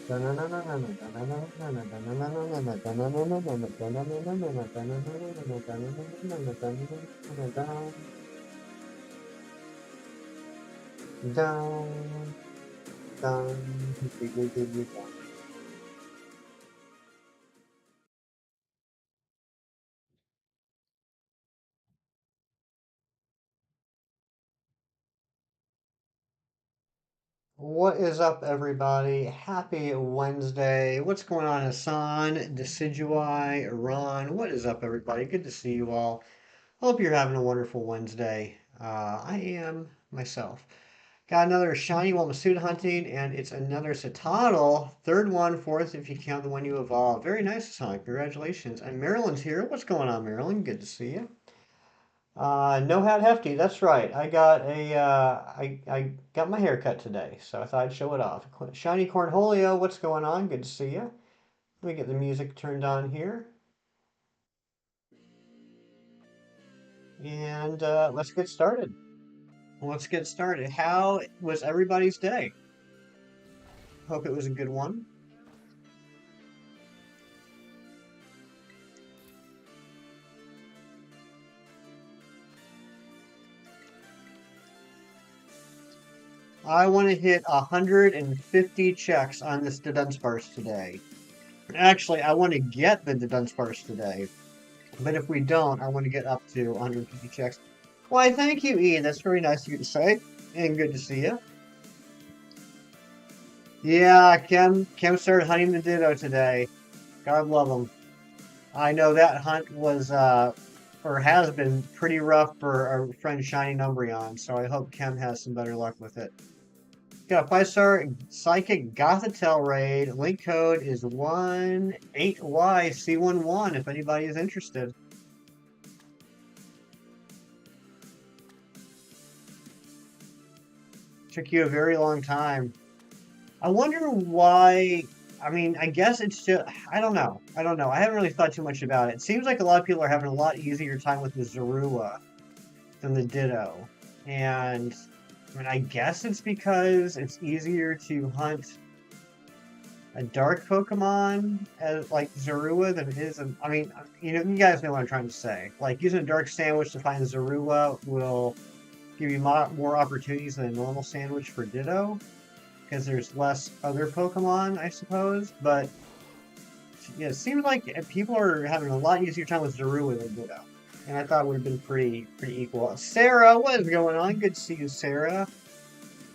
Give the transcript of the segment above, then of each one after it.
Down, down, diggly diggly down. What is up, everybody? Happy Wednesday. What's going on, Hassan, Decidui, Iran? What is up, everybody? Good to see you all. Hope you're having a wonderful Wednesday. I am myself. Got another shiny Wamasuda hunting, and it's another Citadel. Third one, fourth if you count the one you evolved. Very nice, Hassan. Congratulations. And Marilyn's here. What's going on, Marilyn? Good to see you. No hat hefty. That's right. I got my hair cut today, so I thought I'd show it off. Shiny Cornholio, what's going on? Good to see you. Let me get the music turned on here, and let's get started. Let's get started. How was everybody's day? Hope it was a good one. I want to hit 150 checks on this Dudunsparce today. Actually, I want to get the Dudunsparce today. But if we don't, I want to get up to 150 checks. Why, thank you, Ian. That's very nice of you to say. And good to see you. Yeah, Kim started hunting the Ditto today. God love him. I know that hunt was, or has been pretty rough for our friend Shiny Umbreon, so I hope Kim has some better luck with it. Got a 5-star Psychic Gothitelle raid. Link code is 18YC11 if anybody is interested. Took you a very long time. I wonder why. I mean, I guess it's just, I don't know. I don't know. I haven't really thought too much about it. It seems like a lot of people are having a lot easier time with the Zorua than the Ditto. And I mean, I guess it's because it's easier to hunt a dark Pokemon as like Zorua than it is. I mean, you guys know what I'm trying to say. Like using a dark sandwich to find Zorua will give you more opportunities than a normal sandwich for Ditto because there's less other Pokemon, I suppose. But yeah, it seems like people are having a lot easier time with Zorua than Ditto. And I thought it would have been pretty equal. Sarah, what is going on? Good to see you, Sarah.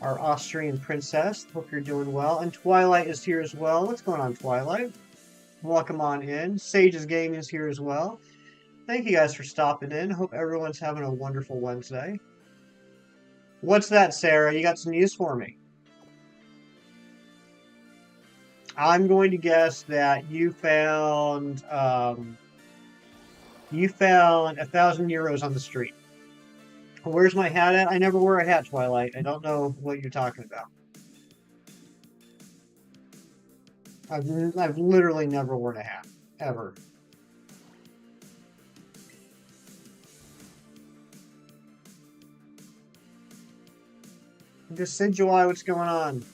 Our Austrian princess. Hope you're doing well. And Twilight is here as well. What's going on, Twilight? Welcome on in. Sage's Gaming is here as well. Thank you guys for stopping in. Hope everyone's having a wonderful Wednesday. What's that, Sarah? You got some news for me? I'm going to guess that you found 1,000 euros on the street. Where's my hat at? I never wear a hat, Twilight. I don't know what you're talking about. I've literally never worn a hat. Ever. Decidui, what's going on?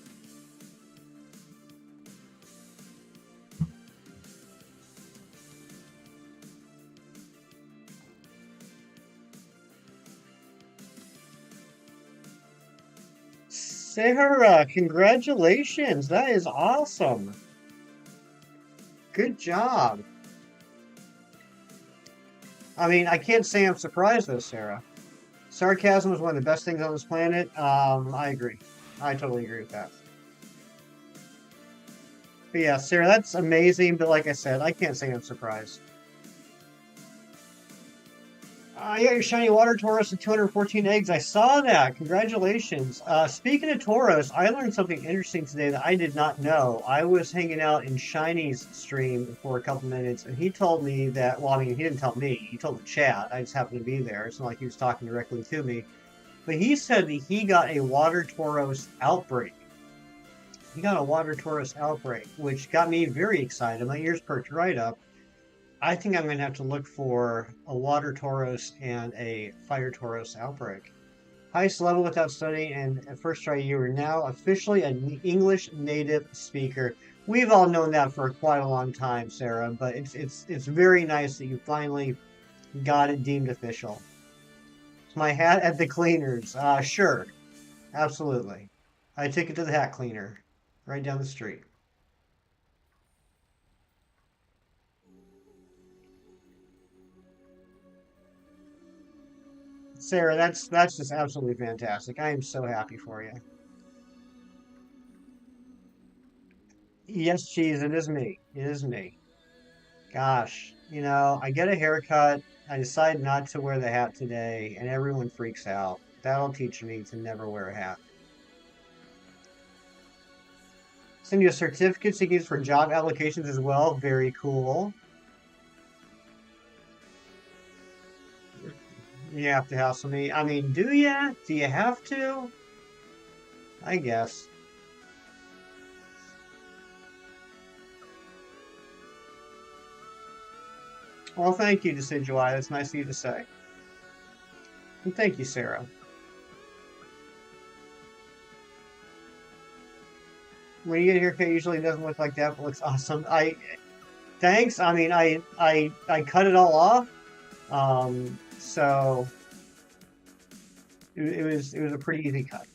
Sarah, congratulations. That is awesome. Good job. I mean, I can't say I'm surprised though, Sarah. Sarcasm is one of the best things on this planet. I agree. I totally agree with that. But yeah, Sarah, that's amazing. But like I said, I can't say I'm surprised. You got your shiny water Tauros and 214 eggs. I saw that. Congratulations. Speaking of Tauros, I learned something interesting today that I did not know. I was hanging out in Shiny's stream for a couple minutes, and he told me that, well, I mean, he didn't tell me. He told the chat. I just happened to be there. It's not like he was talking directly to me. But he said that he got a water Tauros outbreak. He got a water Tauros outbreak, which got me very excited. My ears perked right up. I think I'm going to have to look for a water Tauros and a fire Tauros outbreak. Highest level without studying, and at first try you are now officially an English native speaker. we've all known that for quite a long time, Sarah, but it's very nice that you finally got it deemed official. It's my hat at the cleaners. Sure, absolutely. I took it to the hat cleaner right down the street. Sarah, that's just absolutely fantastic. I am so happy for you. Yes, cheese, it is me. It is me. Gosh, I get a haircut. I decide not to wear the hat today, and everyone freaks out. That'll teach me to never wear a hat. Send you a certificate to use for job applications as well. Very cool. You have to hassle me. I mean, do ya? Do you have to? I guess. Well, thank you, Decidueye. That's nice of you to say. And thank you, Sarah. When you get a haircut, it usually doesn't look like that, but looks awesome. Thanks. I mean, I cut it all off. So it was a pretty easy cut.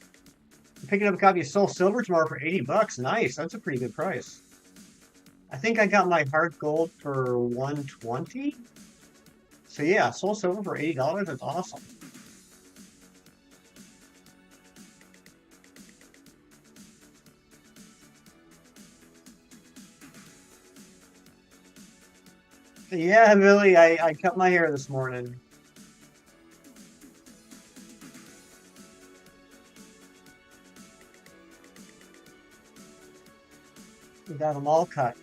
I'm picking up a copy of Soul Silver tomorrow for $80. Nice. That's a pretty good price. I think I got my Heart Gold for 120. So yeah, Soul Silver for $80. That's awesome. Yeah, Billy, I cut my hair this morning. We got them all cut.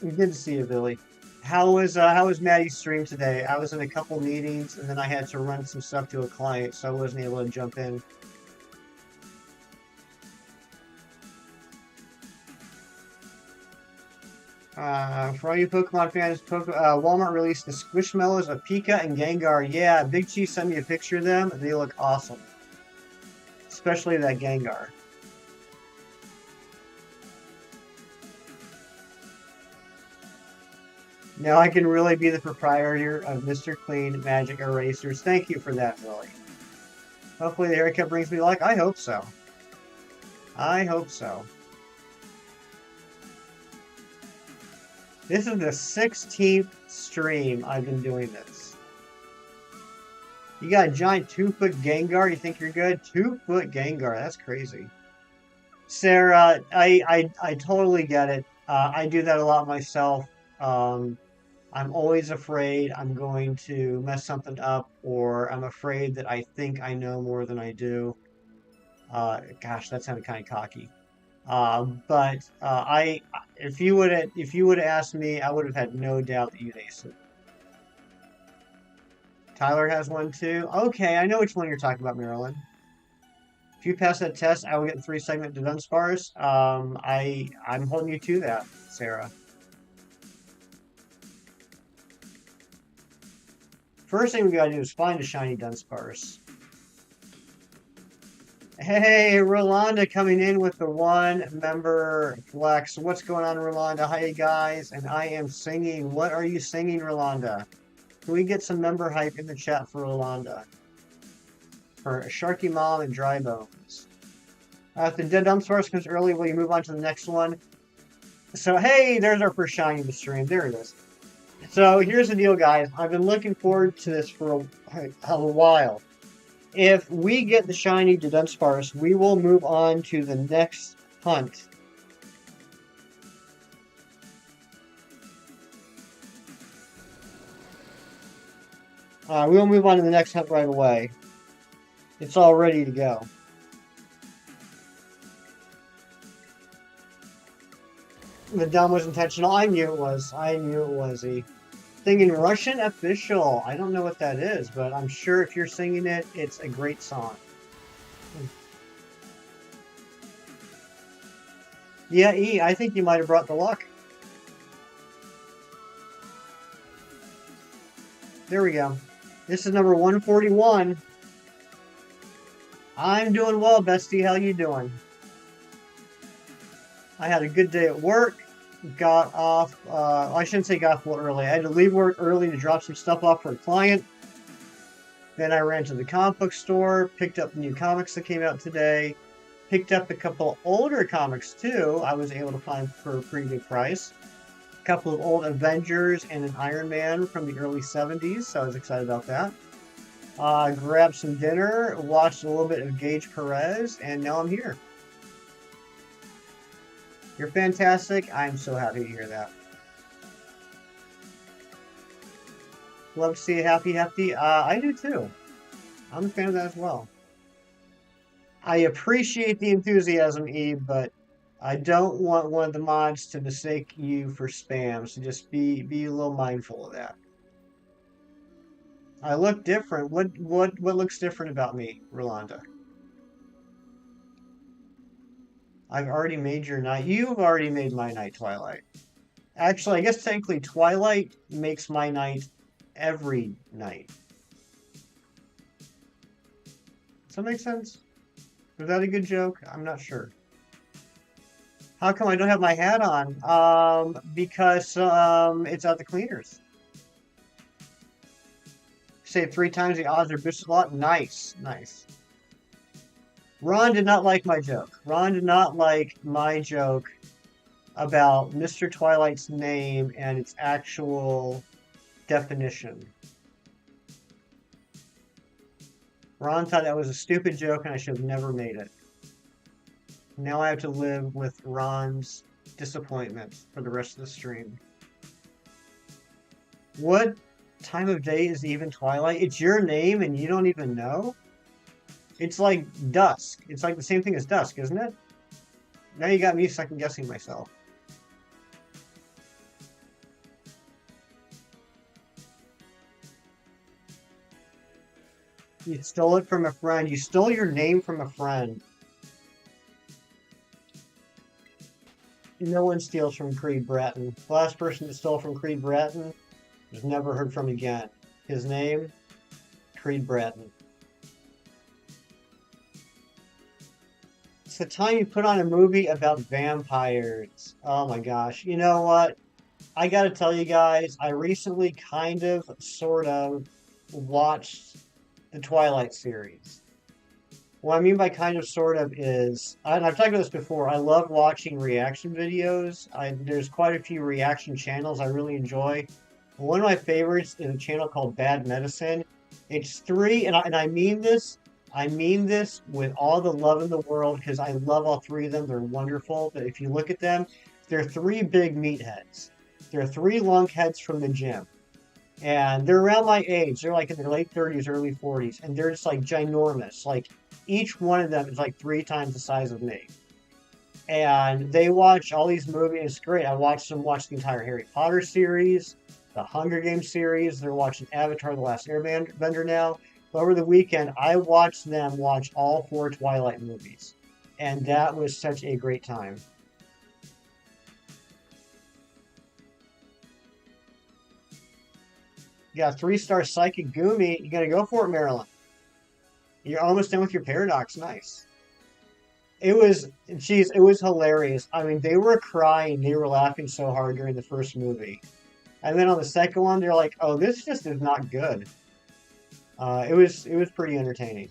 Good to see you, Billy. How was Maddie's stream today? I was in a couple meetings and then I had to run some stuff to a client, so I wasn't able to jump in. For all you Pokemon fans, Walmart released the Squishmallows of Pika and Gengar. Yeah, Big Chief sent me a picture of them. They look awesome. Especially that Gengar. Now I can really be the proprietor of Mr. Clean Magic Erasers. Thank you for that, Willie. Hopefully the haircut brings me luck. I hope so. I hope so. This is the 16th stream I've been doing this. You got a giant 2-foot Gengar? You think you're good? 2-foot Gengar. That's crazy. Sarah, I totally get it. I do that a lot myself. I'm always afraid I'm going to mess something up, or I'm afraid that I think I know more than I do. Gosh, that sounded kind of cocky. But if you would have asked me, I would have had no doubt that you'd ace it. Tyler has one too. Okay, I know which one you're talking about, Marilyn. If you pass that test, I will get the 3-segment Dudunsparce. I'm holding you to that, Sarah. First thing we gotta do is find a shiny Dunsparce. Hey, Rolanda coming in with the 1-member flex. What's going on, Rolanda? Hi, guys. And I am singing. What are you singing, Rolanda? Can we get some member hype in the chat for Rolanda? For Sharky Mom and Dry Bones. If the dead Dunsparce comes early, will you move on to the next one? So, hey, there's our first shiny in the stream. There it is. So, here's the deal, guys. I've been looking forward to this for a while. If we get the shiny Dudunsparce, we will move on to the next hunt. We'll move on to the next hunt right away. It's all ready to go. The dumb was intentional. I knew it was. I knew it was. Singing Russian Official. I don't know what that is, but I'm sure if you're singing it, it's a great song. Yeah, E, I think you might have brought the luck. There we go. This is number 141. I'm doing well, bestie. How you doing? I had a good day at work. Got off, I shouldn't say got off a little early. I had to leave work early to drop some stuff off for a client. Then I ran to the comic book store, picked up the new comics that came out today, picked up a couple older comics too. I was able to find for a pretty good price. A couple of old Avengers and an Iron Man from the early 70s, so I was excited about that. Grabbed some dinner, watched a little bit of Gage Perez, and now I'm here. You're fantastic. I'm so happy to hear that. Love to see you happy, Hefty. I do too. I'm a fan of that as well. I appreciate the enthusiasm, Eve, but I don't want one of the mods to mistake you for spam, so just be a little mindful of that. I look different. What looks different about me, Rolanda? I've already made your night. You've already made my night, Twilight. Actually, I guess technically Twilight makes my night every night. Does that make sense? Was that a good joke? I'm not sure. How come I don't have my hat on? Because it's at the cleaners. Say 3 times the odds are boosted a lot. Nice, nice. Ron did not like my joke. Ron did not like my joke about Mr. Twilight's name and its actual definition. Ron thought that was a stupid joke and I should have never made it. Now I have to live with Ron's disappointment for the rest of the stream. What time of day is even Twilight? It's your name and you don't even know? It's like dusk. It's like the same thing as dusk, isn't it? Now you got me second guessing myself. You stole it from a friend. You stole your name from a friend. No one steals from Creed Bratton. The last person that stole from Creed Bratton was never heard from again. His name, Creed Bratton. It's the time you put on a movie about vampires. Oh my gosh. You know what? I gotta tell you guys, I recently kind of, sort of, watched the Twilight series. What I mean by kind of, sort of is, and I've talked about this before, I love watching reaction videos. There's quite a few reaction channels I really enjoy. One of my favorites is a channel called Bad Medicine. It's three, and I mean this with all the love in the world because I love all three of them. They're wonderful. But if you look at them, they're three big meatheads. They're three lunkheads from the gym. And they're around my age. They're like in their late 30s, early 40s. And they're just like ginormous. Like each one of them is like 3 times the size of me. And they watch all these movies. It's great. I watched them watch the entire Harry Potter series, the Hunger Games series. They're watching Avatar: The Last Airbender now. But over the weekend, I watched them watch all 4 Twilight movies. And that was such a great time. You got a 3-star Psychic Gumi. You gotta go for it, Marilyn. You're almost done with your paradox. Nice. It was, geez, it was hilarious. I mean, they were crying. They were laughing so hard during the first movie. And then on the second one, they're like, oh, this just is not good. It was pretty entertaining.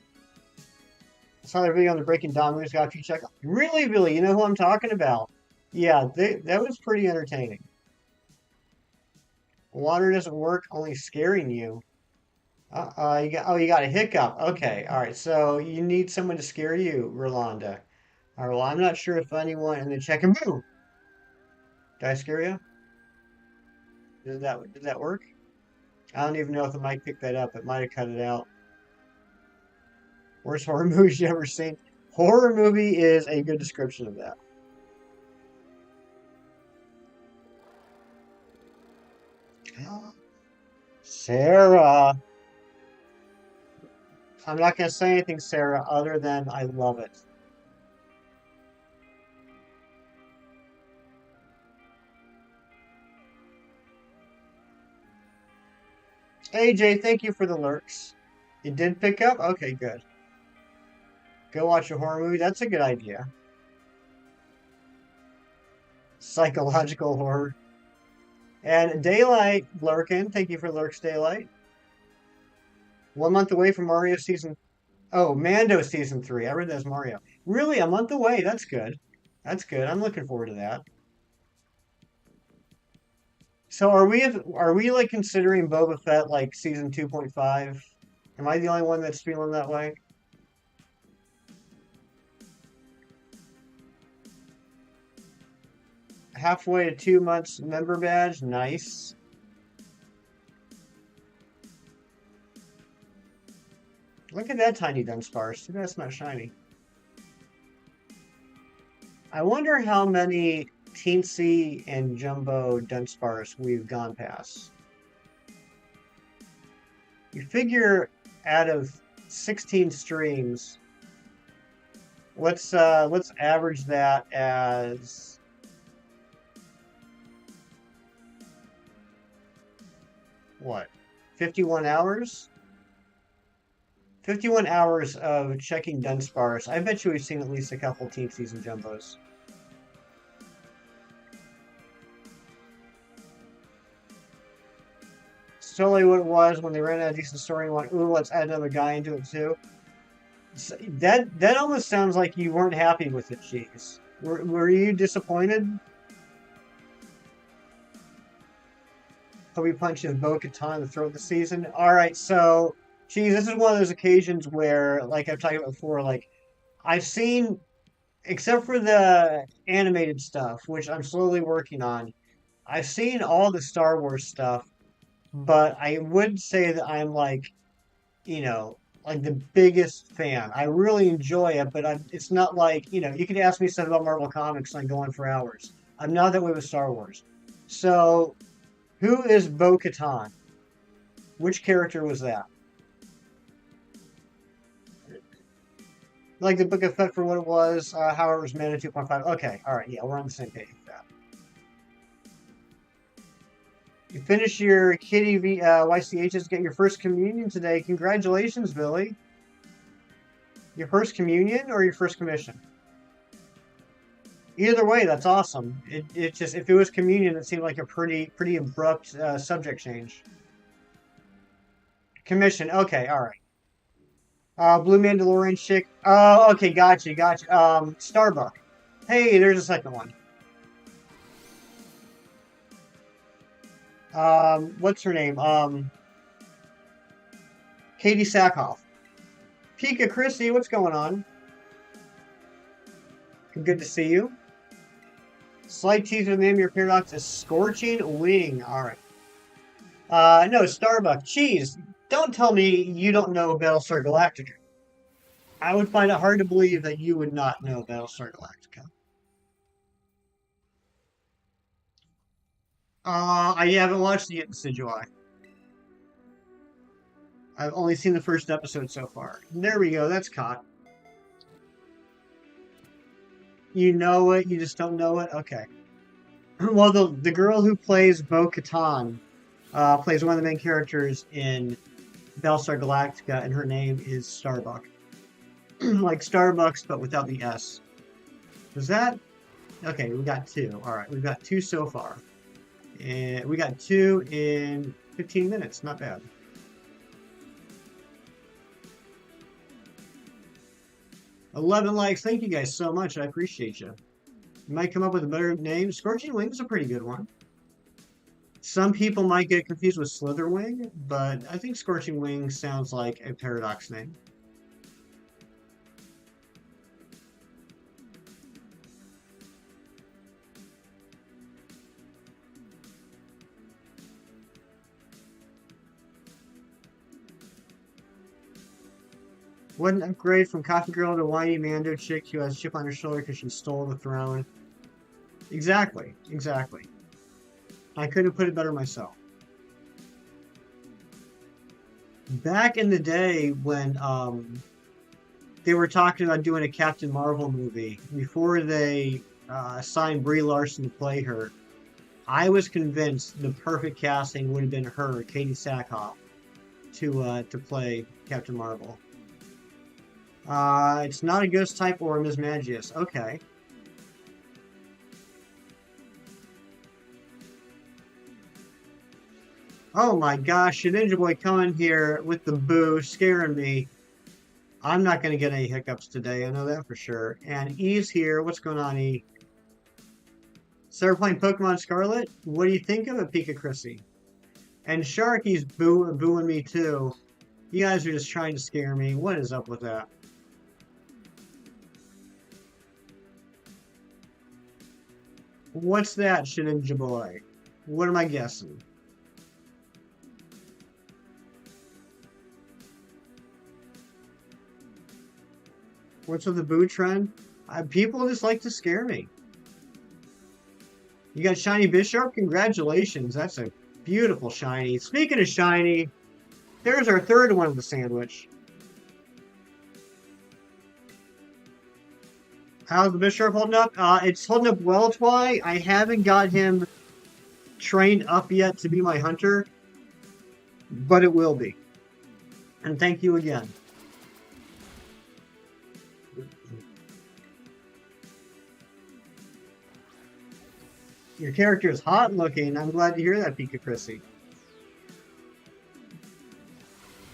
I saw that video on the Breaking Dawn movies. Got a few check. Really, Billy, you know who I'm talking about? Yeah, that was pretty entertaining. Water doesn't work, only scaring you. You got a hiccup. Okay, all right. So you need someone to scare you, Rolanda. All right. Well, I'm not sure if anyone in the check and boo. Did I scare you? Did that work? I don't even know if the mic picked that up. It might have cut it out. Worst horror movies you ever seen? Horror movie is a good description of that. Sarah. I'm not going to say anything, Sarah, other than I love it. AJ, thank you for the lurks. It did pick up? Okay, good. Go watch a horror movie. That's a good idea. Psychological horror. And Daylight lurking. Thank you for lurks, Daylight. 1 month away from Mario season. Oh, Mando season 3. I read that as Mario. Really, a month away. That's good. That's good. I'm looking forward to that. So are we like considering Boba Fett like season 2.5? Am I the only one that's feeling that way? Halfway to 2 months member badge. Nice. Look at that tiny Dunsparce. Too bad it's not shiny. I wonder how many teensy and jumbo Dunsparce we've gone past. You figure out of 16 streams, let's average that as what? 51 hours? 51 hours of checking Dunsparce. I bet you we've seen at least a couple teensies and jumbos. It's totally what it was when they ran out of decent story and went, ooh, let's add another guy into it too. That almost sounds like you weren't happy with it, Cheese. Were you disappointed? Kobe punches Bo-Katan to throw the season. All right, so Cheese, this is one of those occasions where, like I've talked about before, like I've seen, except for the animated stuff, which I'm slowly working on, I've seen all the Star Wars stuff, but I would say that I'm like the biggest fan. I really enjoy it, but it's not like, you could ask me stuff about Marvel Comics and I go on for hours. I'm not that way with Star Wars. So, who is Bo-Katan? Which character was that? Like the Book of Fett for what it was, however it was Mana 2.5. Okay, alright, yeah, we're on the same page with that. You finish your Kitty YCHs, get your first communion today. Congratulations, Billy. Your first communion or your first commission? Either way, that's awesome. It just, if it was communion, it seemed like a pretty abrupt subject change. Commission, okay, alright. Blue Mandalorian chick. Oh, okay, gotcha. Starbuck. Hey, there's a second one. What's her name? Katie Sackhoff. Pika Chrissy, what's going on? Good to see you. Slight teaser of the name of your paradox is Scorching Wing. Alright. No, Starbuck. Cheese. Don't tell me you don't know Battlestar Galactica. I would find it hard to believe that you would not know Battlestar Galactica. I haven't watched it yet, Decidueye. I've only seen the first episode so far. There we go, that's caught. You know it, you just don't know it? Okay. Well, the girl who plays Bo-Katan plays one of the main characters in Battlestar Galactica, and her name is Starbuck. Like Starbucks, but without the S. Was that? Okay, we got two. Alright, we've got two so far. And we got two in 15 minutes. Not bad. $11 likes. Thank you guys so much. I appreciate you. You might come up with a better name. Scorching Wing is a pretty good one. Some people might get confused with Slitherwing, but I think Scorching Wing sounds like a Paradox name. What an upgrade from Coffee Girl to whiny Mando chick who has a chip on her shoulder because she stole the throne. Exactly. I couldn't put it better myself. Back in the day when they were talking about doing a Captain Marvel movie, before they signed Brie Larson to play her, I was convinced the perfect casting would have been her, Katie Sackhoff, to play Captain Marvel. It's not a ghost type or a Mismagius. Okay. Oh my gosh, Ninja Boy coming here with the boo, scaring me. I'm not going to get any hiccups today, I know that for sure. And E's here. What's going on, E? Started playing Pokemon Scarlet? What do you think of it, Pika Chrissy? And Sharky's booing me too. You guys are just trying to scare me. What is up with that? What's that, Ninja Boy? What am I guessing? What's with the boo trend? People just like to scare me. You got Shiny Bisharp? Congratulations. That's a beautiful shiny. Speaking of shiny, there's our third one of the sandwich. How's the Bisharp holding up? It's holding up well, Twy. I haven't got him trained up yet to be my hunter, but it will be. And thank you again. Your character is hot looking. I'm glad to hear that, Pika Chrissy.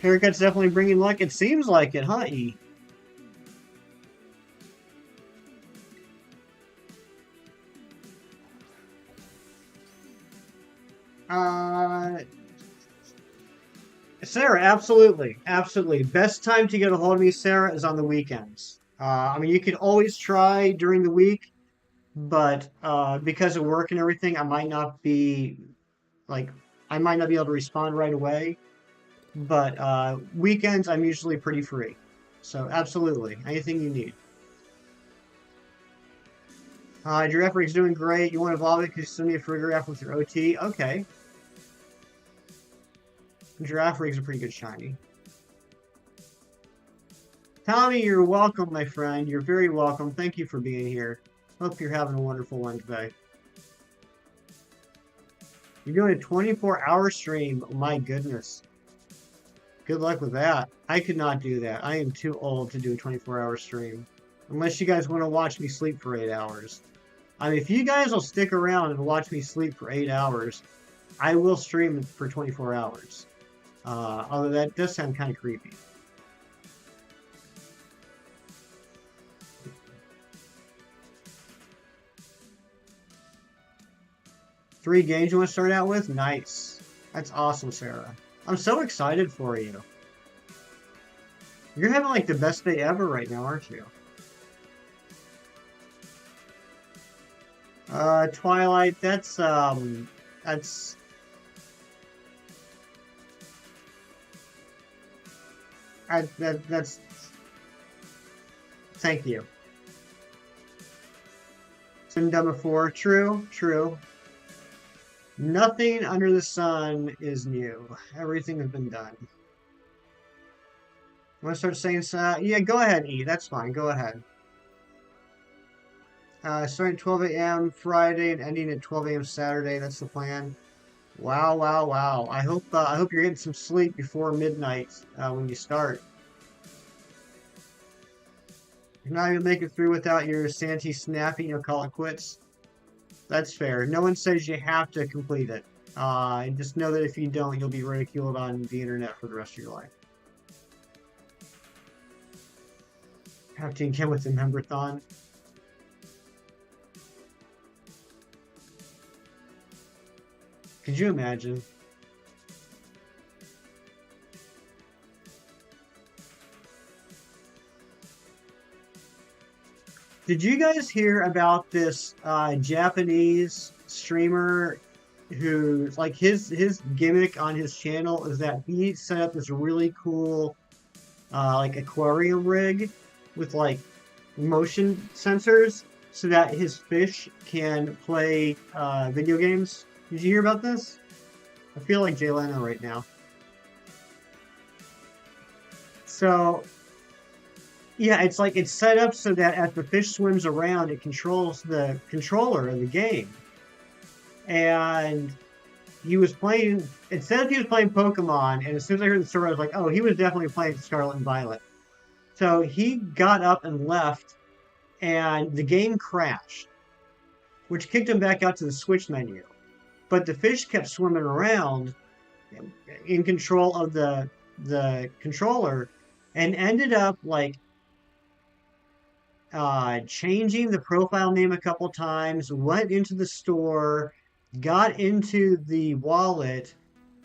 Haircut's definitely bringing luck. It seems like it, huh, E? Sarah, absolutely. Absolutely. Best time to get a hold of me, Sarah, is on the weekends. I mean, you could always try during the week, but because of work and everything, I might not be like I might not be able to respond right away. But weekends, I'm usually pretty free. So absolutely, anything you need. Giraffe's doing great. You want to evolve it because you send me a Farigiraf with your OT? Okay. Giraffe's a pretty good shiny. Tommy, you're welcome, my friend. You're very welcome. Thank you for being here. Hope you're having a wonderful one today. You're doing a 24-hour stream. Oh, my goodness. Good luck with that. I could not do that. I am too old to do a 24-hour stream. Unless you guys want to watch me sleep for 8 hours. I mean, if you guys will stick around and watch me sleep for 8 hours, I will stream for 24 hours. Although that does sound kind of creepy. Three games you want to start out with? Nice. That's awesome, Sarah. I'm so excited for you. You're having like the best day ever right now, aren't you? Twilight, that's thank you. It's been done before. True, true. Nothing under the sun is new. Everything has been done. Want to start saying yeah, go ahead, E. That's fine. Go ahead. Starting at 12 a.m. Friday and ending at 12 a.m. Saturday. That's the plan. Wow, wow, wow. I hope you're getting some sleep before midnight when you start. You're not even make it through without your Santee snapping. You'll call it quits. That's fair. No one says you have to complete it. Just know that if you don't, you'll be ridiculed on the internet for the rest of your life. Have to get with the member-thon. Could you imagine? Did you guys hear about this Japanese streamer who, like, his gimmick on his channel is that he set up this really cool, like, aquarium rig with, like, motion sensors so that his fish can play video games? Did you hear about this? I feel like Jay Leno right now. So, yeah, it's like it's set up so that as the fish swims around, it controls the controller of the game. And he was playing, it said he was playing Pokemon, and as soon as I heard the story, I was like, oh, he was definitely playing Scarlet and Violet. So he got up and left, and the game crashed, which kicked him back out to the Switch menu. But the fish kept swimming around in control of the controller, and ended up like changing the profile name a couple times, went into the store, got into the wallet,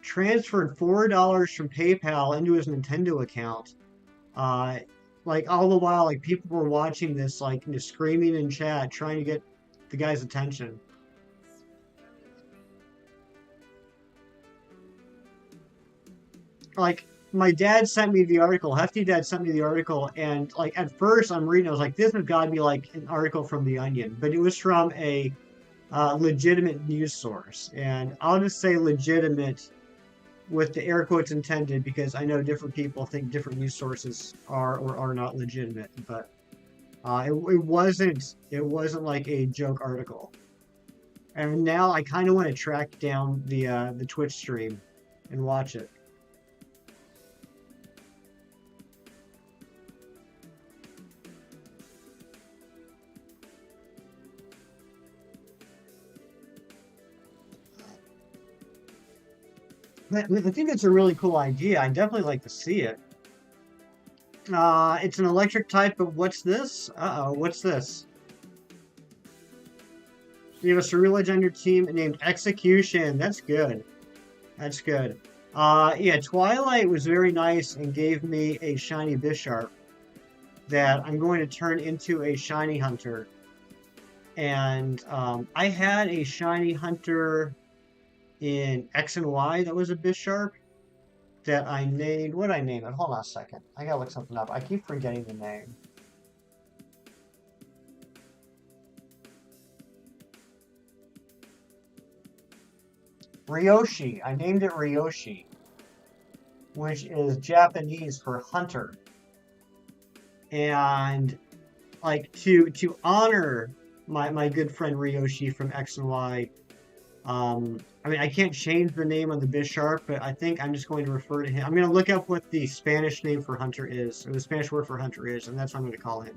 transferred $4 from PayPal into his Nintendo account. Uh, like all the while, like people were watching this, like screaming in chat, trying to get the guy's attention. Like my dad sent me the article. Hefty Dad sent me the article, and like at first I'm reading, I was like, this has got to be like an article from The Onion, but it was from a legitimate news source, and I'll just say legitimate with the air quotes intended because I know different people think different news sources are or are not legitimate, but it wasn't like a joke article. And now I kind of want to track down the Twitch stream and watch it. I think it's a really cool idea. I definitely like to see it. It's an electric type, but what's this? Uh-oh, what's this? You have a Cerulege on your team named Execution. That's good. That's good. Yeah, Twilight was very nice and gave me a shiny Bisharp that I'm going to turn into a shiny hunter. And I had a shiny hunter in X and Y that was a Bisharp that I named. What did I name it? Hold on a second. I gotta look something up. I keep forgetting the name. Ryoshi. I named it Ryoshi, which is Japanese for hunter. And like to honor my good friend Ryoshi from X and Y. I mean, I can't change the name on the Bisharp, but I think I'm just going to refer to him. I'm going to look up what the Spanish name for hunter is, or the Spanish word for hunter is, and that's what I'm going to call him.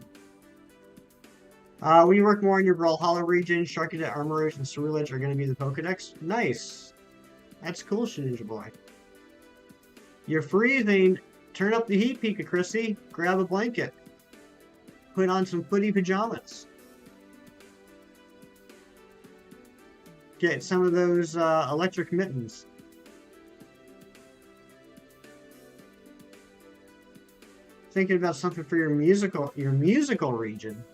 When you work more in your Brawlhalla region, Sharkadette, Armorage, and Cerulege are going to be the Pokedex. Nice. That's cool, Ninja Boy. You're freezing. Turn up the heat, Pika Chrissy. Grab a blanket. Put on some footy pajamas. Get some of those electric mittens. Thinking about something for your musical region.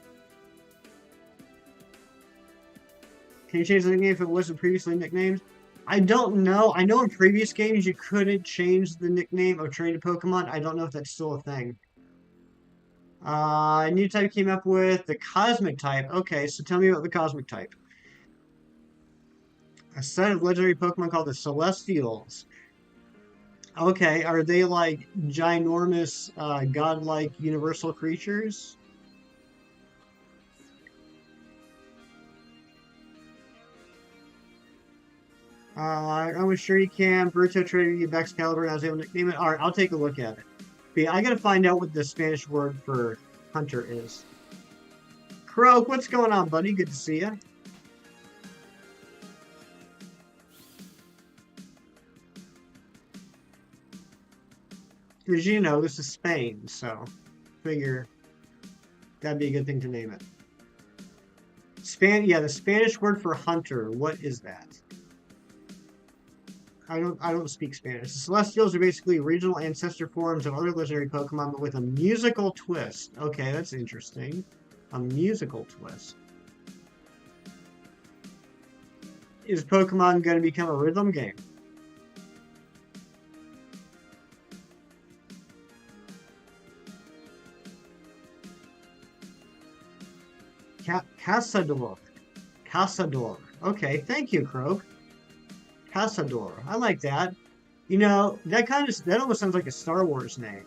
Can you change the nickname if it wasn't previously nicknamed? I don't know. I know in previous games you couldn't change the nickname of trained Pokemon. I don't know if that's still a thing. New type came up with the Cosmic type. Okay, so tell me about the Cosmic type. A set of legendary Pokemon called the Celestials. Okay, are they like ginormous, godlike, universal creatures? I'm sure you can. Berto traded you Excalibur and I was able to nickname it. Alright, I'll take a look at it. But yeah, I gotta find out what the Spanish word for hunter is. Croak, what's going on, buddy? Good to see you. Because, you know, this is Spain, so figure that'd be a good thing to name it. Yeah, the Spanish word for hunter. What is that? I don't speak Spanish. The Celestials are basically regional ancestor forms of other legendary Pokemon, but with a musical twist. Okay, that's interesting. A musical twist. Is Pokemon going to become a rhythm game? Cazador. Cazador. Okay, thank you, Croak. Cazador. I like that. You know, that almost sounds like a Star Wars name.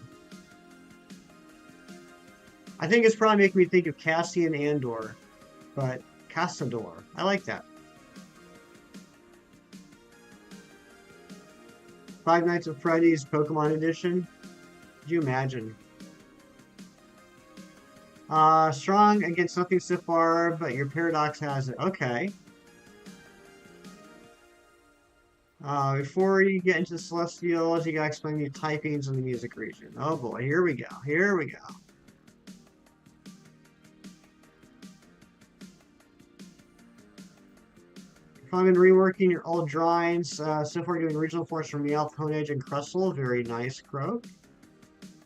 I think it's probably making me think of Cassian Andor, but Cazador. I like that. Five Nights at Freddy's Pokemon Edition. Could you imagine? Strong against nothing so far, but your paradox has it. Okay. Before you get into the Celestials, you gotta explain your typings in the music region. Oh boy, here we go. Here we go. I've been reworking your old drawings. So far doing original forms from Meowth, Honedge, and Crustle. Very nice, Croak.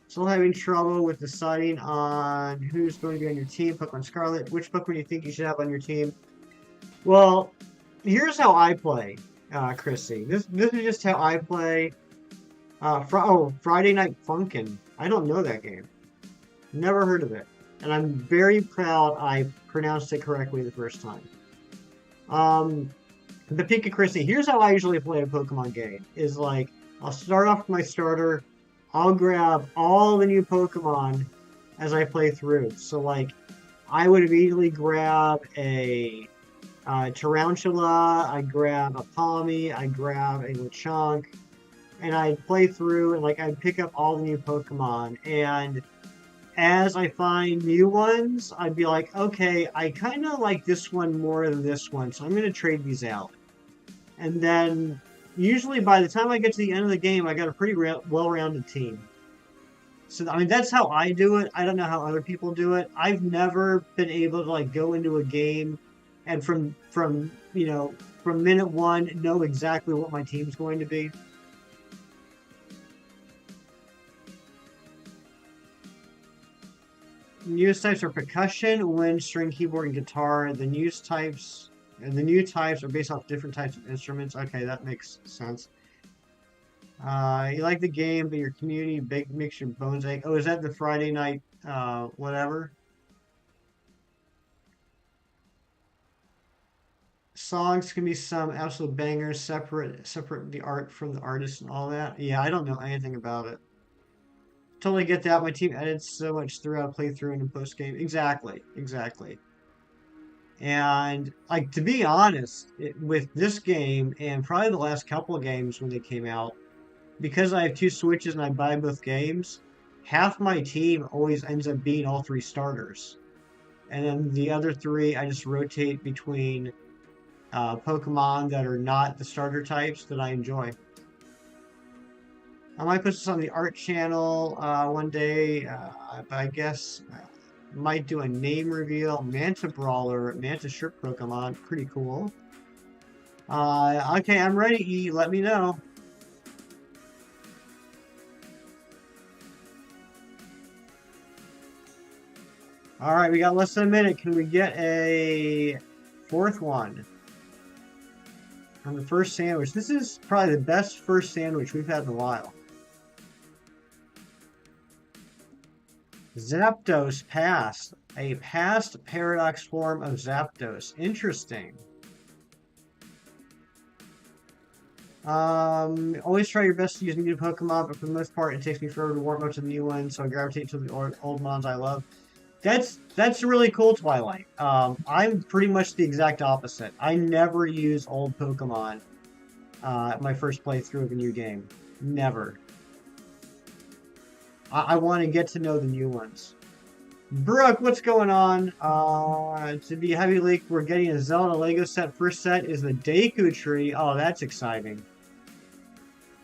Still having trouble with deciding on who's going to be on your team. Pokemon Scarlet. Which Pokemon do you think you should have on your team? Well, here's how I play, Chrissy. This is just how I play. Friday Night Funkin'. I don't know that game. Never heard of it. And I'm very proud I pronounced it correctly the first time. The Pika Chrissy. Here's how I usually play a Pokemon game. Is like, I'll start off with my starter. I'll grab all the new Pokemon as I play through. So like, I would immediately grab a Tarantula, I grab a Palmy, I grab a Lechonk, and I'd play through and like I'd pick up all the new Pokemon. And as I find new ones, I'd be like, okay, I kind of like this one more than this one, so I'm going to trade these out. And then usually by the time I get to the end of the game, I got a pretty well-rounded team. So, I mean, that's how I do it. I don't know how other people do it. I've never been able to, like, go into a game and from minute one, know exactly what my team's going to be. News types are percussion, wind, string, keyboard, and guitar. The new types are based off different types of instruments. Okay, that makes sense. You like the game, but your community makes your bones ache. Oh, is that the Friday night whatever? Songs can be some absolute bangers, separate the art from the artist and all that. Yeah, I don't know anything about it. Totally get that. My team edits so much throughout playthrough and in post game. Exactly, exactly. And like to be honest, with this game and probably the last couple of games when they came out, because I have two Switches and I buy both games, half my team always ends up being all three starters. And then the other three, I just rotate between Pokemon that are not the starter types that I enjoy. I might put this on the art channel one day, but I guess might do a name reveal. Manta Brawler, Manta Shirt Pokemon, pretty cool. Okay, I'm ready, E. Let me know. All right, we got less than a minute. Can we get a fourth one? On the first sandwich. This is probably the best first sandwich we've had in a while. Zapdos passed. A past paradox form of Zapdos. Interesting. Always try your best to use new Pokemon, but for the most part, it takes me forever to warm up to the new ones, so I gravitate to the old mons I love. That's really cool, Twilight. I'm pretty much the exact opposite. I never use old Pokemon my first playthrough of a new game. Never. I want to get to know the new ones. Brooke, what's going on? To be heavy leak, we're getting a Zelda Lego set. First set is the Deku Tree. Oh, that's exciting.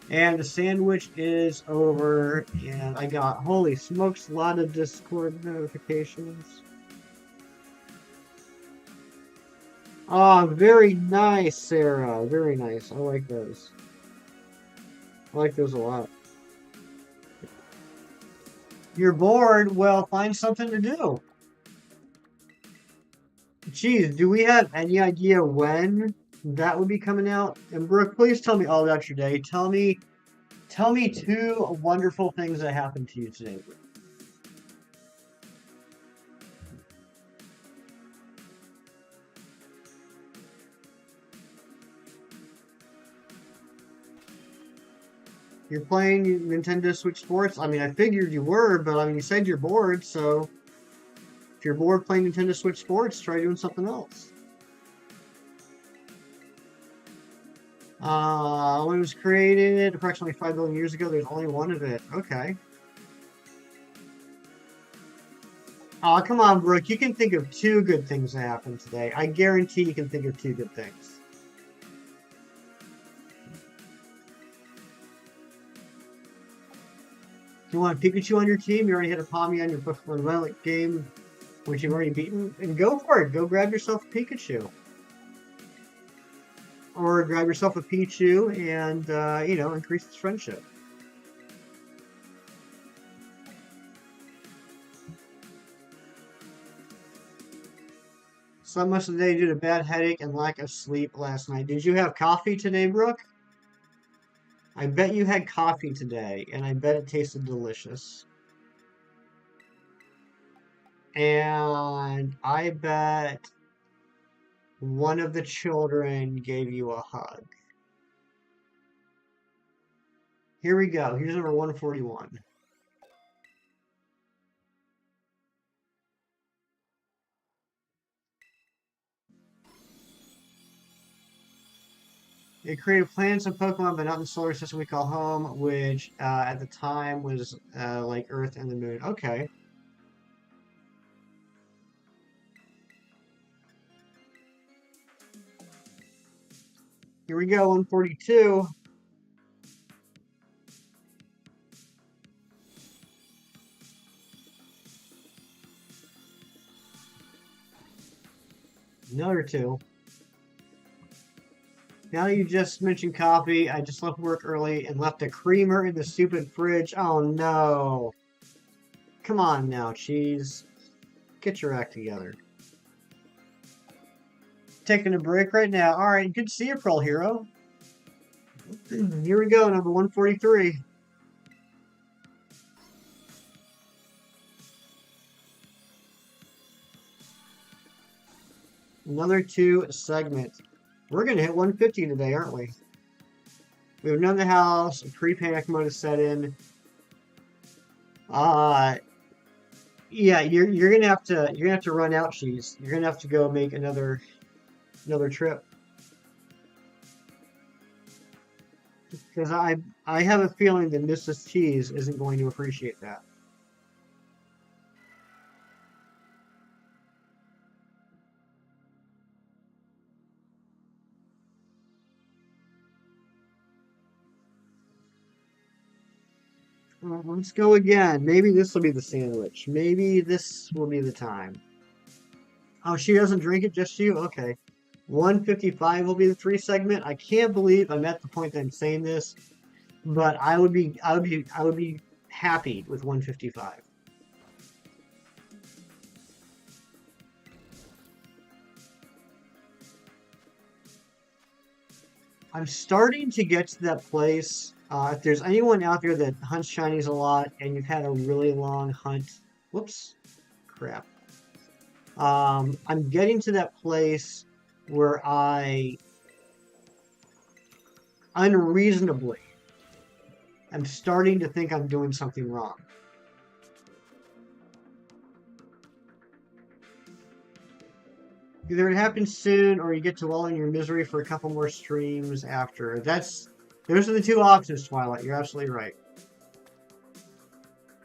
And the sandwich is over, and I got, holy smokes, a lot of Discord notifications. Oh, very nice, Sarah. Very nice. I like those. I like those a lot. You're bored? Well, find something to do. Geez, do we have any idea when that would be coming out? And Brooke, please tell me all about your day. Tell me two wonderful things that happened to you today, Brooke. You're playing Nintendo Switch Sports? I mean, I figured you were, but I mean, you said you're bored, so if you're bored playing Nintendo Switch Sports, try doing something else. When it was created approximately 5 billion years ago, there's only one of it. Okay. Oh, come on, Brooke. You can think of two good things that happened today. I guarantee you can think of two good things. You want Pikachu on your team? You already had a Palmy on your Pokemon Relic game, which you've already beaten. And go for it. Go grab yourself a Pikachu. Or grab yourself a Pichu and, increase its friendship. So much today due to bad headache and lack of sleep last night. Did you have coffee today, Brooke? I bet you had coffee today, and I bet it tasted delicious. And I bet one of the children gave you a hug. Here we go. Here's number 141. It created planets and Pokemon, but not in the solar system we call home, which at the time was like Earth and the Moon. Okay. Here we go, 142. Another two. Now you just mentioned coffee. I just left work early and left a creamer in the stupid fridge. Oh no. Come on now, cheese. Get your act together. Taking a break right now. Alright, good to see you, Pearl Hero. Here we go, number 143. Another two segment. We're going to hit 150 today, aren't we? We have none in the house. Pre-panic mode is set in. Yeah, you're gonna have to run out, cheese. You're gonna have to go make another trip. Because I have a feeling that Mrs. Cheese isn't going to appreciate that. Well, let's go again. Maybe this will be the sandwich. Maybe this will be the time. Oh, she doesn't drink it, just you? Okay. 155 will be the three segment. I can't believe I'm at the point that I'm saying this, but I would be happy with 155. I'm starting to get to that place. If there's anyone out there that hunts shinies a lot and you've had a really long hunt, whoops, crap. I'm getting to that place where I unreasonably am starting to think I'm doing something wrong. Either it happens soon or you get to wallow in your misery for a couple more streams after. Those are the two options, Twilight. You're absolutely right.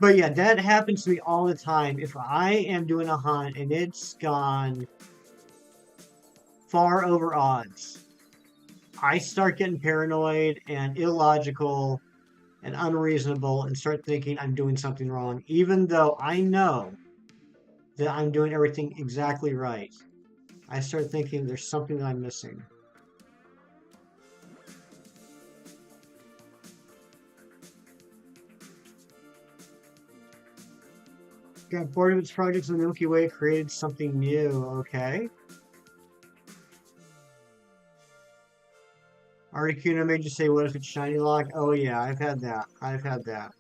But yeah, that happens to me all the time. If I am doing a hunt and it's gone far over odds, I start getting paranoid and illogical and unreasonable and start thinking I'm doing something wrong, even though I know that I'm doing everything exactly right. I start thinking there's something that I'm missing. Got bored of its projects in the Milky Way, created something new. Okay. Articuno made you say, what if it's shiny lock? Oh yeah, I've had that. I've had that.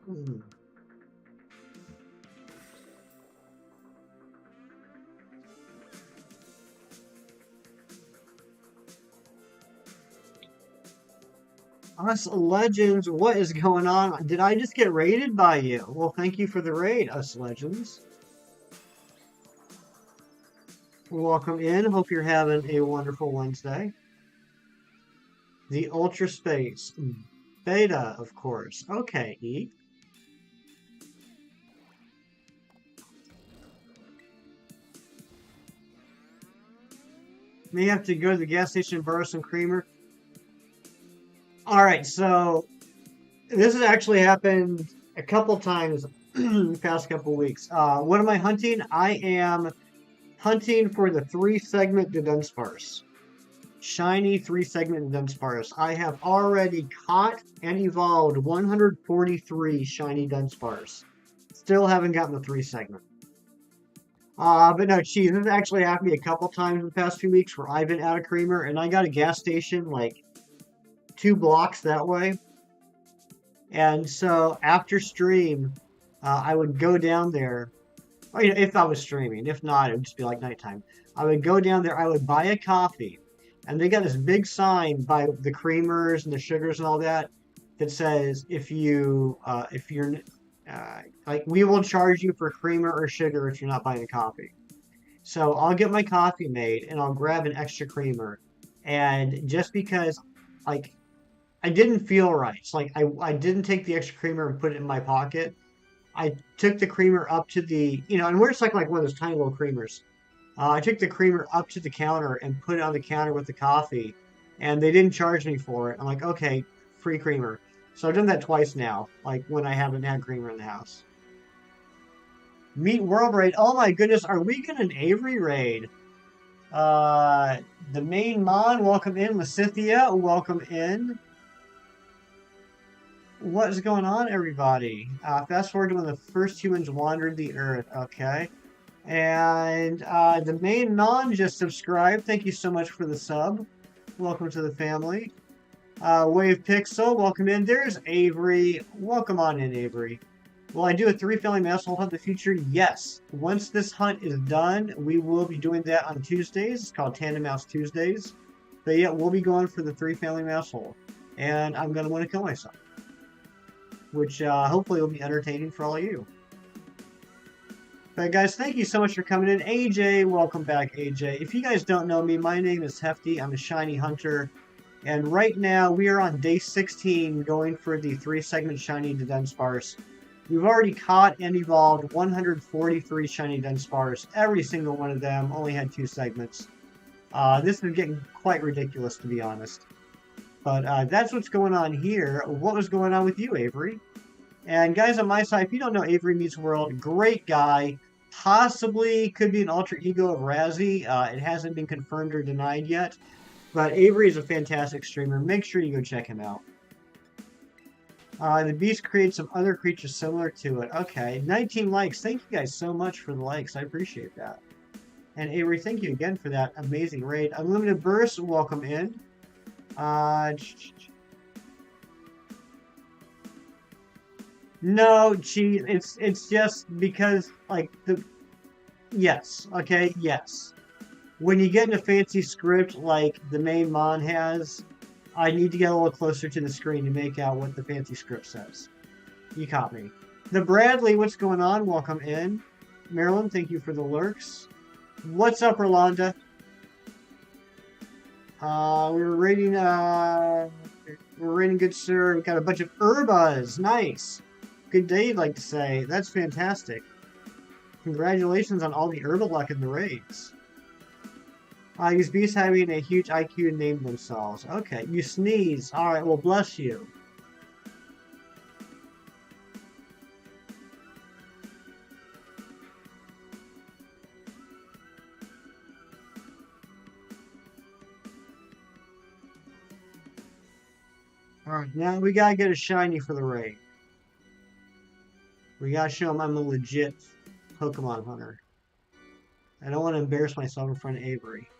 Hmm. Us Legends, what is going on? Did I just get raided by you? Well, thank you for the raid, Us Legends. Welcome in. Hope you're having a wonderful Wednesday. The Ultra Space. Beta, of course. Okay, E. May have to go to the gas station and borrow some creamer. All right, so this has actually happened a couple times the past couple weeks. What am I hunting? I am hunting for the 3-segment Dudunsparce. Shiny 3-segment Dudunsparce. I have already caught and evolved 143 shiny Dudunsparce. Still haven't gotten the 3-segment. But no, geez, this has actually happened to me a couple times in the past few weeks where I've been out of creamer, and I got a gas station like 2 blocks that way. And so after stream, I would go down there. Or, you know, if I was streaming. If not, it would just be like nighttime. I would go down there. I would buy a coffee, and they got this big sign by the creamers and the sugars and all that that says if you're like, we will charge you for creamer or sugar if you're not buying a coffee. So I'll get my coffee made and I'll grab an extra creamer, and just because like I didn't feel right. It's like I didn't take the extra creamer and put it in my pocket. I took the creamer up to the, and we're just like one of those tiny little creamers. I took the creamer up to the counter and put it on the counter with the coffee, and they didn't charge me for it. I'm like, okay, free creamer. So I've done that twice now, like when I haven't had creamer in the house. Meet World Raid. Oh my goodness, are we getting an Avery raid? The main Mon, welcome in. Lysithia, welcome in. What is going on, everybody? Fast forward to when the first humans wandered the Earth. Okay. And the main non just subscribed. Thank you so much for the sub. Welcome to the family. Wave Pixel, welcome in. There's Avery. Welcome on in, Avery. Will I do a 3-family mouse hunt in the future? Yes. Once this hunt is done, we will be doing that on Tuesdays. It's called Tandem Mouse Tuesdays. But yeah, we'll be going for the 3-family mouse hole. And I'm going to want to kill myself, which hopefully will be entertaining for all of you. But guys, thank you so much for coming in. AJ, welcome back, AJ. If you guys don't know me, my name is Hefty. I'm a shiny hunter. And right now, we are on day 16 going for the 3-segment shiny Dudunsparce. We've already caught and evolved 143 shiny Dudunsparce. Every single one of them only had 2 segments. This is getting quite ridiculous, to be honest. But that's what's going on here. What was going on with you, Avery? And guys, on my side, if you don't know Avery Meets World, great guy. Possibly could be an alter ego of Razzie. It hasn't been confirmed or denied yet. But Avery is a fantastic streamer. Make sure you go check him out. The beast creates some other creatures similar to it. Okay, 19 likes. Thank you guys so much for the likes. I appreciate that. And Avery, thank you again for that amazing raid. Unlimited Burst, welcome in. No, gee, it's just because, like, yes, okay, yes. When you get in a fancy script like the main Mon has, I need to get a little closer to the screen to make out what the fancy script says. You caught me. The Bradley, what's going on? Welcome in. Marilyn, thank you for the lurks. What's up, Rolanda? We're rating good, sir. We've got a bunch of Urbas. Nice. Good day, you'd like to say. That's fantastic. Congratulations on all the Herba luck in the raids. These beasts having a huge IQ and named themselves. Okay, you sneeze. Alright, well, bless you. Alright, now we gotta get a shiny for the raid. We gotta show them I'm a legit Pokemon hunter. I don't want to embarrass myself in front of Avery.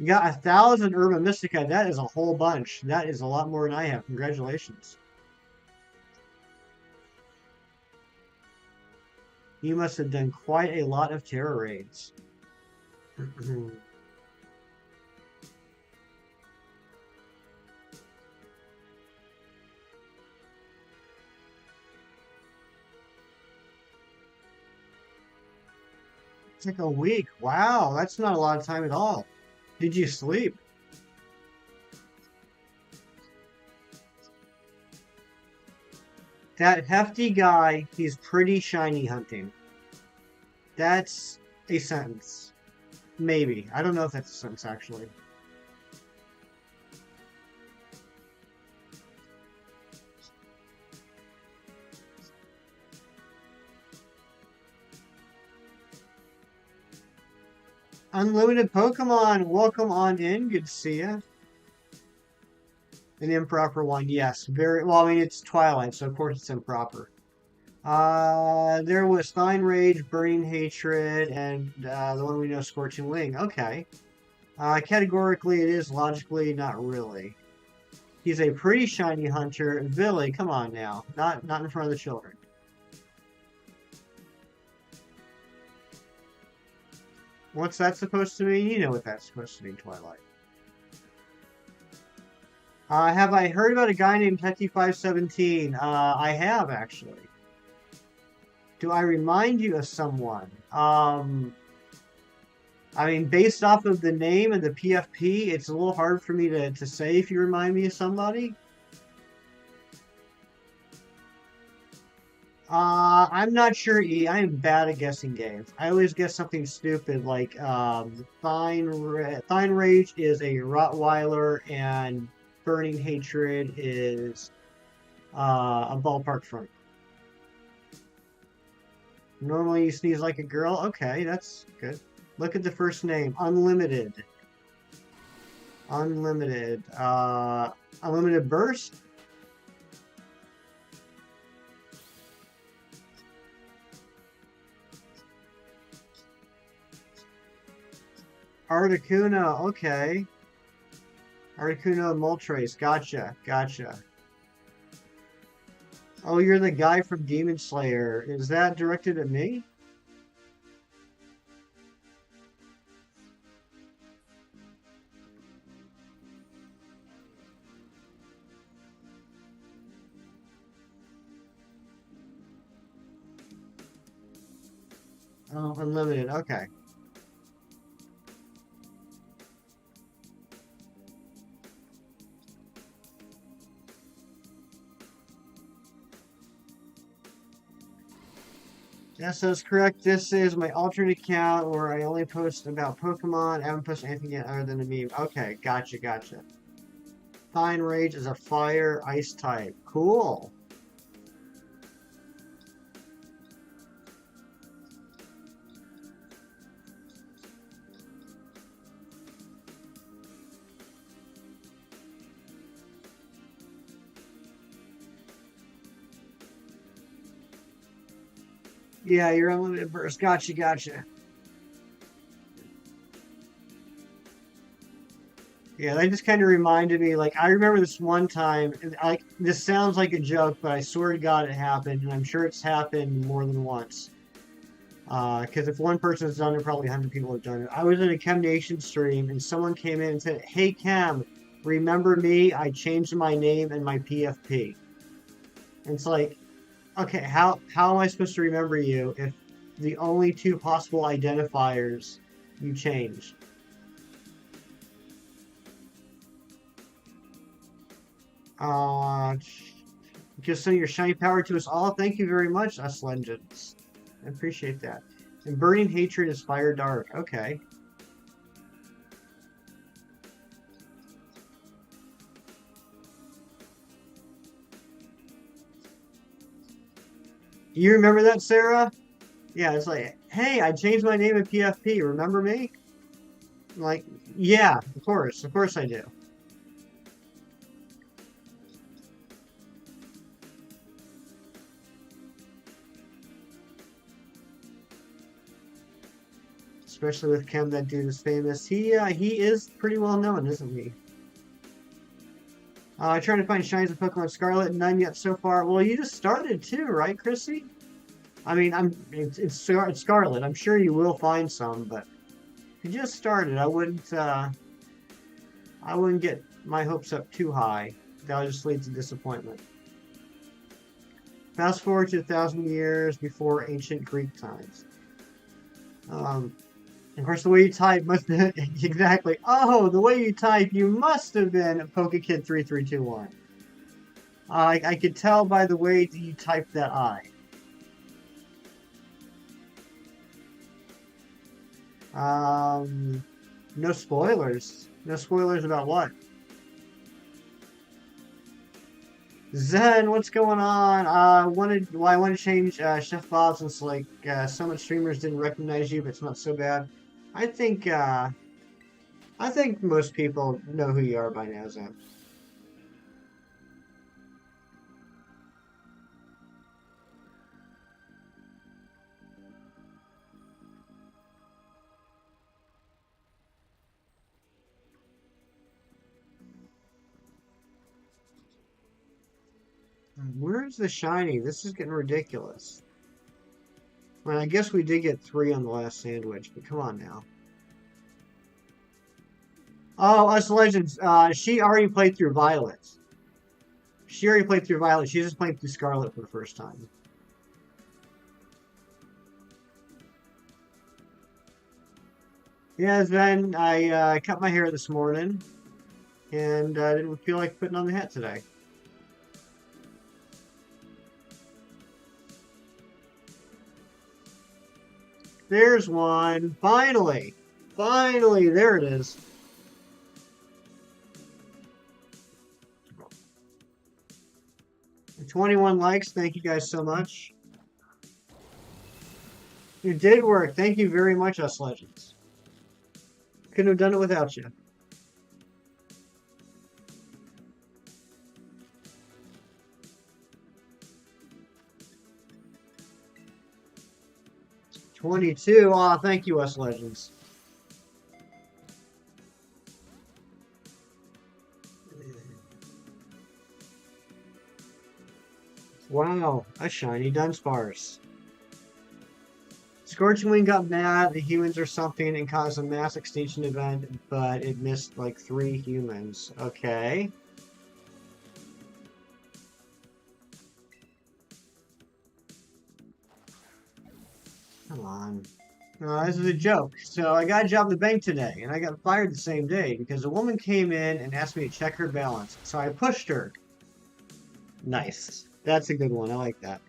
You got 1,000 Urban Mystica. That is a whole bunch. That is a lot more than I have. Congratulations. You must have done quite a lot of Terra raids. It's like a week. Wow, that's not a lot of time at all. Did you sleep? That hefty guy, he's pretty shiny hunting. That's a sentence. Maybe. I don't know if that's a sentence, actually. Unlimited Pokemon, welcome on in. Good to see you. An improper one, yes. Very well. I mean, it's Twilight, so of course it's improper. There was Fine Rage, Burning Hatred, and the one we know, Scorching Wing. Okay. Categorically, it is. Logically, not really. He's a pretty shiny hunter. Billy, come on now. Not in front of the children. What's that supposed to mean? You know what that's supposed to mean, Twilight. Have I heard about a guy named Hetty517? I have, actually. Do I remind you of someone? I mean, based off of the name and the PFP, it's a little hard for me to say if you remind me of somebody. I'm not sure, E. I am bad at guessing games. I always guess something stupid like Fine Rage is a Rottweiler and Burning Hatred is a ballpark front. Normally you sneeze like a girl. Okay, that's good. Look at the first name. Unlimited. Unlimited. Unlimited Burst? Articuno, okay. Articuno Moltres, gotcha, gotcha. Oh, you're the guy from Demon Slayer. Is that directed at me? Oh, Unlimited, okay. Yes, that's correct. This is my alternate account where I only post about Pokemon. I haven't posted anything yet other than a meme. Okay, gotcha, gotcha. Fine Rage is a fire ice type. Cool. Yeah, you're Unlimited Burst. Gotcha, gotcha. Yeah, that just kind of reminded me, like, I remember this one time, and this sounds like a joke, but I swear to God it happened, and I'm sure it's happened more than once. Because if one person has done it, probably 100 people have done it. I was in a Chem Nation stream, and someone came in and said, "Hey, Chem, remember me? I changed my name and my PFP." And it's like, okay, how am I supposed to remember you if the only two possible identifiers you changed? Uh, just sending your shiny power to us all. Thank you very much, us legends. I appreciate that. And Burning Hatred is Fire Dark. Okay. You remember that, Sarah? Yeah, it's like, hey, I changed my name in PFP. Remember me? I'm like, yeah, of course I do. Especially with Chem, that dude is famous. He is pretty well known, isn't he? Trying to find shinies of Pokemon Scarlet, none yet so far. Well, you just started too, right, Chrissy? I mean, it's Scarlet. I'm sure you will find some, but if you just started, I wouldn't get my hopes up too high. That'll just lead to disappointment. Fast forward to 1,000 years before ancient Greek times. Of course, the way you type must exactly. Oh, the way you type, you must have been PokeKid 3321. I could tell by the way that you typed that I. Um, no spoilers. No spoilers about what? Zen, what's going on? I wanted to change Chef Bob since like so much streamers didn't recognize you, but it's not so bad. I think uh, I think most people know who you are by now, Zen. Where's the shiny? This is getting ridiculous. Well, I guess we did get 3 on the last sandwich, but come on now. Oh, Us Legends. She already played through Violet. She already played through Violet. She's just playing through Scarlet for the first time. Yeah, then I cut my hair this morning and didn't feel like putting on the hat today. There's one. Finally. Finally, there it is. 21 likes. Thank you guys so much. It did work. Thank you very much, Us Legends. Couldn't have done it without you. 22. Aw, thank you, Us Legends. Wow, a shiny Dunsparce. Scorching Wind got mad, the humans or something, and caused a mass extinction event, but it missed like 3 humans. Okay. Come on. This is a joke. So I got a job at the bank today, and I got fired the same day because a woman came in and asked me to check her balance. So I pushed her. Nice. That's a good one. I like that.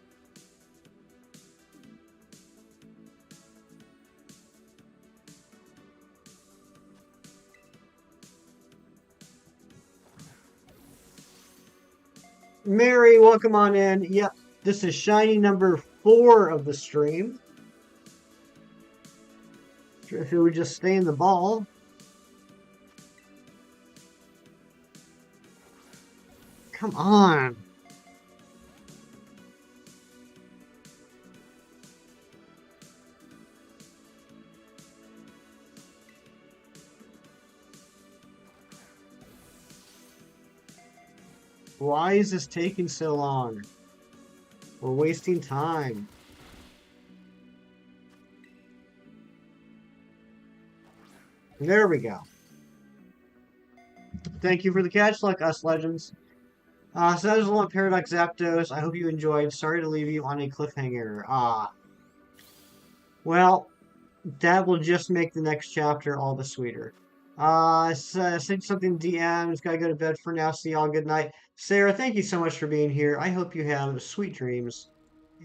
Mary, welcome on in. Yep, this is shiny number 4 of the stream. If it would just stay in the ball. Come on. Why is this taking so long? We're wasting time. There we go. Thank you for the catch, like Us Legends. So that was one Paradox Zapdos. I hope you enjoyed. Sorry to leave you on a cliffhanger. Well, that will just make the next chapter all the sweeter. Send something DMs. Gotta go to bed for now. See y'all. Good night. Sarah, thank you so much for being here. I hope you have sweet dreams.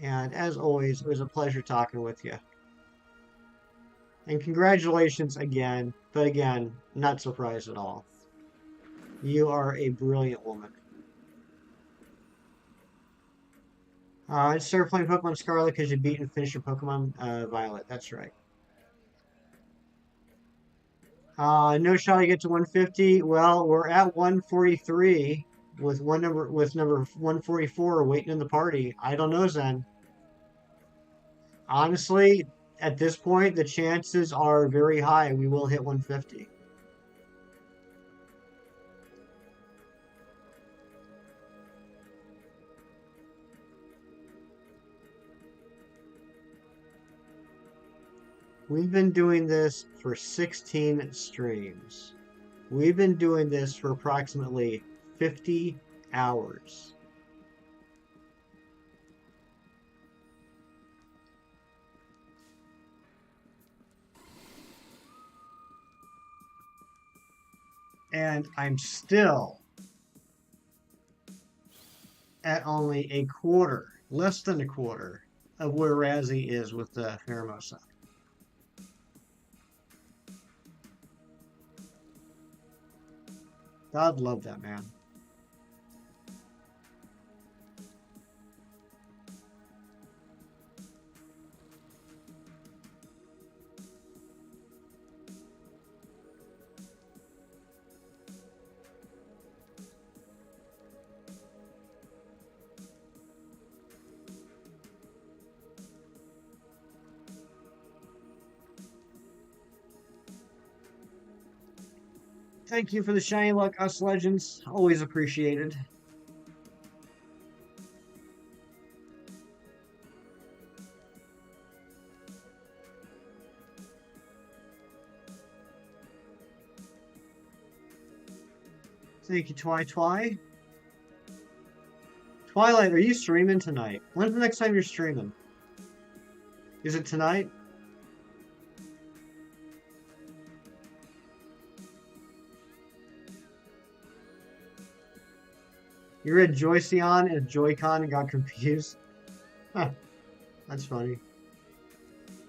And as always, it was a pleasure talking with you. And congratulations again. But again, not surprised at all. You are a brilliant woman. I started playing Pokemon Scarlet because you beat and finished your Pokemon Violet. That's right. No shot to get to 150. Well, we're at 143 with number 144 waiting in the party. I don't know, Zen. Honestly, at this point, the chances are very high we will hit 150. We've been doing this for 16 streams. We've been doing this for approximately 50 hours. And I'm still at only a quarter, less than a quarter of where Razzie is with the Pheromosa. God love that man. Thank you for the shiny luck, us legends. Always appreciated. Thank you, Twi. Twilight, are you streaming tonight? When's the next time you're streaming? Is it tonight? You read Joyceon and Joy-Con and got confused? Huh, that's funny.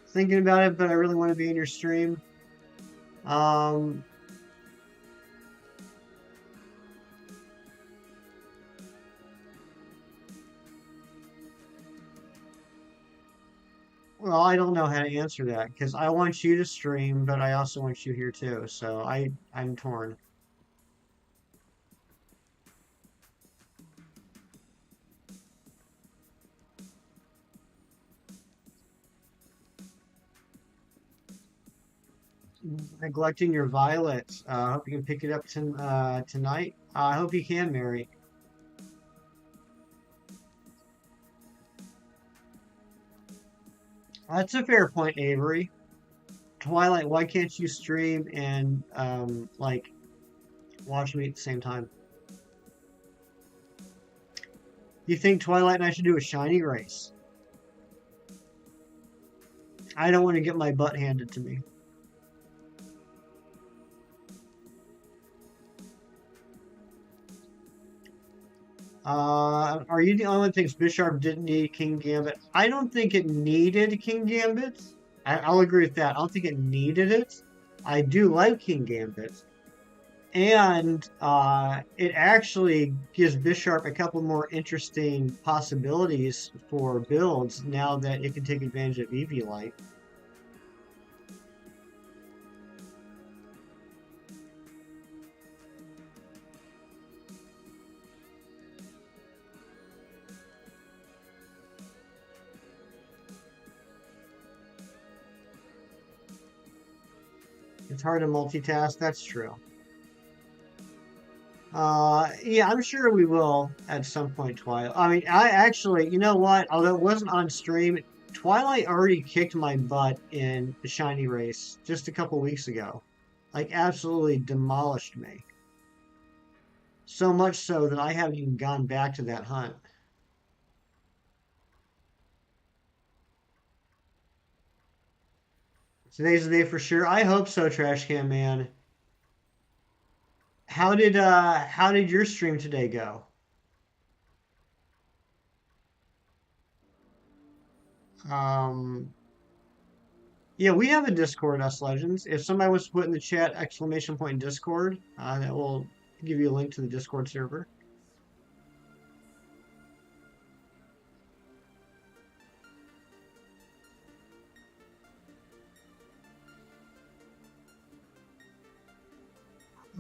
Thinking about it, but I really want to be in your stream. Um, well, I don't know how to answer that because I want you to stream, but I also want you here too. So I'm torn. Neglecting your violets. I hope you can pick it up tonight. I hope you can, Mary. That's a fair point, Avery. Twilight, why can't you stream and like watch me at the same time? You think Twilight and I should do a shiny race? I don't want to get my butt handed to me. Are you the only one that thinks Bisharp didn't need King Gambit? I don't think it needed King Gambit. I'll agree with that. I don't think it needed it. I do like King Gambit. And it actually gives Bisharp a couple more interesting possibilities for builds now that it can take advantage of EV Light. It's hard to multitask, that's true. Yeah, I'm sure we will at some point, Twilight. I mean, I actually, you know what? Although it wasn't on stream, Twilight already kicked my butt in the Shiny Race just a couple weeks ago. Like, absolutely demolished me. So much so that I haven't even gone back to that hunt. Today's the day for sure. I hope so, Trash Can Man. How did your stream today go? Um, yeah, we have a Discord, us legends. If somebody wants to put in the chat exclamation point Discord, that will give you a link to the Discord server.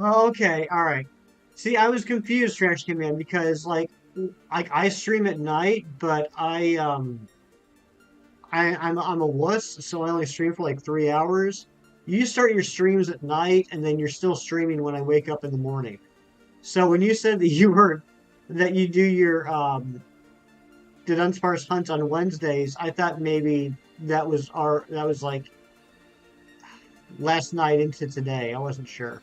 Oh, okay, all right. See, I was confused, Trash Can Man, because I stream at night, but I'm a wuss, so I only stream for like 3 hours. You start your streams at night, and then you're still streaming when I wake up in the morning. So when you said that you do your Dudunsparce hunt on Wednesdays, I thought maybe that was like last night into today. I wasn't sure.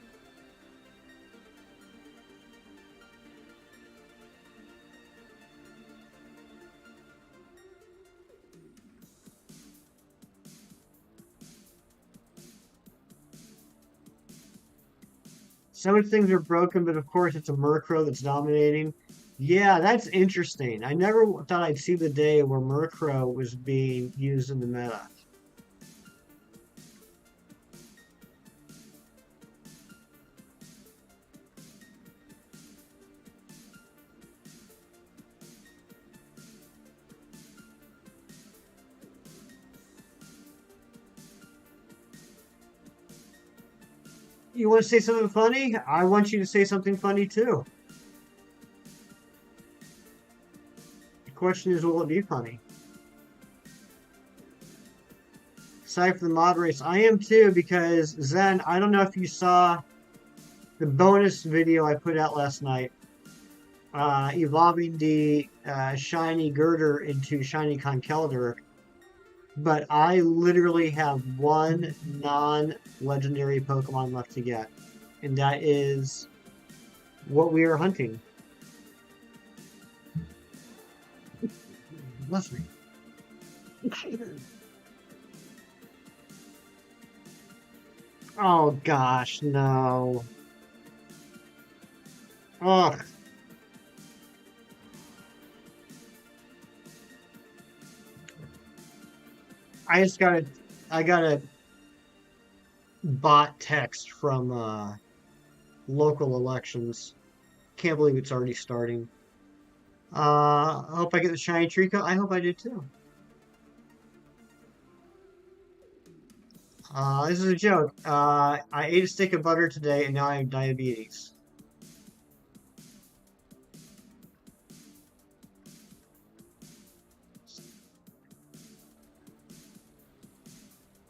So many things are broken, but of course it's a Murkrow that's dominating. Yeah, that's interesting. I never thought I'd see the day where Murkrow was being used in the meta. You want to say something funny? I want you to say something funny too. The question is, will it be funny? Aside from the mod race, I am too because Zen, I don't know if you saw the bonus video I put out last night, evolving the shiny Girder into shiny Conkeldurr, but I literally have one non-legendary Pokemon left to get, and that is what we are hunting. Bless me. Oh gosh, no. Ugh. I got a bot text from local elections. Can't believe it's already starting. I hope I get the shiny Trico. I hope I do too. This is a joke. I ate a stick of butter today and now I have diabetes.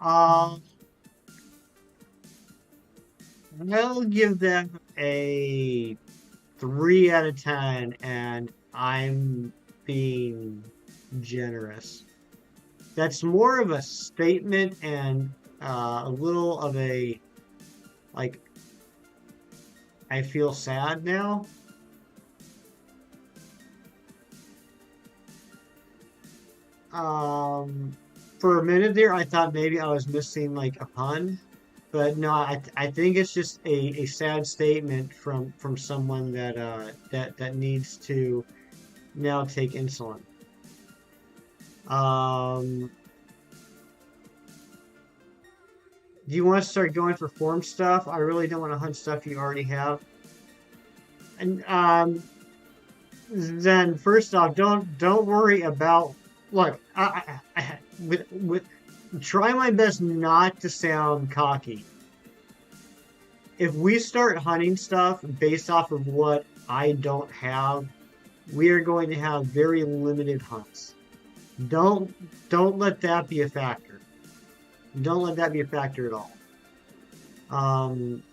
Um, I'll give them a 3 out of 10, and I'm being generous. That's more of a statement and a little of a, like, I feel sad now. Um, for a minute there, I thought maybe I was missing like a pun, but no, I think it's just a sad statement from someone that that needs to now take insulin. Um, do you want to start going for form stuff? I really don't want to hunt stuff you already have. And then first off, don't worry about. Look, with try my best not to sound cocky. If we start hunting stuff based off of what I don't have, we are going to have very limited hunts. Don't don't let that be a factor. Don't let that be a factor at all. Um,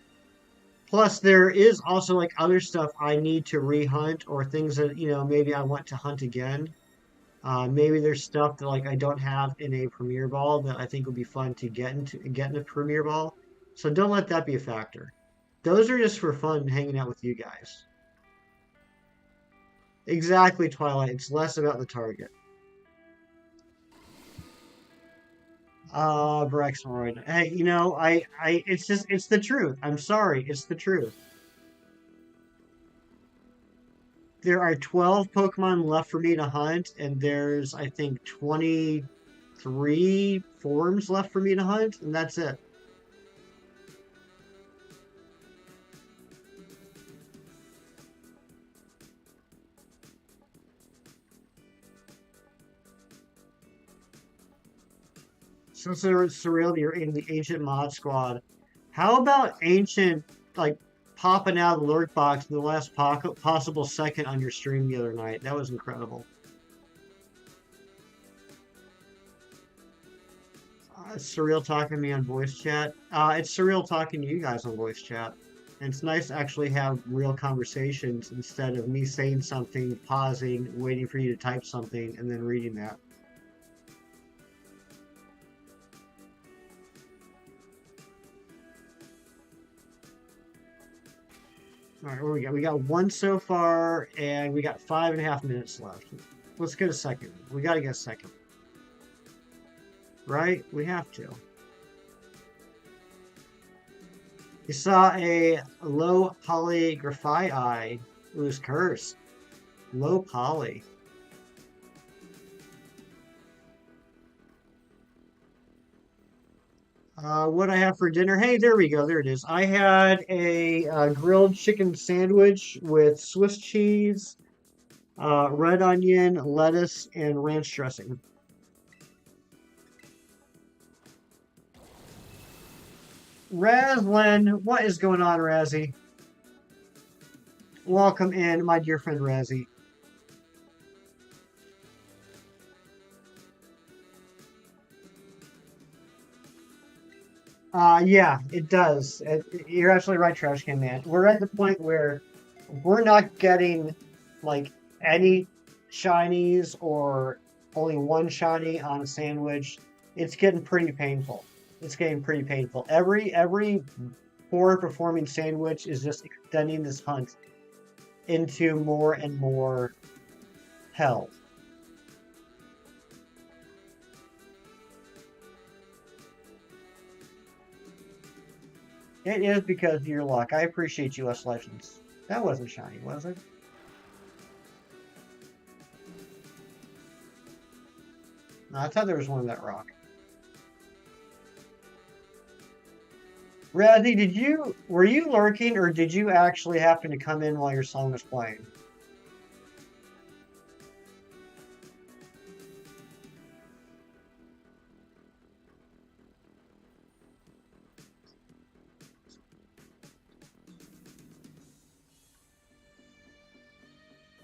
Plus, there is also like other stuff I need to rehunt or things that maybe I want to hunt again. Maybe there's stuff that like I don't have in a Premier Ball that I think would be fun to get in a Premier Ball. So don't let that be a factor. Those are just for fun hanging out with you guys. Exactly, Twilight. It's less about the target. Brexmoroid. Hey, it's the truth. I'm sorry, it's the truth. There are 12 Pokemon left for me to hunt, and there's, I think, 23 forms left for me to hunt, and that's it. Since it's surreal, you're in the Ancient Mod Squad. How about Ancient, like, popping out of the lurk box in the last possible second on your stream the other night? That was incredible. It's surreal talking to me on voice chat. It's surreal talking to you guys on voice chat. And it's nice to actually have real conversations instead of me saying something, pausing, waiting for you to type something, and then reading that. All right, what we got? We got one so far, and we got 5.5 minutes left. Let's get a second. We got to get a second. Right? We have to. You saw a low polygraphy eye. It was cursed. Low poly. What I have for dinner? Hey, there we go. There it is. I had a grilled chicken sandwich with Swiss cheese, red onion, lettuce, and ranch dressing. Razlin, what is going on, Razzie? Welcome in, my dear friend Razzie. Yeah, it does. You're absolutely right, Trash Can Man. We're at the point where we're not getting like any shinies or only one shiny on a sandwich. It's getting pretty painful. It's getting pretty painful. Every poor performing sandwich is just extending this hunt into more and more hell. It is because of your luck. I appreciate you, us legends. That wasn't shiny, was it? No, I thought there was one in that rock. Razzie, were you lurking or did you actually happen to come in while your song was playing?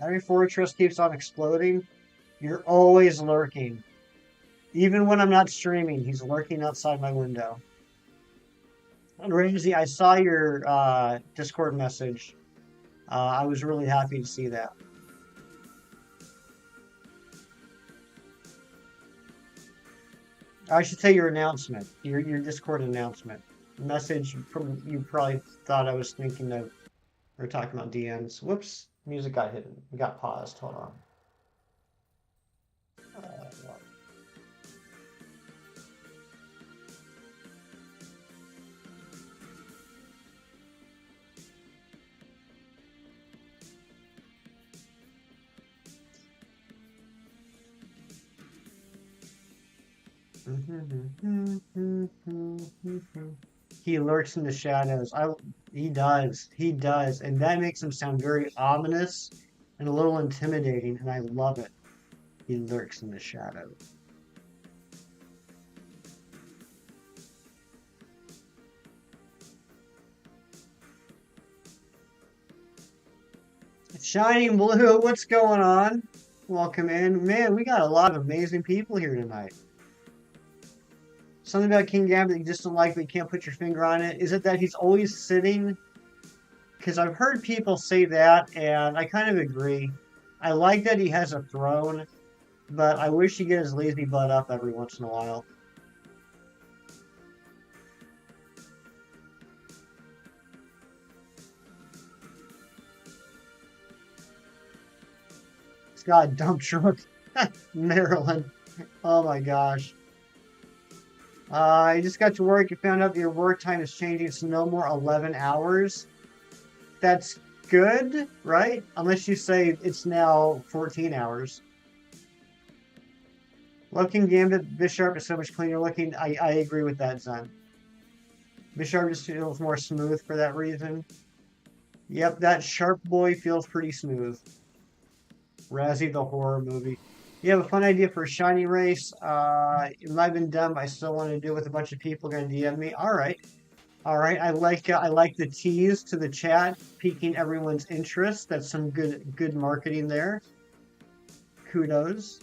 Every fortress keeps on exploding. You're always lurking. Even when I'm not streaming, he's lurking outside my window. And Ramsey, I saw your Discord message. I was really happy to see that. I should say your announcement, your Discord announcement. Message you probably thought I was thinking of or talking about DMs. Whoops, music got hidden. We got paused. Hold on. Uh, he lurks in the shadows. He does. He does. And that makes him sound very ominous and a little intimidating, and I love it. He lurks in the shadows. Shining Blue, what's going on? Welcome in. Man, we got a lot of amazing people here tonight. Something about King Gambit that you just don't like, but you can't put your finger on it. Is it that he's always sitting? Because I've heard people say that, and I kind of agree. I like that he has a throne, but I wish he'd get his lazy butt up every once in a while. He's got a dump truck. Maryland. Oh my gosh. I just got to work and found out that your work time is changing to no more 11 hours. That's good, right? Unless you say it's now 14 hours. Looking Gambit, Bisharp is so much cleaner looking. I agree with that, Zen. Bisharp just feels more smooth for that reason. Yep, that Sharp Boy feels pretty smooth. Razzie the horror movie. You have a fun idea for a shiny race. It might have been done, but I still want to do it with a bunch of people going to DM me. All right, all right. I like the tease to the chat, piquing everyone's interest. That's some good marketing there. Kudos.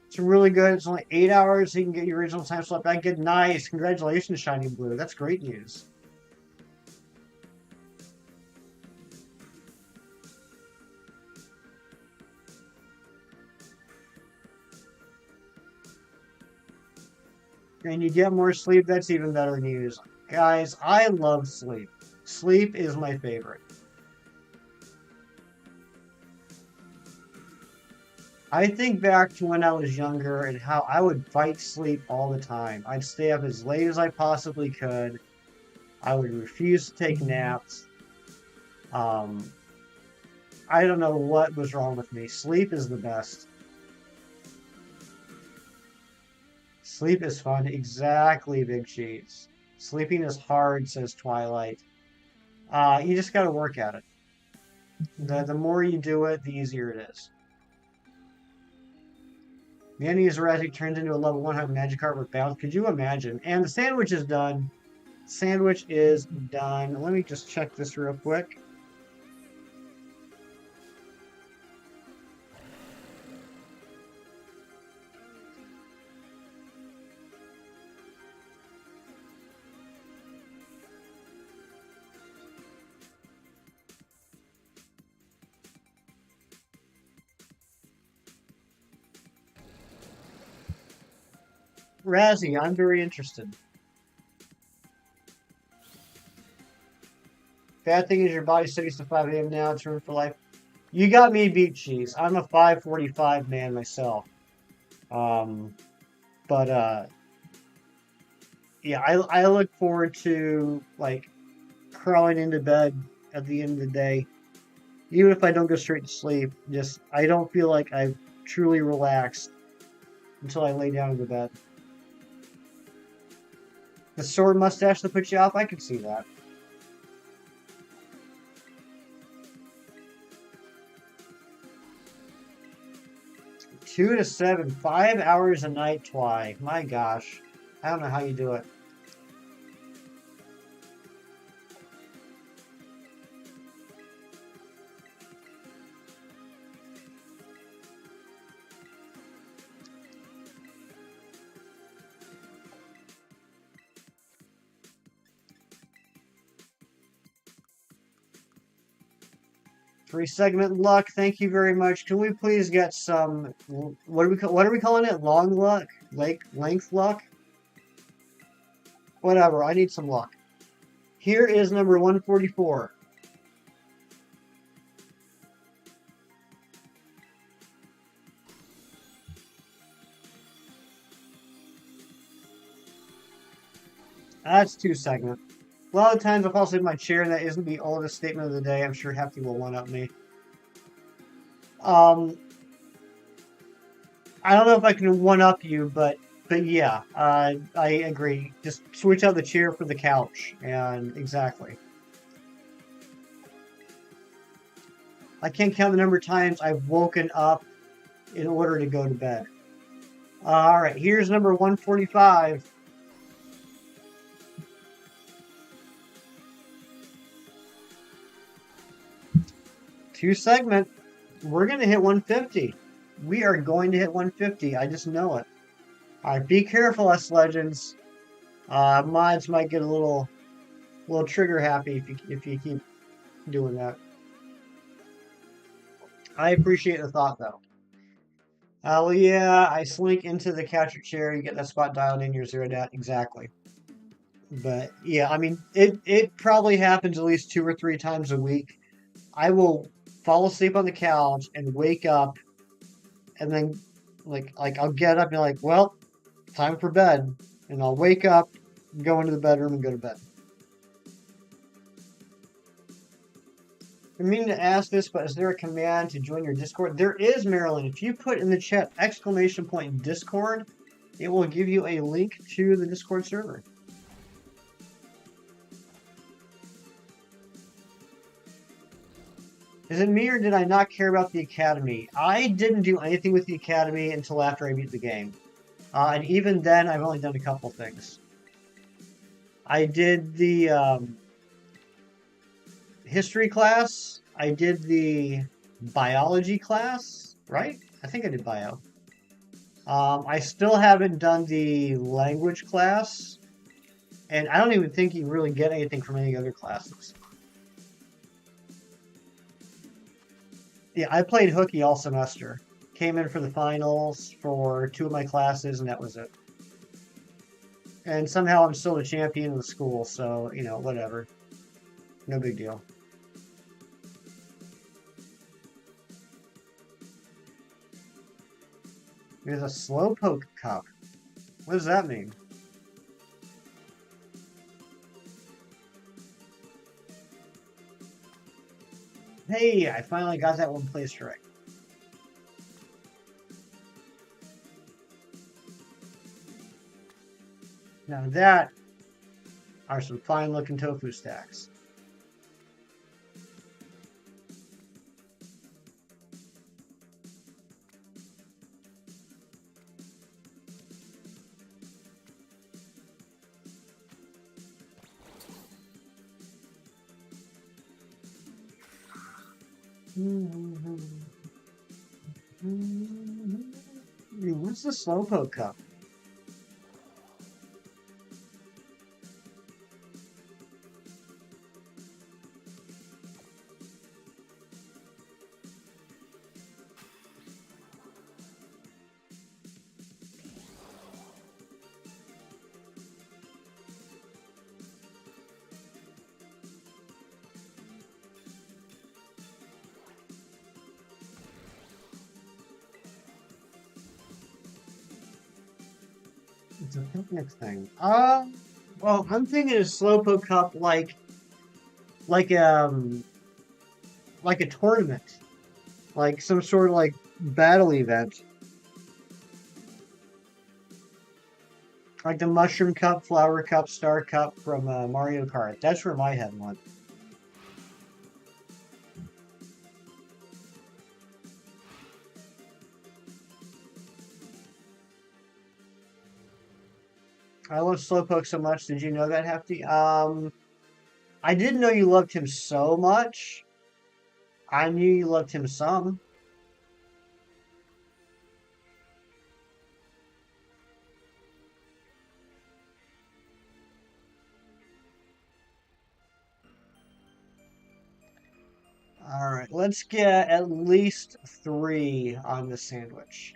It's really good. It's only 8 hours. So you can get your original time slot back. Get nice. Congratulations, Shining Blue. That's great news. And you get more sleep, that's even better news. Guys, I love sleep. Sleep is my favorite. I think back to when I was younger and how I would fight sleep all the time. I'd stay up as late as I possibly could. I would refuse to take naps. I don't know what was wrong with me. Sleep is the best. Sleep is fun. Exactly, Big Cheese. Sleeping is hard, says Twilight. You just got to work at it. The more you do it, the easier it is. The ending is Razzie turns into a level 100 Magikarp with bounce. Could you imagine? And the sandwich is done. Sandwich is done. Let me just check this real quick. Razzie, I'm very interested. Bad thing is your body studies to 5 a.m. now. It's ruined for life. You got me beat, Cheese. I'm a 5:45 man myself. Um, but yeah, I look forward to like crawling into bed at the end of the day. Even if I don't go straight to sleep, just I don't feel like I've truly relaxed until I lay down in the bed. The sword mustache that puts you off, I could see that. 2 to 7, 5 hours a night, Twy. My gosh. I don't know how you do it. Three-segment luck. Thank you very much. Can we please get some? What are we calling it? Long luck? Length luck? Whatever. I need some luck. Here is number 144. That's 2 segment. A lot of times I'll fall asleep in my chair, and that isn't the oldest statement of the day. I'm sure Hefty will one-up me. I don't know if I can one-up you, but yeah, I agree. Just switch out the chair for the couch, and exactly. I can't count the number of times I've woken up in order to go to bed. All right, here's number 145. Two-segment. We're going to hit 150. We are going to hit 150. I just know it. All right, be careful, us legends. Mods might get a little trigger happy if you keep doing that. I appreciate the thought, though. Well, yeah, I slink into the catcher chair. You get that spot dialed in. You're zeroed out. Exactly. But yeah, I mean, it probably happens at least 2 or 3 times a week. I will fall asleep on the couch and wake up, and then like I'll get up and be like, well, time for bed, and I'll wake up, go into the bedroom, and go to bed. I mean to ask this, but is there a command to join your Discord? There is, Marilyn. If you put in the chat ! Discord, it will give you a link to the Discord server. Is it me, or did I not care about the Academy? I didn't do anything with the Academy until after I beat the game. And even then, I've only done a couple things. I did the history class. I did the biology class, right? I think I did bio. I still haven't done the language class. And I don't even think you really get anything from any other classes. Yeah, I played hooky all semester. Came in for the finals for 2 of my classes, and that was it. And somehow I'm still the champion of the school, so, you know, whatever. No big deal. There's a Slowpoke Cup. What does that mean? Hey, I finally got that one place right. Now that are some fine looking tofu stacks. What's the Slowpoke Cup? It's a picnic thing. Well, I'm thinking a Slowpoke Cup like um like a tournament, like some sort of like battle event, like the Mushroom Cup, Flower Cup, Star Cup from Mario Kart. That's where my head went. I love Slowpoke so much. Did you know that, Hefty? I didn't know you loved him so much. I knew you loved him some. All right, let's get at least 3 on the sandwich.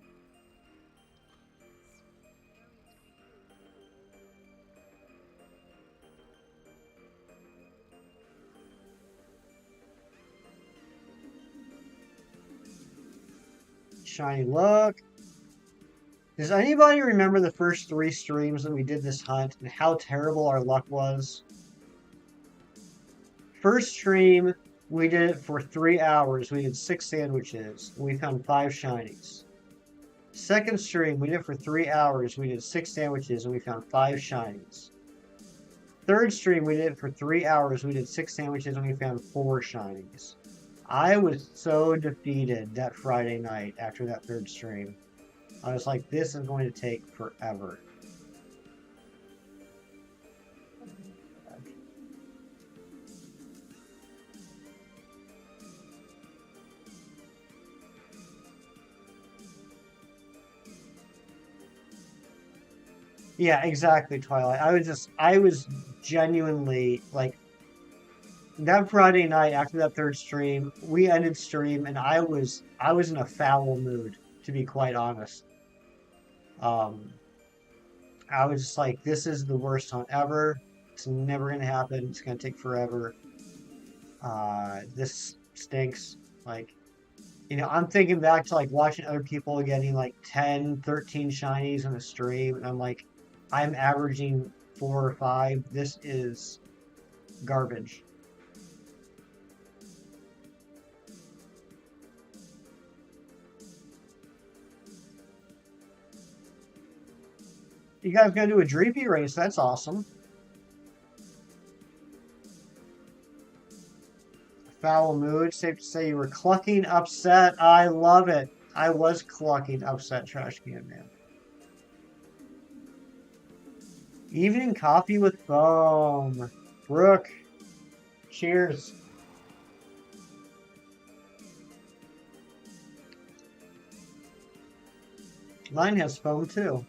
Shiny look. Does anybody remember the first 3 streams that we did this hunt and how terrible our luck was? First stream, we did it for 3 hours. We did 6 sandwiches. And we found 5 shinies. Second stream, we did it for 3 hours. We did 6 sandwiches and we found 5 shinies. Third stream, we did it for 3 hours. We did 6 sandwiches and we found 4 shinies. I was so defeated that Friday night after that third stream. I was like, this is going to take forever. Yeah, exactly, Twilight. I was genuinely like, that Friday night after that third stream, we ended stream and I was in a foul mood, to be quite honest. Um, I was just like, this is the worst hunt ever. It's never gonna happen. It's gonna take forever. This stinks. Like, I'm thinking back to like watching other people getting like 10, 13 shinies in a stream, and I'm like, I'm averaging 4 or 5. This is garbage. You guys gonna do a Dreepy race? That's awesome. Foul mood. Safe to say you were clucking upset. I love it. I was clucking upset, Trash Can Man. Evening coffee with foam. Brooke, cheers. Mine has foam too.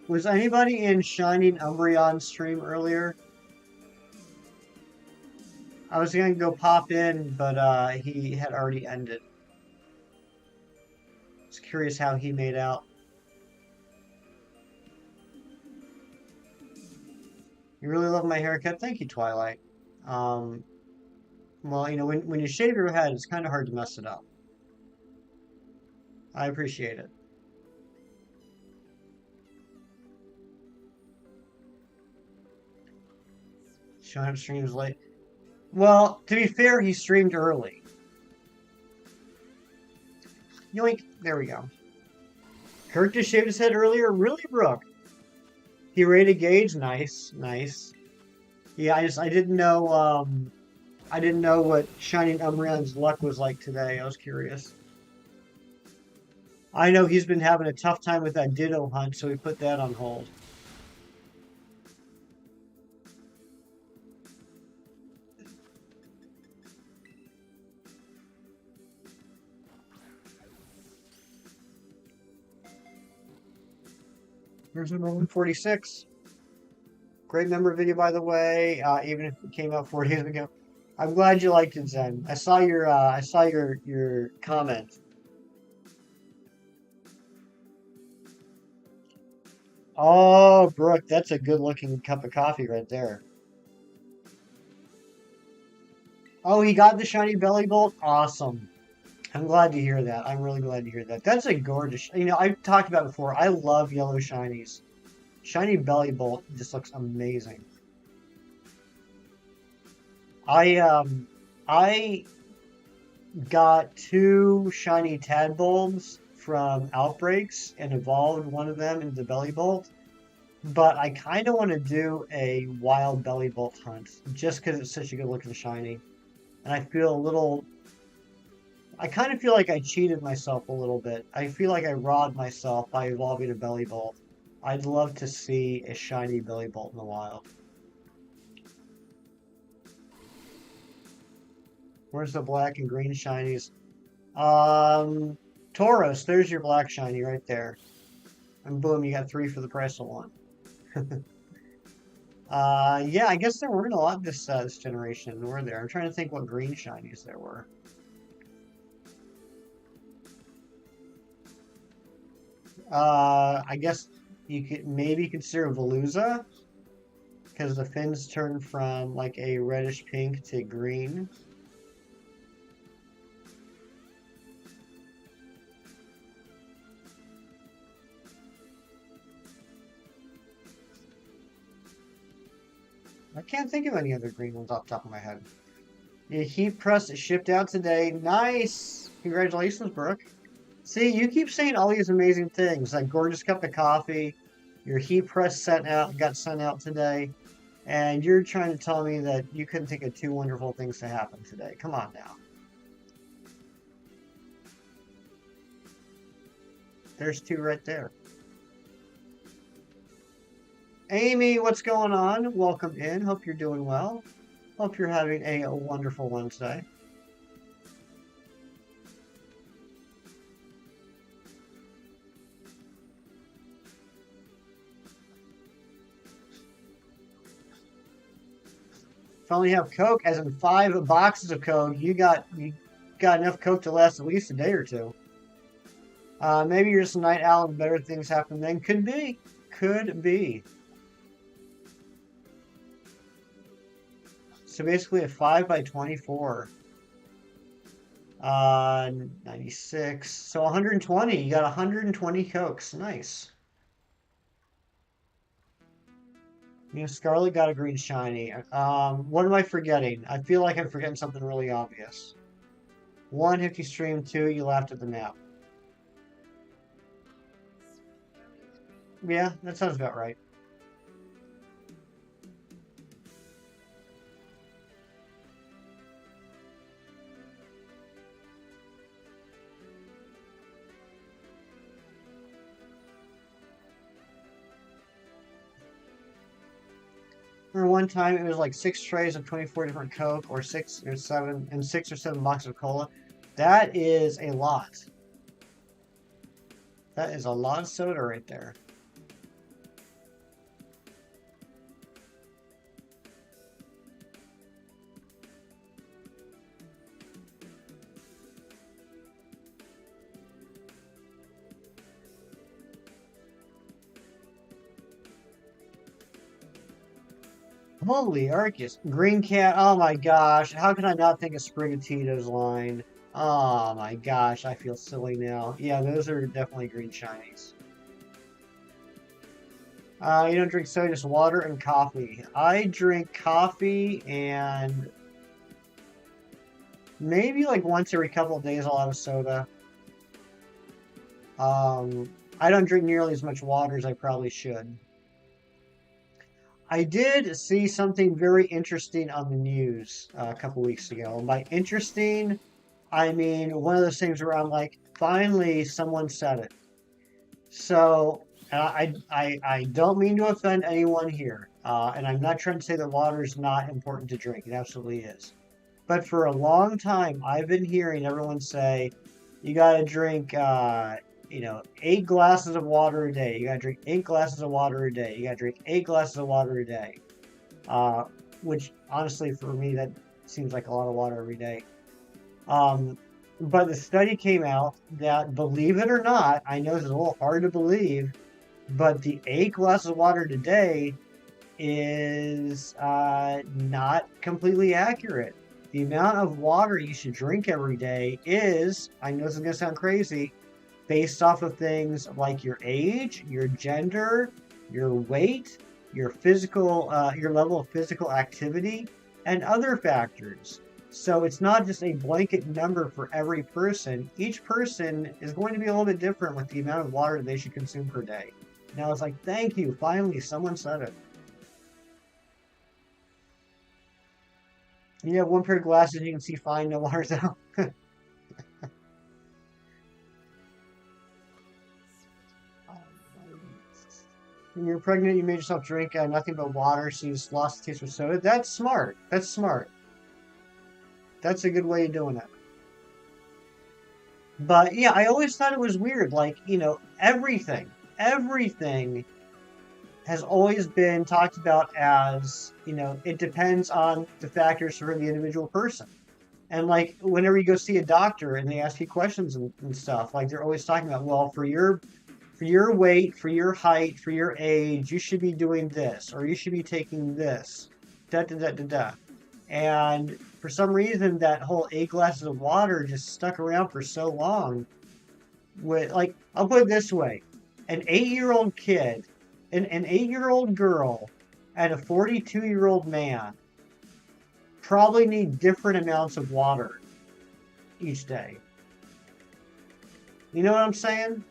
Was anybody in Shining Umbreon stream earlier? I was gonna go pop in, but he had already ended. I was curious how he made out. You really love my haircut. Thank you, Twilight. Um, well, when you shave your head, it's kind of hard to mess it up. I appreciate it. Showing up streams late. Well, to be fair, he streamed early. Yoink. There we go. Kirk just shaved his head earlier. Really, Brooke? He rated Gage. Nice, nice. Yeah, I didn't know. I didn't know what Shining Umbreon's luck was like today. I was curious. I know he's been having a tough time with that Ditto hunt, so we put that on hold. Here's number 146. Great member video, by the way. Even if it came out 4 days ago. I'm glad you liked it, Zen. I saw your comment. Oh, Brooke, that's a good looking cup of coffee right there. Oh, he got the shiny belly bolt. Awesome. I'm glad to hear that. I'm really glad to hear that. That's a gorgeous. I've talked about it before. I love yellow shinies. Shiny belly bolt just looks amazing. I got 2 shiny Tadbulbs from Outbreaks and evolved one of them into the belly bolt. But I kind of want to do a wild belly bolt hunt just because it's such a good looking shiny. And I feel a little. I kind of feel like I cheated myself a little bit. I feel like I robbed myself by evolving a belly bolt. I'd love to see a shiny belly bolt in the wild. Where's the black and green shinies? Tauros, there's your black shiny right there. And boom, you got 3 for the price of 1. Yeah, I guess there weren't a lot this generation, were there? I'm trying to think what green shinies there were. I guess you could maybe consider Veluza, because the fins turn from like a reddish pink to green. I can't think of any other green ones off the top of my head. Your heat press is shipped out today. Nice! Congratulations, Brooke. See, you keep saying all these amazing things, like gorgeous cup of coffee, your heat press got sent out today, and you're trying to tell me that you couldn't think of 2 wonderful things to happen today. Come on now. There's 2 right there. Amy, what's going on? Welcome in. Hope you're doing well. Hope you're having a wonderful Wednesday. If I only have Coke, as in 5 boxes of Coke, you got enough Coke to last at least a day or 2. Maybe you're just a night owl and better things happen then. Could be. Could be. So basically a 5 by 24. 96. So 120. You got 120 Cokes. Nice. Scarlet got a green shiny. What am I forgetting? I feel like I'm forgetting something really obvious. 1, if you stream. 2, you laughed at the nap. Yeah, that sounds about right. Remember one time it was like 6 trays of 24 different Coke, or 6 or 7, and 6 or 7 boxes of cola. That is a lot. That is a lot of soda right there. Holy Arcus. Green cat. Oh my gosh. How can I not think of Sprigatito's line? Oh my gosh. I feel silly now. Yeah, those are definitely green shinies. You don't drink soda, just water and coffee. I drink coffee and maybe like once every couple of days I'll have a soda. I don't drink nearly as much water as I probably should. I did see something very interesting on the news a couple weeks ago. And by interesting, I mean one of those things where I'm like, finally someone said it. So I don't mean to offend anyone here, and I'm not trying to say that water is not important to drink. It absolutely is. But for a long time, I've been hearing everyone say, you got to drink, 8 glasses of water a day. You got to drink 8 glasses of water a day. You got to drink 8 glasses of water a day. Uh, which honestly, for me, that seems like a lot of water every day. Um, but the study came out that, believe it or not, I know this is a little hard to believe, but the 8 glasses of water today is not completely accurate. The amount of water you should drink every day is, I know this is going to sound crazy, based off of things like your age, your gender, your weight, your level of physical activity, and other factors. So it's not just a blanket number for every person. Each person is going to be a little bit different with the amount of water they should consume per day. Now it's like, thank you, finally someone said it. You have one pair of glasses, you can see fine, no water's out. When you're pregnant, you made yourself drink nothing but water, so you just lost the taste for soda. That's smart. That's smart. That's a good way of doing it. But yeah, I always thought it was weird. Like, everything has always been talked about as, it depends on the factors for the individual person. And like, whenever you go see a doctor and they ask you questions and stuff, like they're always talking about, well, for your weight, for your height, for your age, you should be doing this, or you should be taking this. Da da da da da. And for some reason, that whole 8 glasses of water just stuck around for so long. With like, I'll put it this way: an 8-year-old kid, an 8-year-old girl, and a 42-year-old man probably need different amounts of water each day. You know what I'm saying?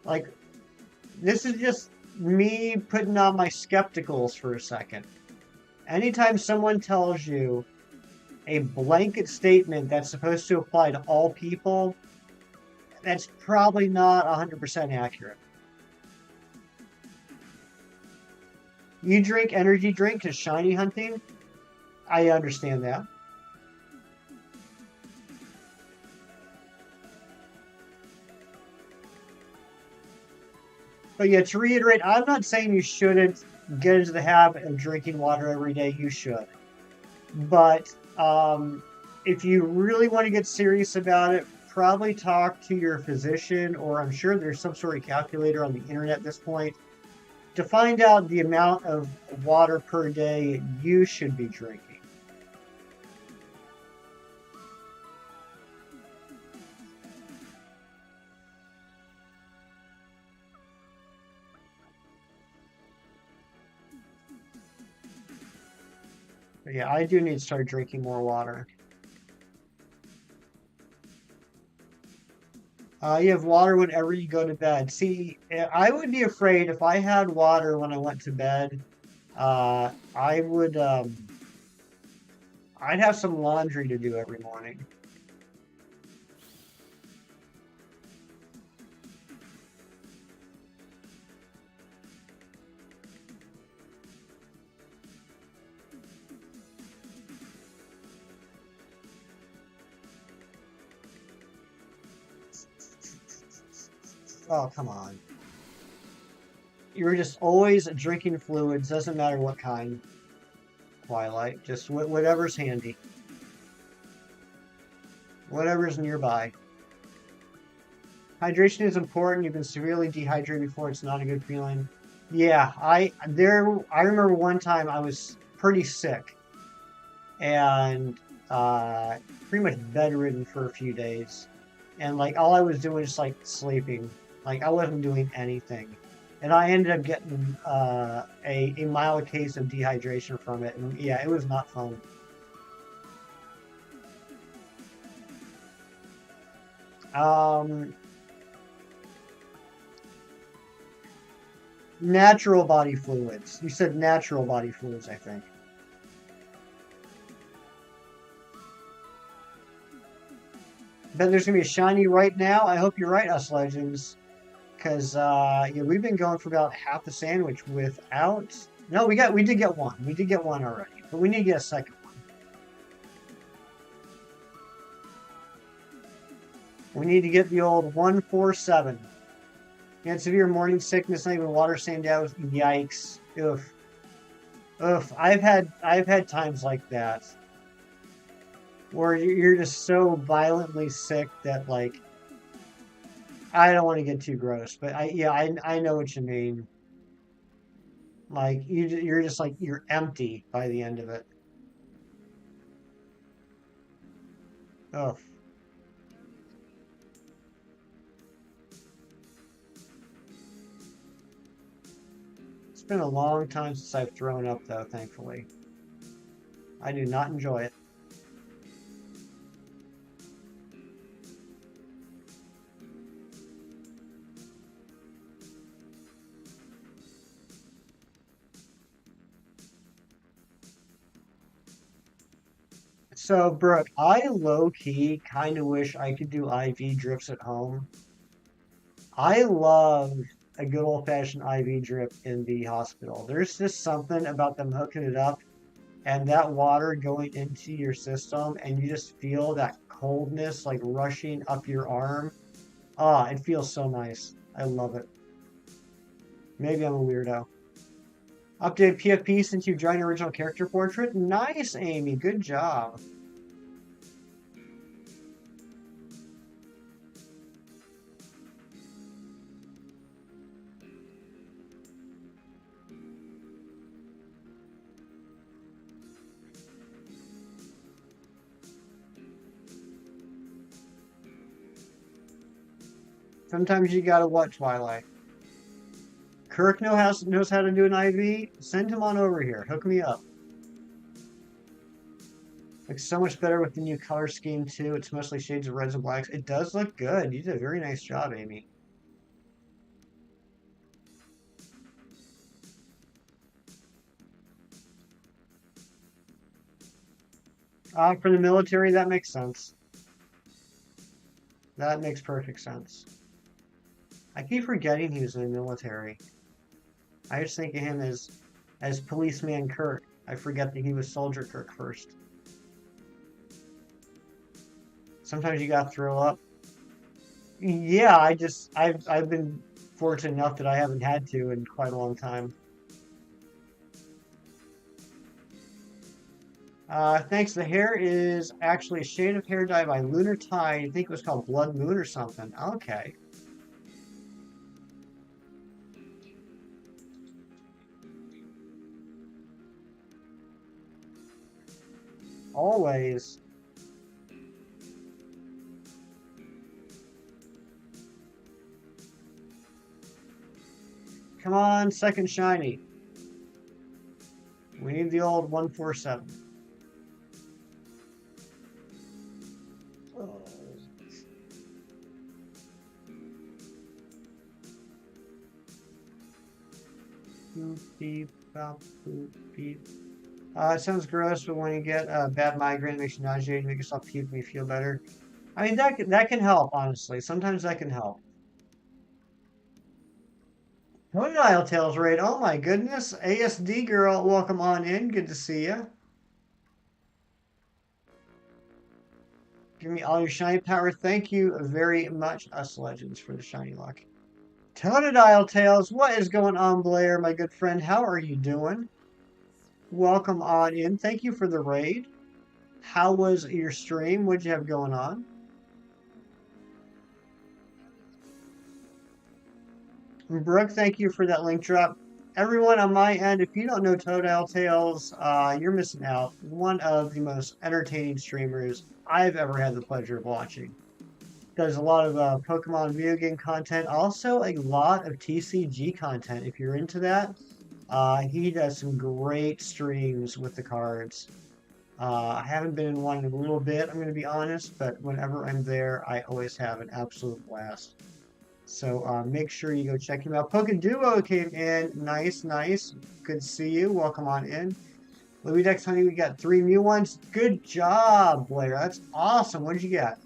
Like, this is just me putting on my skepticals for a second. Anytime someone tells you a blanket statement that's supposed to apply to all people, that's probably not 100% accurate. You drink energy drink because shiny hunting? I understand that. But yeah, to reiterate, I'm not saying you shouldn't get into the habit of drinking water every day. You should. But if you really want to get serious about it, probably talk to your physician, or I'm sure there's some sort of calculator on the internet at this point to find out the amount of water per day you should be drinking. But yeah, I do need to start drinking more water. You have water whenever you go to bed. See, I would be afraid if I had water when I went to bed. I would, I'd have some laundry to do every morning. Oh, come on. You're just always drinking fluids, doesn't matter what kind. Twilight, just whatever's handy, whatever's nearby. Hydration is important. You've been severely dehydrated before. It's not a good feeling. Yeah, I remember one time I was pretty sick and uh pretty much bedridden for a few days. And like all I was doing was like sleeping. Like I wasn't doing anything. And I ended up getting a mild case of dehydration from it. And yeah, it was not fun. Um Natural body fluids. You said natural body fluids, I think. Bet there's gonna be a shiny right now. I hope you're right, us legends. Because yeah, we've been going for about half the sandwich without. No, we did get one. We did get one already, but we need to get a second one. We need to get the old 147. You had severe morning sickness, not even water stained out. Yikes! Oof, oof. I've had times like that where you're just so violently sick that like I don't want to get too gross, but I know what you mean. Like you're just like you're empty by the end of it. Oh, it's been a long time since I've thrown up though, thankfully. I do not enjoy it. So, Brooke, I low key kind of wish I could do IV drips at home. I love a good old fashioned IV drip in the hospital. There's just something about them hooking it up and that water going into your system, and you just feel that coldness like rushing up your arm. Ah, it feels so nice. I love it. Maybe I'm a weirdo. Updated PFP since you joined original character portrait. Nice, Amy. Good job. Sometimes you gotta what, Twilight? Kirk knows how to do an IV. Send him on over here. Hook me up. Looks so much better with the new color scheme too. It's mostly shades of reds and blacks. It does look good. You did a very nice job, Amy. For the military, that makes sense. That makes perfect sense. I keep forgetting he was in the military. I just think of him as policeman Kirk. I forget that he was soldier Kirk first. Sometimes you gotta throw up. Yeah, I've been fortunate enough that I haven't had to in quite a long time. Thanks. The hair is actually a shade of hair dye by Lunar Tide. I think it was called Blood Moon or something. Okay. Always. Come on, second shiny. We need the old 147. Oh. Boop, beep, bop, boop, beep. It sounds gross, but when you get a bad migraine, it makes you nauseated, make yourself puke, me feel better. I mean, that can help, honestly. Sometimes that can help. Totodile Tales raid. Oh my goodness. ASD girl, welcome on in. Good to see you. Give me all your shiny power. Thank you very much, us legends, for the shiny luck. Totodile Tales, what is going on, Blair, my good friend? How are you doing? Welcome on in. Thank you for the raid. How was your stream? What'd you have going on? Brooke, thank you for that link drop. everyone on my end, if you don't know Toadale Tales, you're missing out. One of the most entertaining streamers I've ever had the pleasure of watching. Does a lot of Pokemon video game content, also a lot of TCG content if you're into that. He does some great streams with the cards. I haven't been in one in a little bit, I'm going to be honest, but whenever I'm there, I always have an absolute blast. So make sure you go check him out. Pokeduo came in. Nice, nice. Good to see you. Welcome on in. Louis Dex Honey, we got 3 new ones. Good job, Blair. That's awesome. What did you get?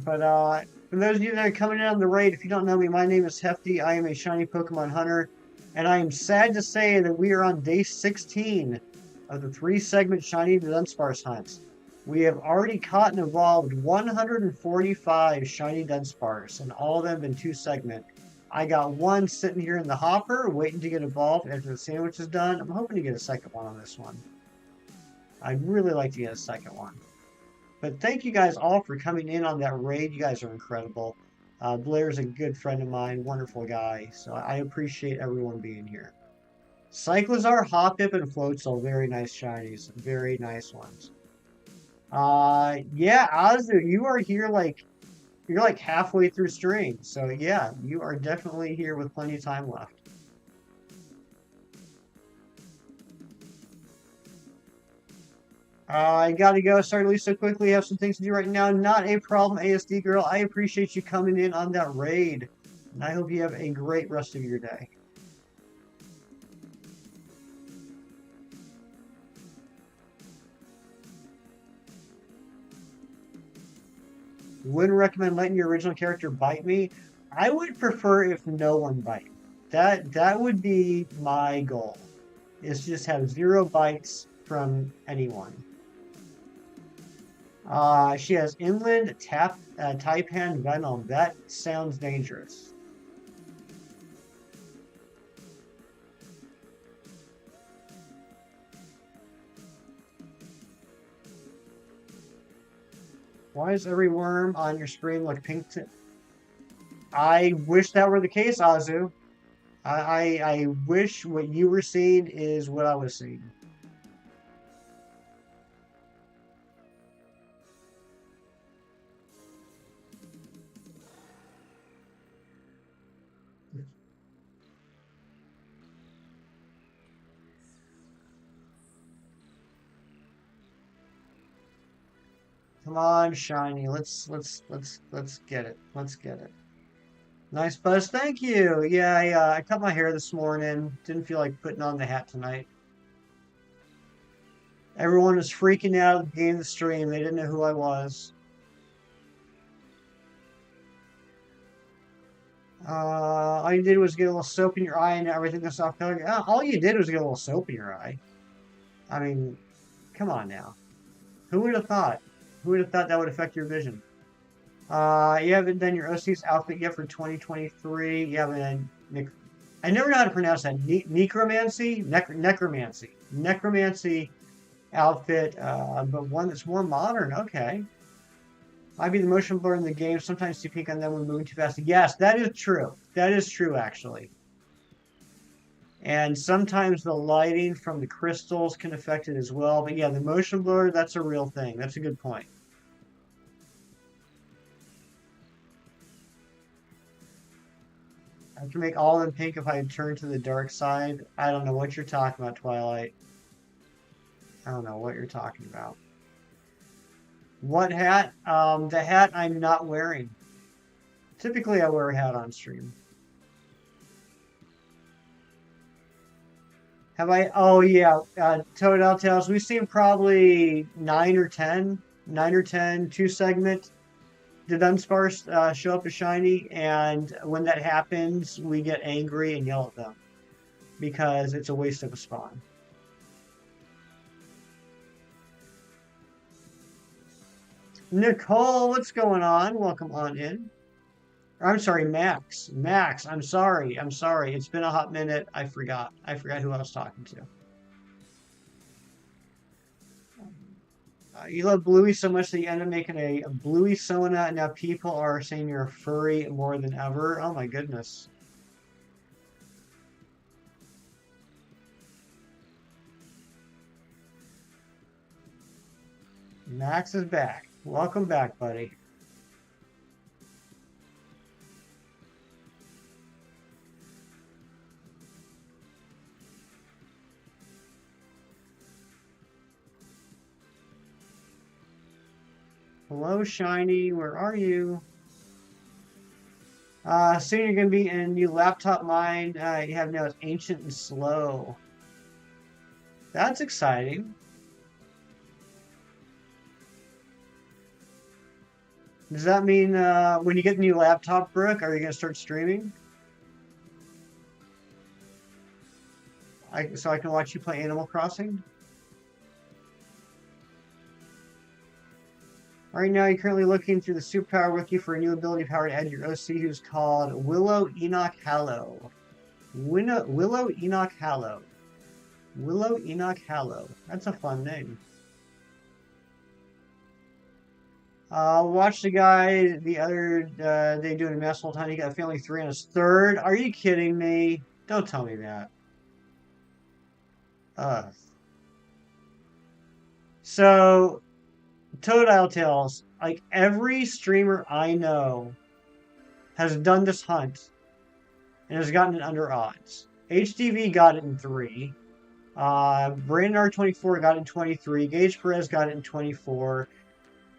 But for those of you that are coming in on the raid, if you don't know me, my name is Hefty. I am a shiny Pokemon hunter. And I am sad to say that we are on day 16 of the 3-segment shiny Dudunsparce hunt. We have already caught and evolved 145 shiny Dunsparce, and all of them in 2-segment. I got one sitting here in the hopper, waiting to get evolved after the sandwich is done. I'm hoping to get a second one on this one. I'd really like to get a second one. But thank you guys all for coming in on that raid. You guys are incredible. Blair's a good friend of mine, wonderful guy, so I appreciate everyone being here. Cyclizar, Hoppip, and Floatzel, very nice shinies, very nice ones. Yeah, Azu, you are here you're like halfway through stream, so yeah, you are definitely here with plenty of time left. I gotta go. Sorry to leave so quickly. I have some things to do right now. Not a problem, ASD girl. I appreciate you coming in on that raid. And I hope you have a great rest of your day. Wouldn't recommend letting your original character bite me. I would prefer if no one bite. That would be my goal. Is just have 0 bites from anyone. She has Inland, Taipan, Venom. That sounds dangerous. Why does every worm on your screen look pink? I wish that were the case, Azu. I wish what you were seeing is what I was seeing. Come on, shiny. Let's get it. Let's get it. Nice buzz. Thank you. Yeah, I cut my hair this morning. Didn't feel like putting on the hat tonight. Everyone was freaking out at the beginning of the stream. They didn't know who I was. All you did was get a little soap in your eye and everything that's off color. All you did was get a little soap in your eye. I mean, come on now. Who would have thought? Who would have thought that would affect your vision? You haven't done your OC's outfit yet for 2023. You haven't. I never know how to pronounce that. Necromancy? Necromancy outfit, but one that's more modern. Okay. Might be the motion blur in the game. Sometimes you peek on them when moving too fast. Yes, that is true. That is true, actually. And sometimes the lighting from the crystals can affect it as well. But yeah, the motion blur, that's a real thing. That's a good point. I can make all of them pink if I turn to the dark side. I don't know what you're talking about, Twilight. I don't know what you're talking about. What hat? The hat I'm not wearing. Typically, I wear a hat on stream. Have I? Oh, yeah. Toadale Tales. We've seen probably 9 or 10. 9 or 10 2-segment Dudunsparce show up as shiny. And when that happens, we get angry and yell at them. Because it's a waste of a spawn. Nicole, what's going on? Welcome on in. I'm sorry, Max. Max, I'm sorry. I'm sorry. It's been a hot minute. I forgot. I forgot who I was talking to. You love Bluey so much that you end up making a Bluey Sona, and now people are saying you're a furry more than ever. Oh my goodness. Max is back. Welcome back, buddy. Hello, Shiny. Where are you? Soon you're going to be in a new laptop mine. You have now it's ancient and slow. That's exciting. Does that mean when you get the new laptop, Brooke, are you going to start streaming? So I can watch you play Animal Crossing? Right now, you're currently looking through the Superpower Wiki for a new ability power to add to your OC who's called Willow Enoch Hallow. Willow Enoch Hallow. Willow Enoch Hallow. That's a fun name. Watch the guy the other day doing a mess whole time. He got a family 3 on his third. Are you kidding me? Don't tell me that. So, Totale Tales, like every streamer I know has done this hunt and has gotten it under odds. HDV got it in 3. Brandon R24 got it in 23. Gage Perez got it in 24.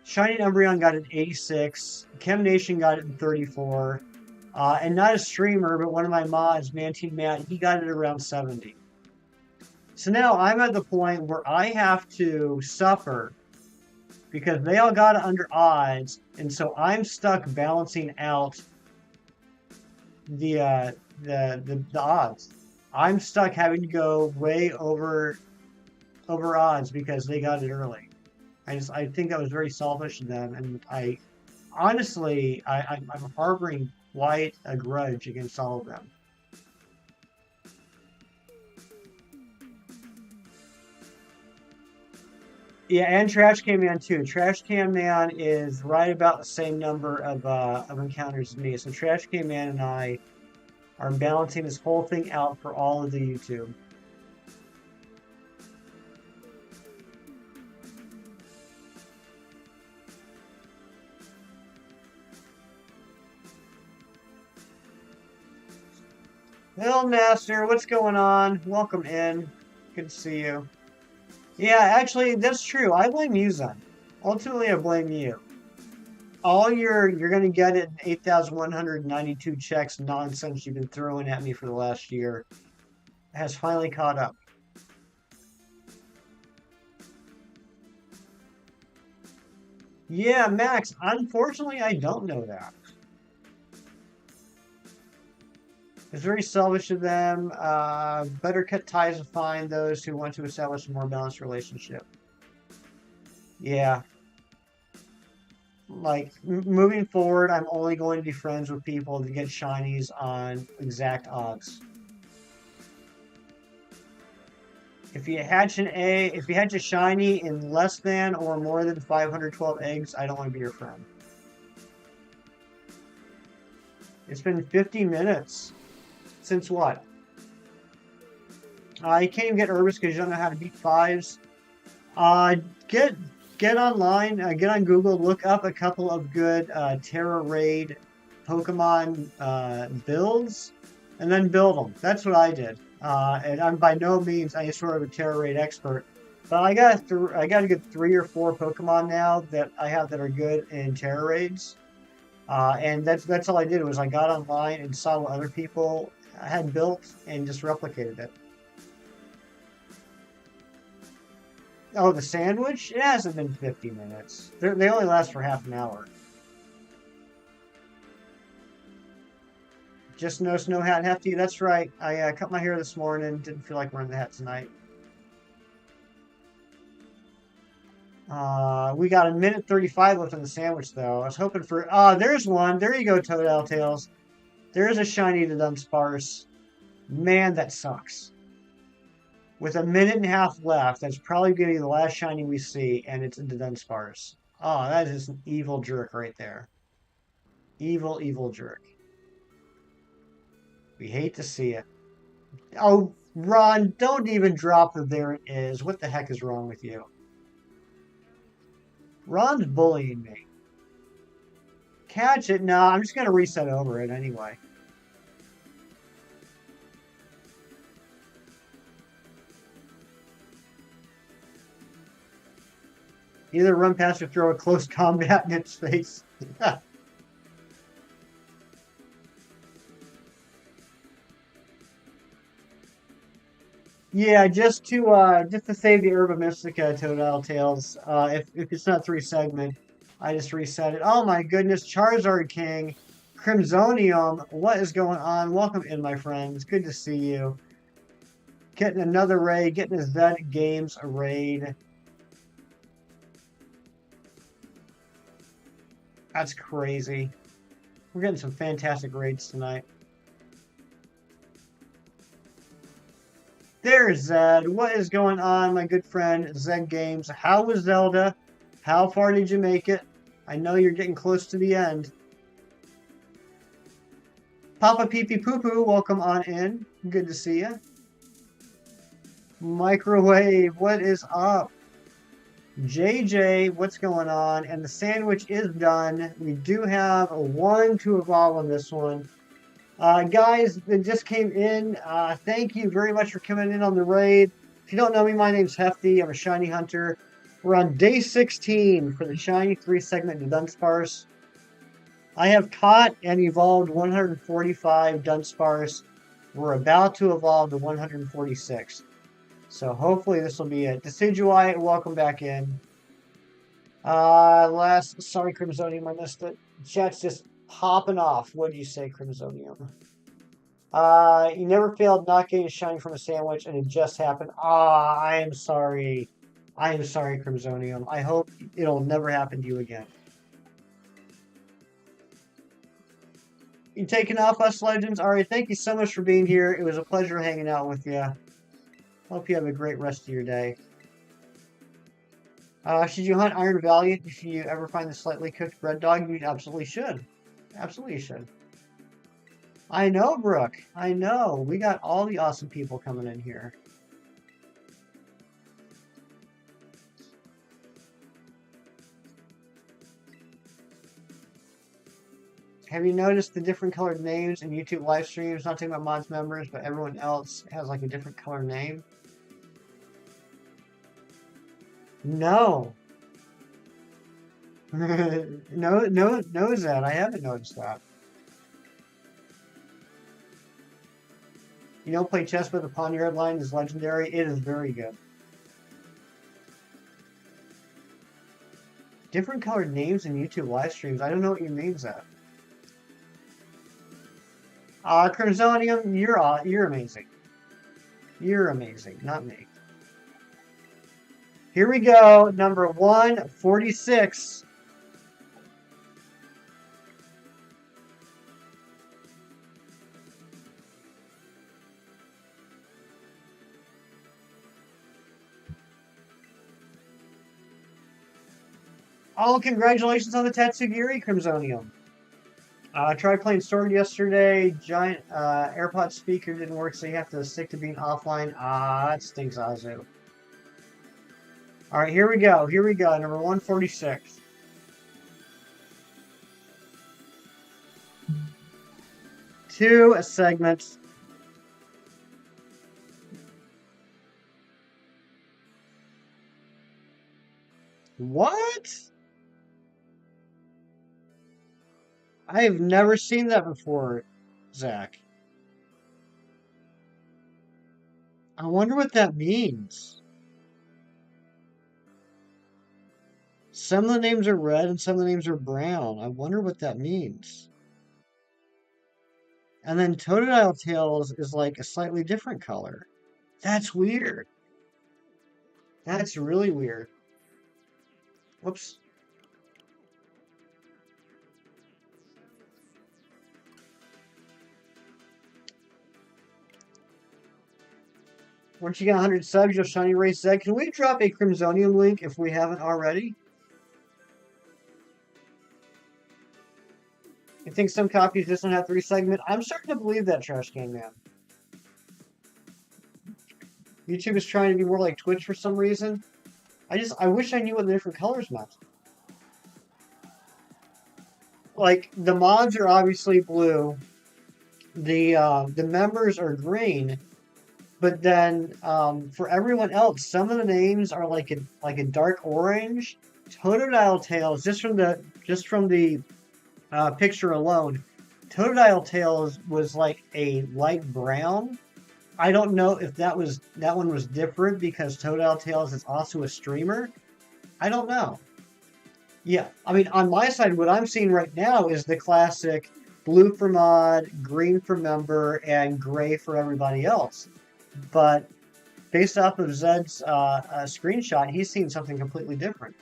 Shining Umbreon got it in 86. Chem Nation got it in 34. And not a streamer, but one of my mods, Manteam Matt, he got it around 70. So now I'm at the point where I have to suffer because they all got it under odds, and so I'm stuck balancing out the odds. I'm stuck having to go way over odds because they got it early. I think that was very selfish of them, and I'm harboring quite a grudge against all of them. Yeah, and Trash Can Man too. Trash Can Man is right about the same number of encounters as me. So Trash Can Man and I are balancing this whole thing out for all of the YouTube. Well, Master, what's going on? Welcome in. Good to see you. Yeah, actually, that's true. I blame you, Zen. Ultimately, I blame you. All you're going to get it 8,192 checks nonsense you've been throwing at me for the last year has finally caught up. Yeah, Max, unfortunately, I don't know that. It's very selfish of them. Better cut ties and find those who want to establish a more balanced relationship. Yeah. Like, moving forward, I'm only going to be friends with people that get shinies on exact odds. If you hatch a shiny in less than or more than 512 eggs, I don't want to be your friend. It's been 50 minutes. Since what? You can't even get Urbis because you don't know how to beat 5s. Get online, get on Google, look up a couple of good Terra Raid Pokemon builds, and then build them. That's what I did. And I'm by no means any sort of a Terra Raid expert, but I got a good 3 or 4 Pokemon now that I have that are good in Terra Raids. And that's all I did was I got online and saw what other people had built and just replicated it. Oh, the sandwich? It hasn't been 50 minutes. They only last for half an hour. Just no snow hat hefty. That's right. I cut my hair this morning. Didn't feel like wearing the hat tonight. We got a minute 35 left on the sandwich, though. I was hoping for... there's one. There you go, Totale Tales. There's a shiny Dudunsparce. Man, that sucks. With a minute and a half left, that's probably going to be the last shiny we see, and it's a Dudunsparce. Oh, that is an evil jerk right there. Evil, evil jerk. We hate to see it. Oh, Ron, don't even drop the there it is. What the heck is wrong with you? Ron's bullying me. Catch it? No, I'm just going to reset over it anyway. Either run past or throw a close combat in its face. Yeah, just to save the Herba Mystica Totodile Tales. If it's not 3 segment, I just reset it. Oh my goodness, Charizard King, Crimsonium, what is going on? Welcome in, my friends. Good to see you. Getting another raid, getting a Zed Games raid. That's crazy. We're getting some fantastic raids tonight. There's Zed. What is going on, my good friend, Zed Games? How was Zelda? How far did you make it? I know you're getting close to the end. Papa Pee Pee Poo Poo, welcome on in. Good to see you. Microwave, what is up? JJ, what's going on? And the sandwich is done. We do have a 1 to evolve on this one. Guys that just came in, thank you very much for coming in on the raid. If you don't know me, my name's Hefty. I'm a shiny hunter. We're on day 16 for the shiny 3-segment Dudunsparce. I have caught and evolved 145 Dunsparce. We're about to evolve to 146. So hopefully this will be it. Decidueye, welcome back in. Sorry, Crimsonium, I missed it. Chat's just popping off. What did you say, Crimsonium? You never failed not getting a shiny from a sandwich, and it just happened. I am sorry. I am sorry, Crimsonium. I hope it'll never happen to you again. You taking off, us legends? All right, thank you so much for being here. It was a pleasure hanging out with you. Hope you have a great rest of your day. Should you hunt Iron Valiant if you ever find the slightly cooked bread dog? You absolutely should. Absolutely should. I know, Brooke. I know. We got all the awesome people coming in here. Have you noticed the different colored names in YouTube live streams? Not talking about mods members, but everyone else has like a different color name. No. no, Zed. I haven't noticed that. You don't play chess with the Poniard line is legendary. It is very good. Different colored names in YouTube live streams. I don't know what your name's at. Crimsonium, you're amazing. You're amazing, not me. Here we go, number 146. Oh, congratulations on the Tatsugiri, Crimsonium. I tried playing Sword yesterday. Giant AirPod speaker didn't work, so you have to stick to being offline. That stinks, Azu. All right, here we go. Here we go. Number 146. Two segments. What? I have never seen that before, Zach. I wonder what that means. Some of the names are red and some of the names are brown. I wonder what that means. And then Totodile Tails is like a slightly different color. That's weird. That's really weird. Whoops. Once you get 100 subs, you'll shiny race Zed. Can we drop a Crimsonium link if we haven't already? I think some copies just don't have to resegment. I'm starting to believe that, Trash Can Man. YouTube is trying to be more like Twitch for some reason. I wish I knew what the different colors meant. Like, the mods are obviously blue. The members are green. But then for everyone else, some of the names are like a dark orange. Totodile Tails, just from the picture alone, Totodile Tails was like a light brown. I don't know if that one was different because Totodile Tails is also a streamer. I don't know. Yeah, I mean, on my side, what I'm seeing right now is the classic blue for mod, green for member, and gray for everybody else. But based off of Zed's screenshot, he's seen something completely different.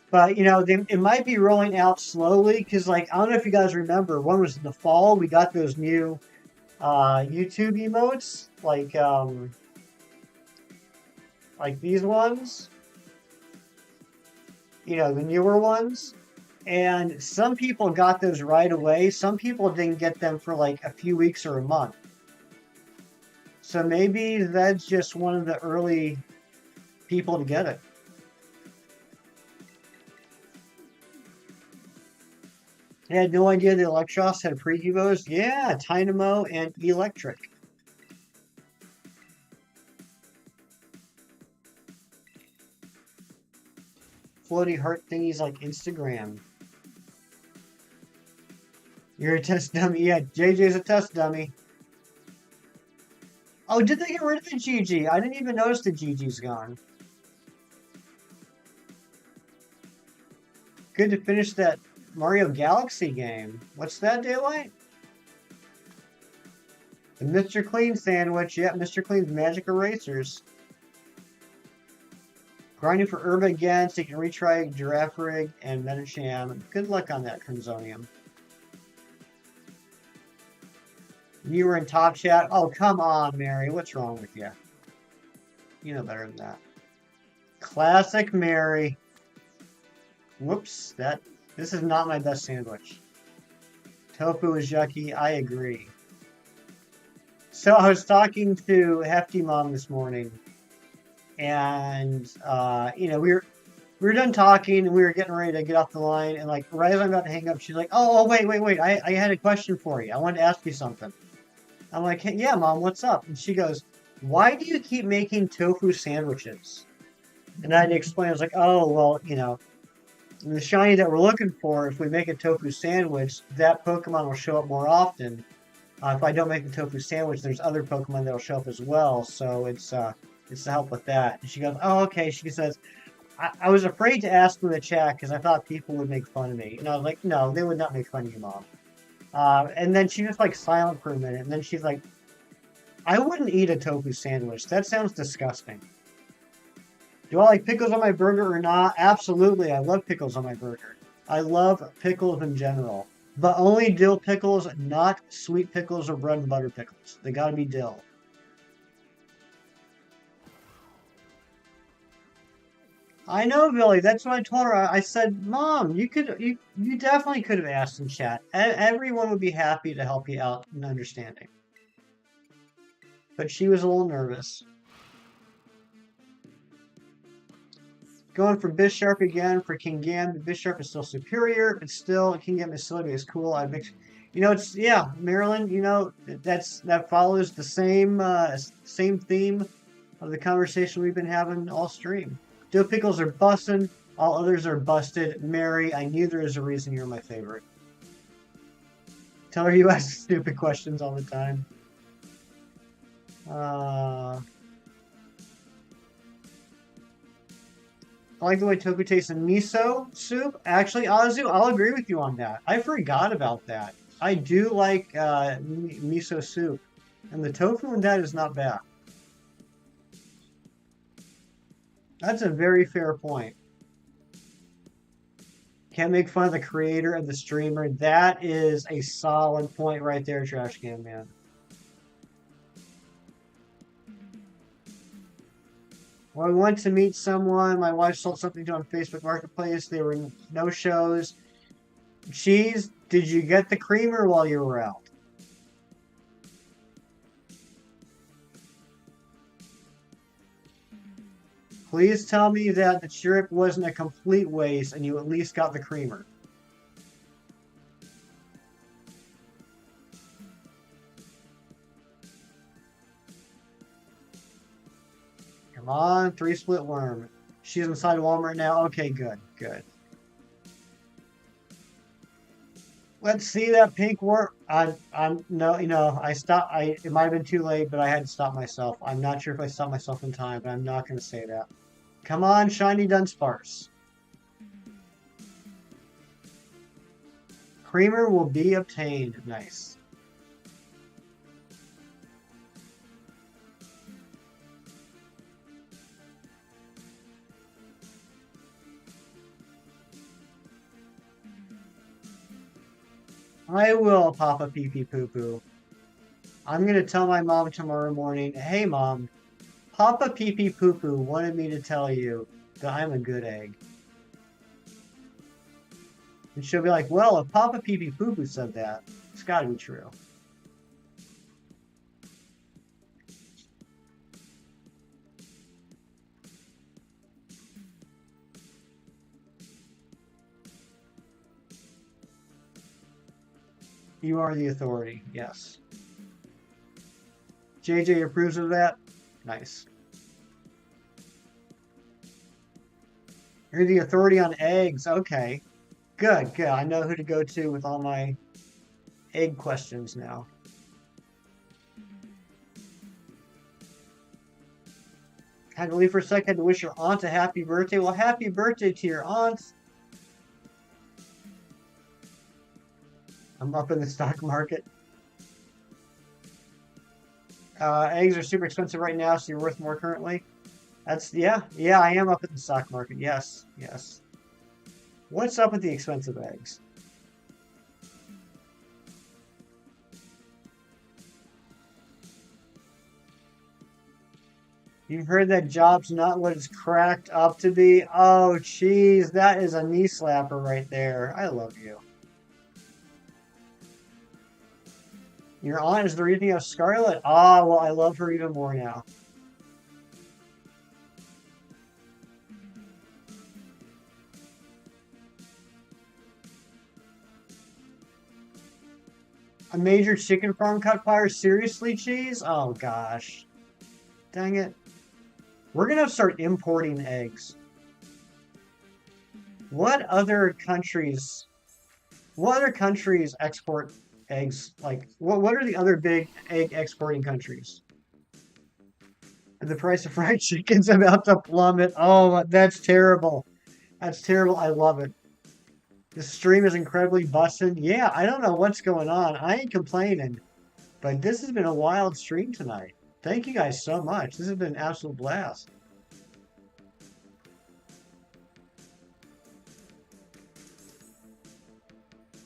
But, you know, it might be rolling out slowly because, like, I don't know if you guys remember, one was in the fall. We got those new YouTube emotes, like these ones. You know, the newer ones. And some people got those right away. Some people didn't get them for like a few weeks or a month. So maybe that's just one of the early people to get it. I had no idea the Electros had pre-evos. Yeah, Dynamo and Electric. Floaty heart thingies like Instagram. You're a test dummy. Yeah, JJ's a test dummy. Oh, did they get rid of the GG? I didn't even notice the GG's gone. Good to finish that Mario Galaxy game. What's that, Daylight? The Mr. Clean sandwich. Yeah, Mr. Clean's Magic Erasers. Grinding for Herb again, so you can retry Giraffe Rig and Metacham. Good luck on that, Crimsonium. You were in top chat. Oh, come on, Mary. What's wrong with you? You know better than that. Classic Mary. Whoops. This is not my best sandwich. Tofu is yucky. I agree. So I was talking to Hefty Mom this morning. And, you know, we were done talking and we were getting ready to get off the line. And, like, right as I'm about to hang up, she's like, oh, wait. I had a question for you. I wanted to ask you something. I'm like, hey, yeah, Mom, what's up? And she goes, why do you keep making tofu sandwiches? And I had to explain. I was like, oh, well, you know, the shiny that we're looking for, if we make a tofu sandwich, that Pokemon will show up more often. If I don't make the tofu sandwich, there's other Pokemon that will show up as well. So it's to help with that. And she goes, oh, okay. She says, I was afraid to ask in the chat because I thought people would make fun of me. And I was like, no, they would not make fun of you, Mom. And then she was like silent for a minute. And then she's like, I wouldn't eat a tofu sandwich. That sounds disgusting. Do I like pickles on my burger or not? Absolutely. I love pickles on my burger. I love pickles in general. But only dill pickles, not sweet pickles or bread and butter pickles. They gotta be dill. I know, Billy. That's what I told her. I said, Mom, you definitely could have asked in chat. Everyone would be happy to help you out in understanding. But she was a little nervous. Going for Bisharp again for Kingambit. Bisharp is still superior, but still Kingambit is cool. You know, it's Maryland. You know, that follows the same theme of the conversation we've been having all stream. Dill pickles are bussin', all others are busted. Mary, I knew there was a reason you're my favorite. Tell her you ask stupid questions all the time. I like the way tofu tastes in miso soup. Actually, Azu, I'll agree with you on that. I forgot about that. I do like miso soup. And the tofu in that is not bad. That's a very fair point. Can't make fun of the creator of the streamer. That is a solid point right there, Trash Can Man. Well, I went to meet someone. My wife sold something to on Facebook Marketplace. There were no shows. Cheese, did you get the creamer while you were out? Please tell me that the trip wasn't a complete waste and you at least got the creamer. Come on, 3 split worm. She's inside Walmart now. Okay, good, good. Let's see that pink worm. I'm no, I stopped. It might have been too late, but I had to stop myself. I'm not sure if I stopped myself in time, but I'm not going to say that. Come on, shiny Dunsparce. Creamer will be obtained. Nice. I will, Papa Pee Pee Poo Poo. I'm going to tell my mom tomorrow morning, hey, Mom, Papa Pee Pee Poo Poo wanted me to tell you that I'm a good egg. And she'll be like, well, if Papa Pee Pee Poo Poo said that, it's got to be true. You are the authority, yes. JJ approves of that? Nice. You're the authority on eggs. Okay. Good, good. I know who to go to with all my egg questions now. Had to leave for a second, had to wish your aunt a happy birthday. Well, happy birthday to your aunt. I'm up in the stock market. Eggs are super expensive right now, so you're worth more currently. Yeah, I am up in the stock market. Yes, yes. What's up with the expensive eggs? You've heard that job's not what it's cracked up to be. Oh, jeez, that is a knee slapper right there. I love you. Your aunt is the reason you have Scarlet? Ah, well, I love her even more now. A major chicken farm caught fire? Seriously, cheese? Oh, gosh. Dang it. We're going to start importing eggs. What other countries export eggs? Like, what are the other big egg exporting countries? And the price of fried chicken's about to plummet. Oh, that's terrible. That's terrible. I love it. The stream is incredibly busted. Yeah, I don't know what's going on. I ain't complaining, but this has been a wild stream tonight. Thank you guys so much. This has been an absolute blast.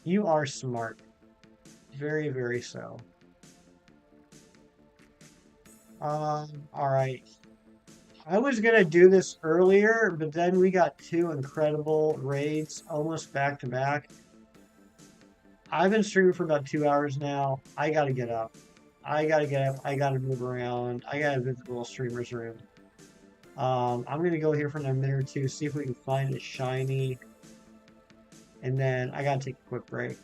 You are smart. Very, very so. All right. I was gonna do this earlier, but then we got two incredible raids almost back to back. I've been streaming for about 2 hours now. I gotta get up. I gotta get up. I gotta move around. I gotta visit the little streamer's room. I'm gonna go here for another minute or two, see if we can find a shiny, and then I gotta take a quick break.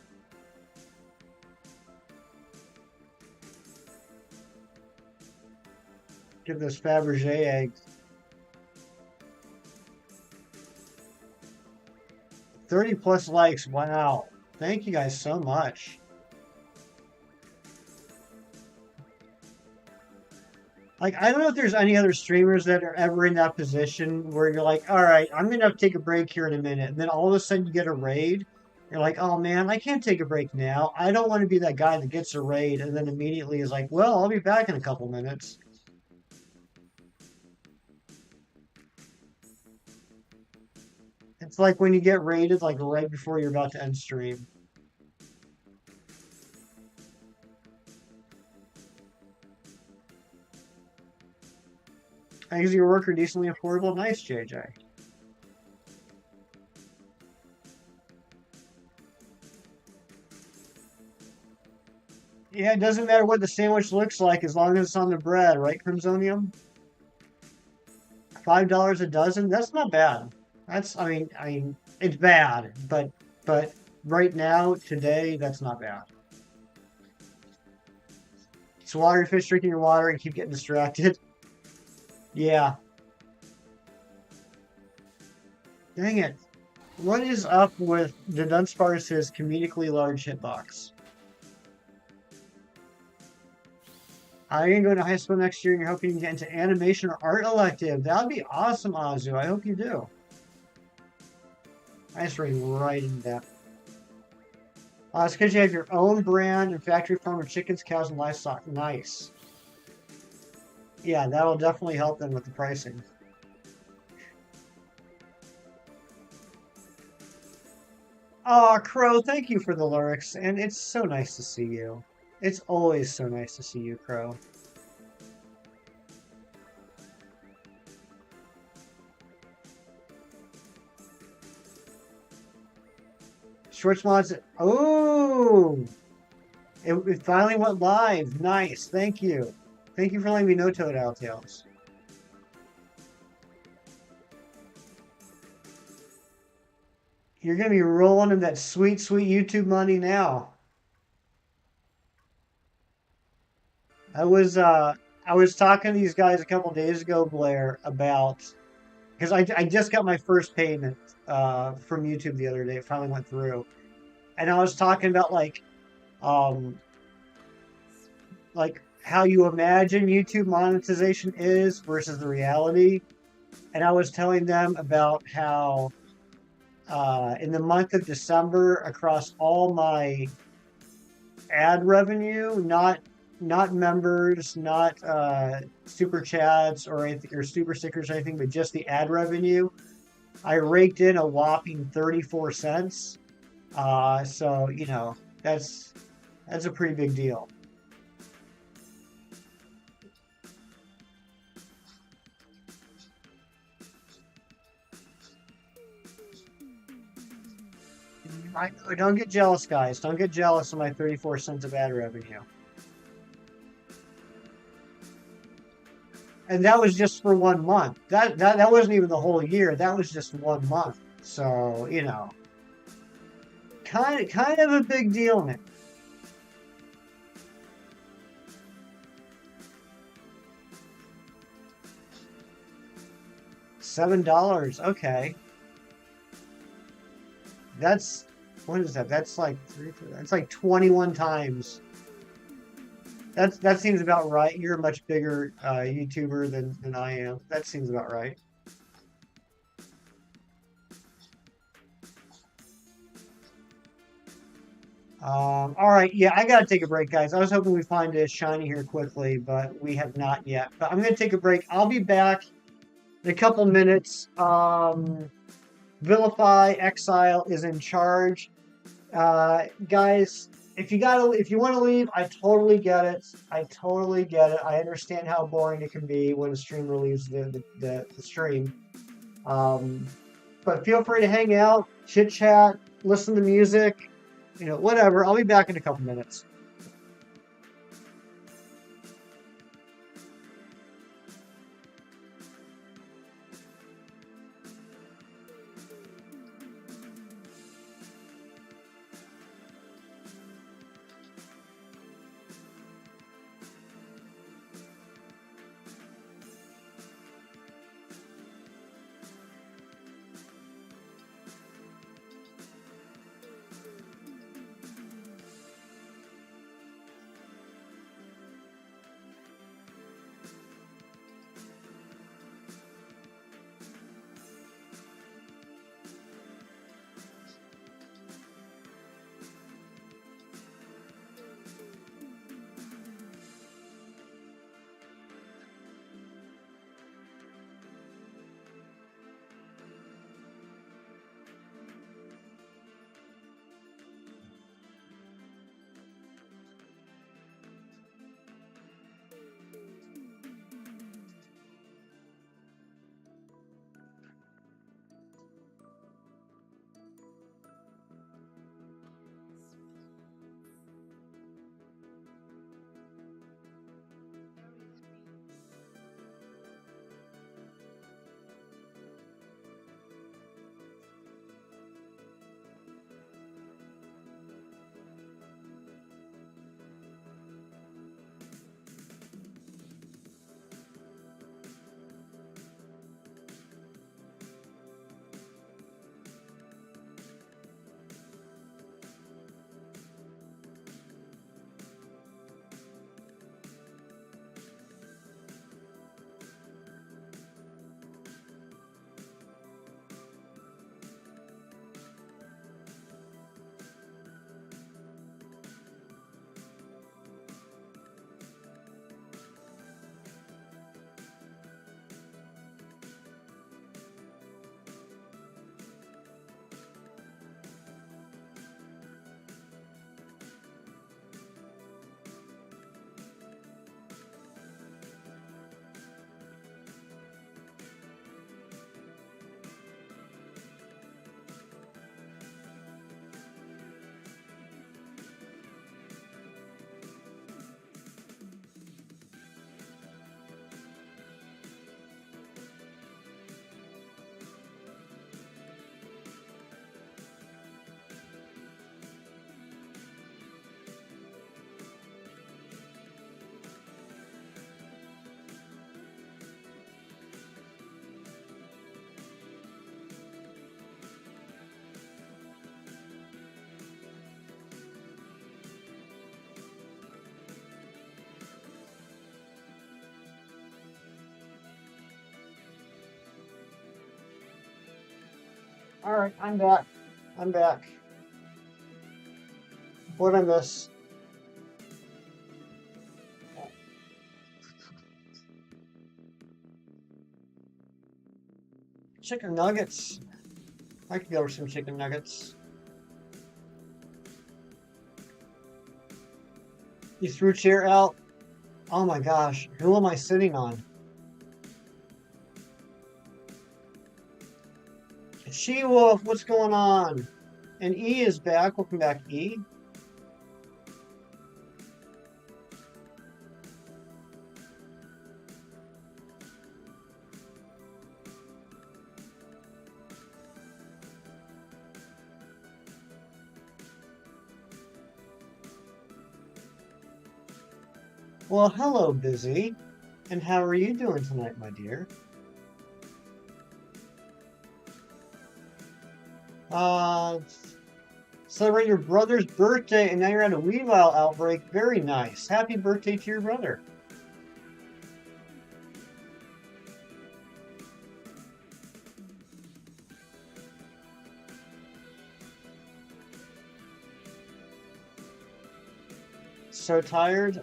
Get those Fabergé eggs. 30 plus likes. Wow. Thank you guys so much. Like, I don't know if there's any other streamers that are ever in that position where you're like, all right, I'm going to have to take a break here in a minute. And then all of a sudden you get a raid. You're like, oh man, I can't take a break now. I don't want to be that guy that gets a raid and then immediately is like, well, I'll be back in a couple minutes. It's like when you get raided, like right before you're about to end stream. Is your worker decently affordable? Nice, JJ. Yeah, it doesn't matter what the sandwich looks like as long as it's on the bread, right, Crimsonium? $5 a dozen? That's not bad. I mean, it's bad, but right now, today, that's not bad. So water your fish, drinking your water, and keep getting distracted. Yeah. Dang it. What is up with the Dunsparce's comedically large hitbox? Are you going to high school next year and you're hoping you get into animation or art elective? That would be awesome, Azu. I hope you do. I just read right into that. It's because you have your own brand and factory farm of chickens, cows, and livestock. Nice. Yeah, that'll definitely help them with the pricing. Aw, Crow, thank you for the lyrics, and it's so nice to see you. It's always so nice to see you, Crow. Schwartzmod's. Oh! It finally went live. Nice. Thank you. Thank you for letting me know, Toad Tales. You're going to be rolling in that sweet, sweet YouTube money now. I was talking to these guys a couple days ago, Blair, about because I just got my first payment from YouTube the other day. It finally went through, and I was talking about um like how you imagine YouTube monetization is versus the reality, and I was telling them about how in the month of December across all my ad revenue, not members, not super chats or anything or super stickers or anything, but just the ad revenue. I raked in a whopping 34 cents. So that's a pretty big deal. Don't get jealous, guys. Don't get jealous of my 34 cents of ad revenue. And that was just for 1 month. That wasn't even the whole year. That was just 1 month. So kind of a big deal, man. $7. Okay. That's what is that? That's like that's like 21 times. That seems about right. You're a much bigger YouTuber than I am. That seems about right. All right, yeah, I gotta take a break, guys. I was hoping we'd find a shiny here quickly, but we have not yet. But I'm gonna take a break. I'll be back in a couple minutes. Vilify Exile is in charge. Guys, if you want to leave, I totally get it. I totally get it. I understand how boring it can be when a streamer leaves the stream. Um, but feel free to hang out, chit chat, listen to music, whatever. I'll be back in a couple minutes. Alright, I'm back. I'm back. What'd I miss? Chicken nuggets. I could go for some chicken nuggets. You threw a chair out? Oh my gosh, who am I sitting on? She-Wolf, what's going on? And E is back. Welcome back, E. Well, hello, Busy. And how are you doing tonight, my dear? Uh, Celebrate your brother's birthday, and now you're at a Weavile outbreak. Very nice. Happy birthday to your brother. So tired?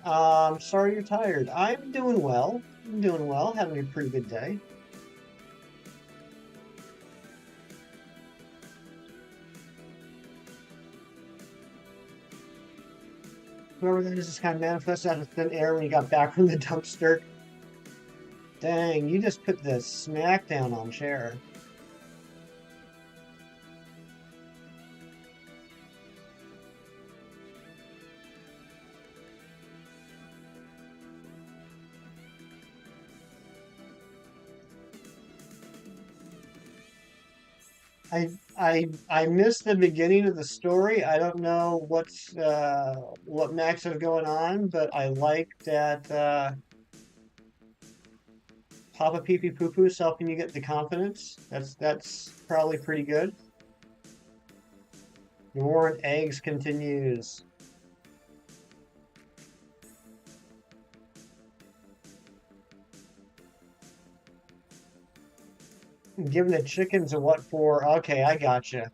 Sorry you're tired. I'm doing well. I'm doing well. Having a pretty good day. Whoever that is just kind of manifested out of thin air when you got back from the dumpster. Dang, you just put the smack down on chair. I missed the beginning of the story. I don't know what Max is going on, but I like that Papa Pee Pee Poo Poo is helping you get the confidence. That's probably pretty good. The war on eggs continues. Give the chickens a what for? Okay, I gotcha.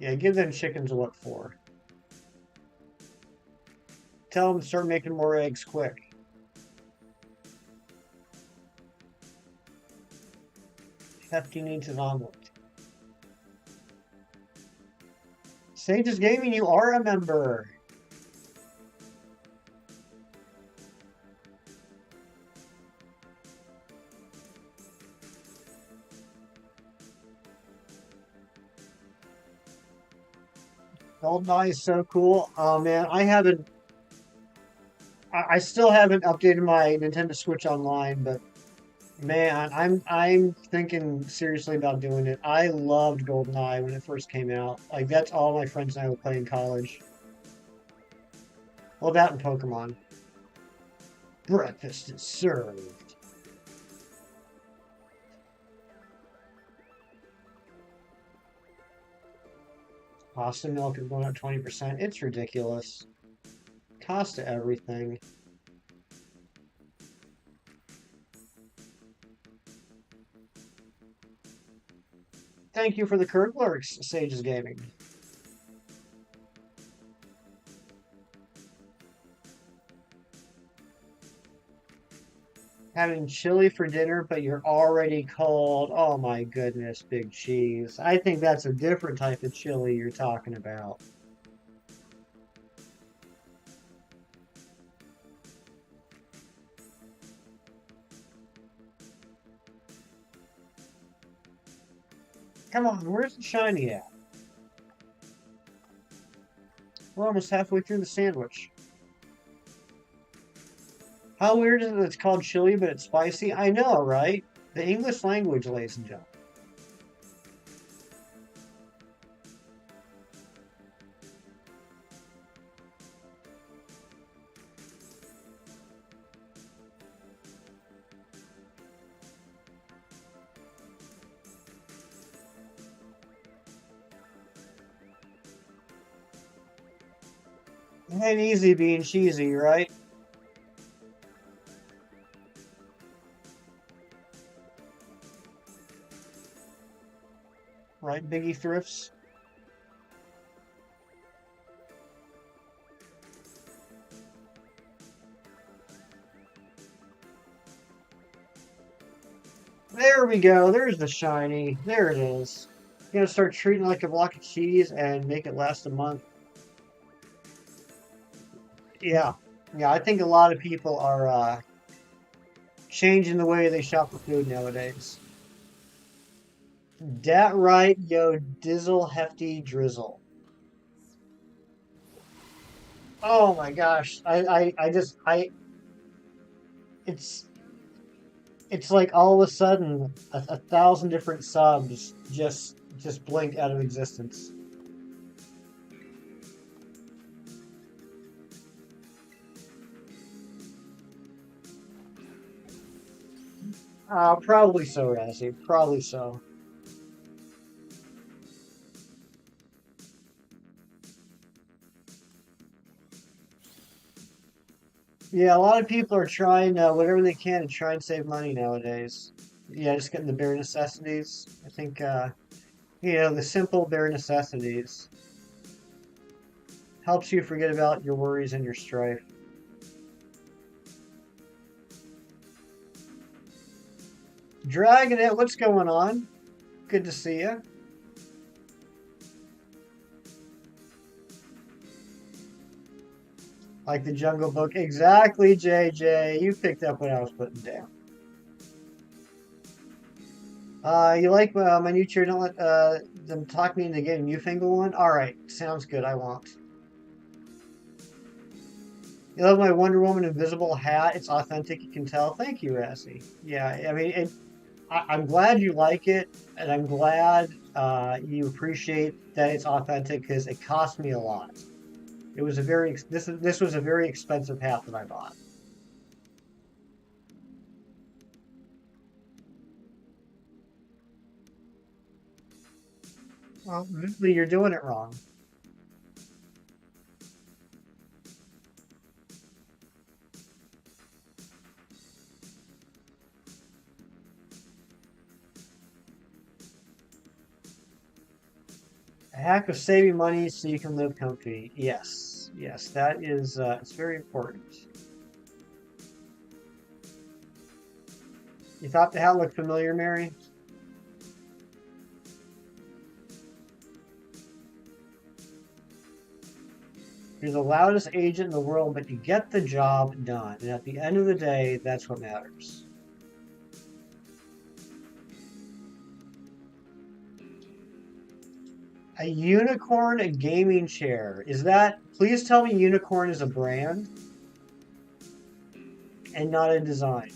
Yeah, give them chickens a what for. Tell them to start making more eggs quick. Hefty needs an omelet. Sage's Gaming, you are a member. GoldenEye is so cool. Oh man, I still haven't updated my Nintendo Switch Online, but man, I'm thinking seriously about doing it. I loved GoldenEye when it first came out. Like that's all my friends and I would play in college. Well, that and Pokemon. Breakfast is served. Pasta milk is going up 20%. It's ridiculous. Cost of everything. Thank you for the Kirk lurks, Sage's Gaming. Having chili for dinner, but you're already cold. Oh my goodness, Big Cheese. I think that's a different type of chili you're talking about. Come on, where's the shiny at? We're almost halfway through the sandwich. How weird is it that it's called chili, but it's spicy? I know, right? The English language, ladies and gentlemen. It ain't easy being cheesy, right? Right, Biggie Thrifts? There we go. There's the shiny. There it is. You're gonna start treating it like a block of cheese and make it last a month. Yeah. Yeah, I think a lot of people are changing the way they shop for food nowadays. Dat right, yo, dizzle hefty drizzle. Oh my gosh. It's it's like all of a sudden a thousand different subs just blinked out of existence. Probably so, Razzie. Probably so. Yeah, a lot of people are trying whatever they can to try and save money nowadays. Yeah, just getting the bare necessities. I think the simple bare necessities helps you forget about your worries and your strife. Dragging it, what's going on? Good to see you. Like the Jungle Book. Exactly, JJ. You picked up what I was putting down. You like my new chair? Don't let them talk me into getting newfangled one? Alright, sounds good. I won't. You love my Wonder Woman invisible hat? It's authentic, you can tell. Thank you, Rassie. Yeah, I mean, I'm glad you like it, and I'm glad you appreciate that it's authentic because it cost me a lot. It was a very this was a very expensive hat that I bought. Well, obviously you're doing it wrong. A hack of saving money so you can live comfy. Yes, yes, that is it's very important. You thought the hat looked familiar, Mary? You're the loudest agent in the world, but you get the job done. And at the end of the day, that's what matters. A unicorn, a gaming chair. Is that, please tell me unicorn is a brand and not a design.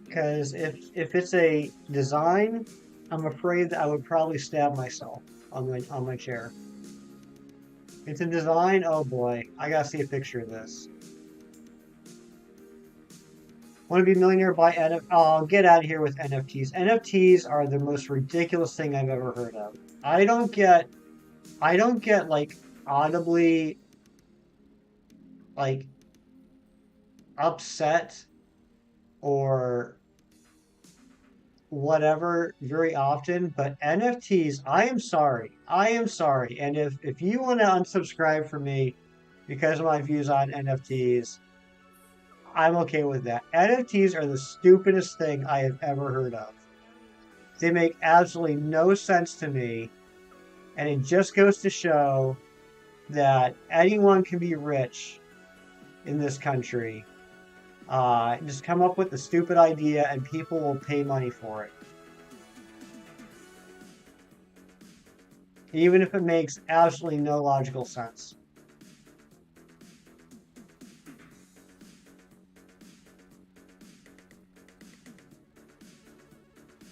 Because if it's a design, I'm afraid that I would probably stab myself on my chair. It's a design. Oh boy, I gotta see a picture of this. Want to be a millionaire? Buy NFT. Oh, get out of here with NFTs. NFTs are the most ridiculous thing I've ever heard of. I don't get like audibly like upset or whatever very often, but NFTs, I am sorry. I am sorry. And if you want to unsubscribe from me because of my views on NFTs, I'm okay with that. NFTs are the stupidest thing I have ever heard of. They make absolutely no sense to me, and it just goes to show that anyone can be rich in this country. Just come up with a stupid idea and people will pay money for it. Even if it makes absolutely no logical sense.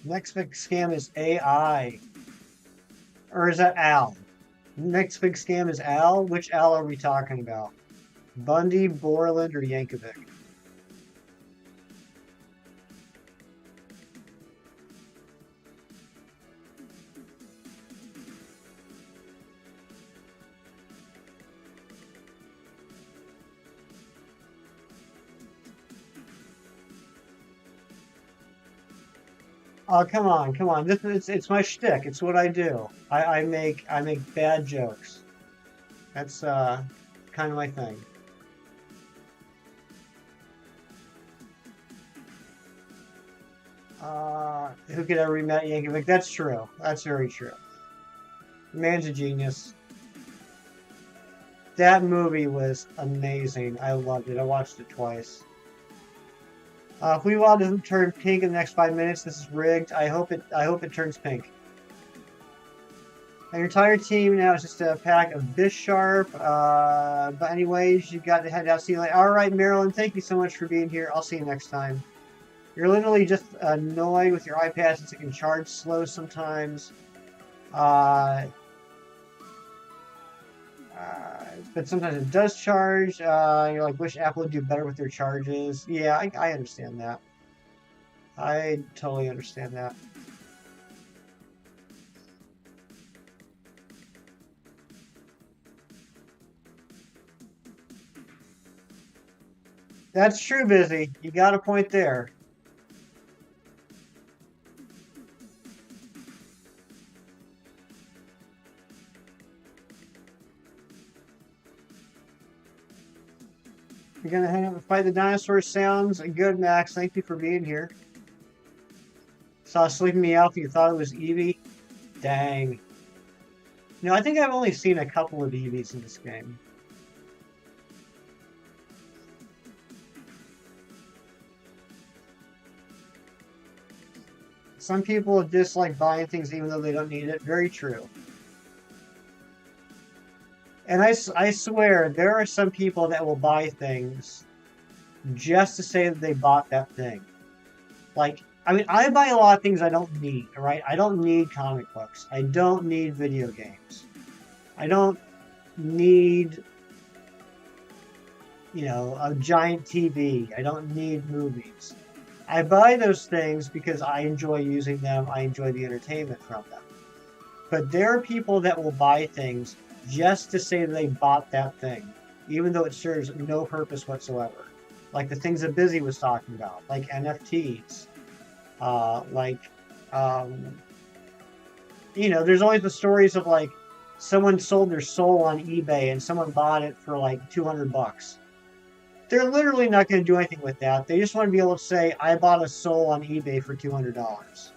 Next big scam is AI. Or is that Al? Next big scam is Al? Which Al are we talking about? Bundy, Borland, or Yankovic? Oh, come on, come on. It's my shtick. It's what I do. I make bad jokes. That's kind of my thing. Who could ever be Matt Yankovic? That's true. That's very true. The man's a genius. That movie was amazing. I loved it. I watched it twice. If Weavile doesn't turn pink in the next 5 minutes, this is rigged. I hope it. I hope it turns pink. And your entire team now is just a pack of Bisharp. But anyways, you got to head out. See you later. All right, Marilyn. Thank you so much for being here. I'll see you next time. You're literally just annoyed with your iPad since it can charge slow sometimes. But sometimes it does charge. You're like, wish Apple would do better with their charges. Yeah, I understand that. I totally understand that. That's true, Busy. You got a point there. You're gonna hang out and fight the dinosaurs. Sounds good, Max. Thank you for being here. Saw Sleeping Me Out. You thought it was Eevee. Dang. No, I think I've only seen a couple of Eevees in this game. Some people dislike buying things even though they don't need it. Very true. And I swear, there are some people that will buy things just to say that they bought that thing. Like, I mean, I buy a lot of things I don't need, right? I don't need comic books. I don't need video games. I don't need, a giant TV. I don't need movies. I buy those things because I enjoy using them. I enjoy the entertainment from them. But there are people that will buy things just to say they bought that thing, even though it serves no purpose whatsoever. Like the things that Busy was talking about, like NFTs, there's always the stories of like someone sold their soul on eBay and someone bought it for like $200. They're literally not going to do anything with that. They just want to be able to say, I bought a soul on eBay for $200.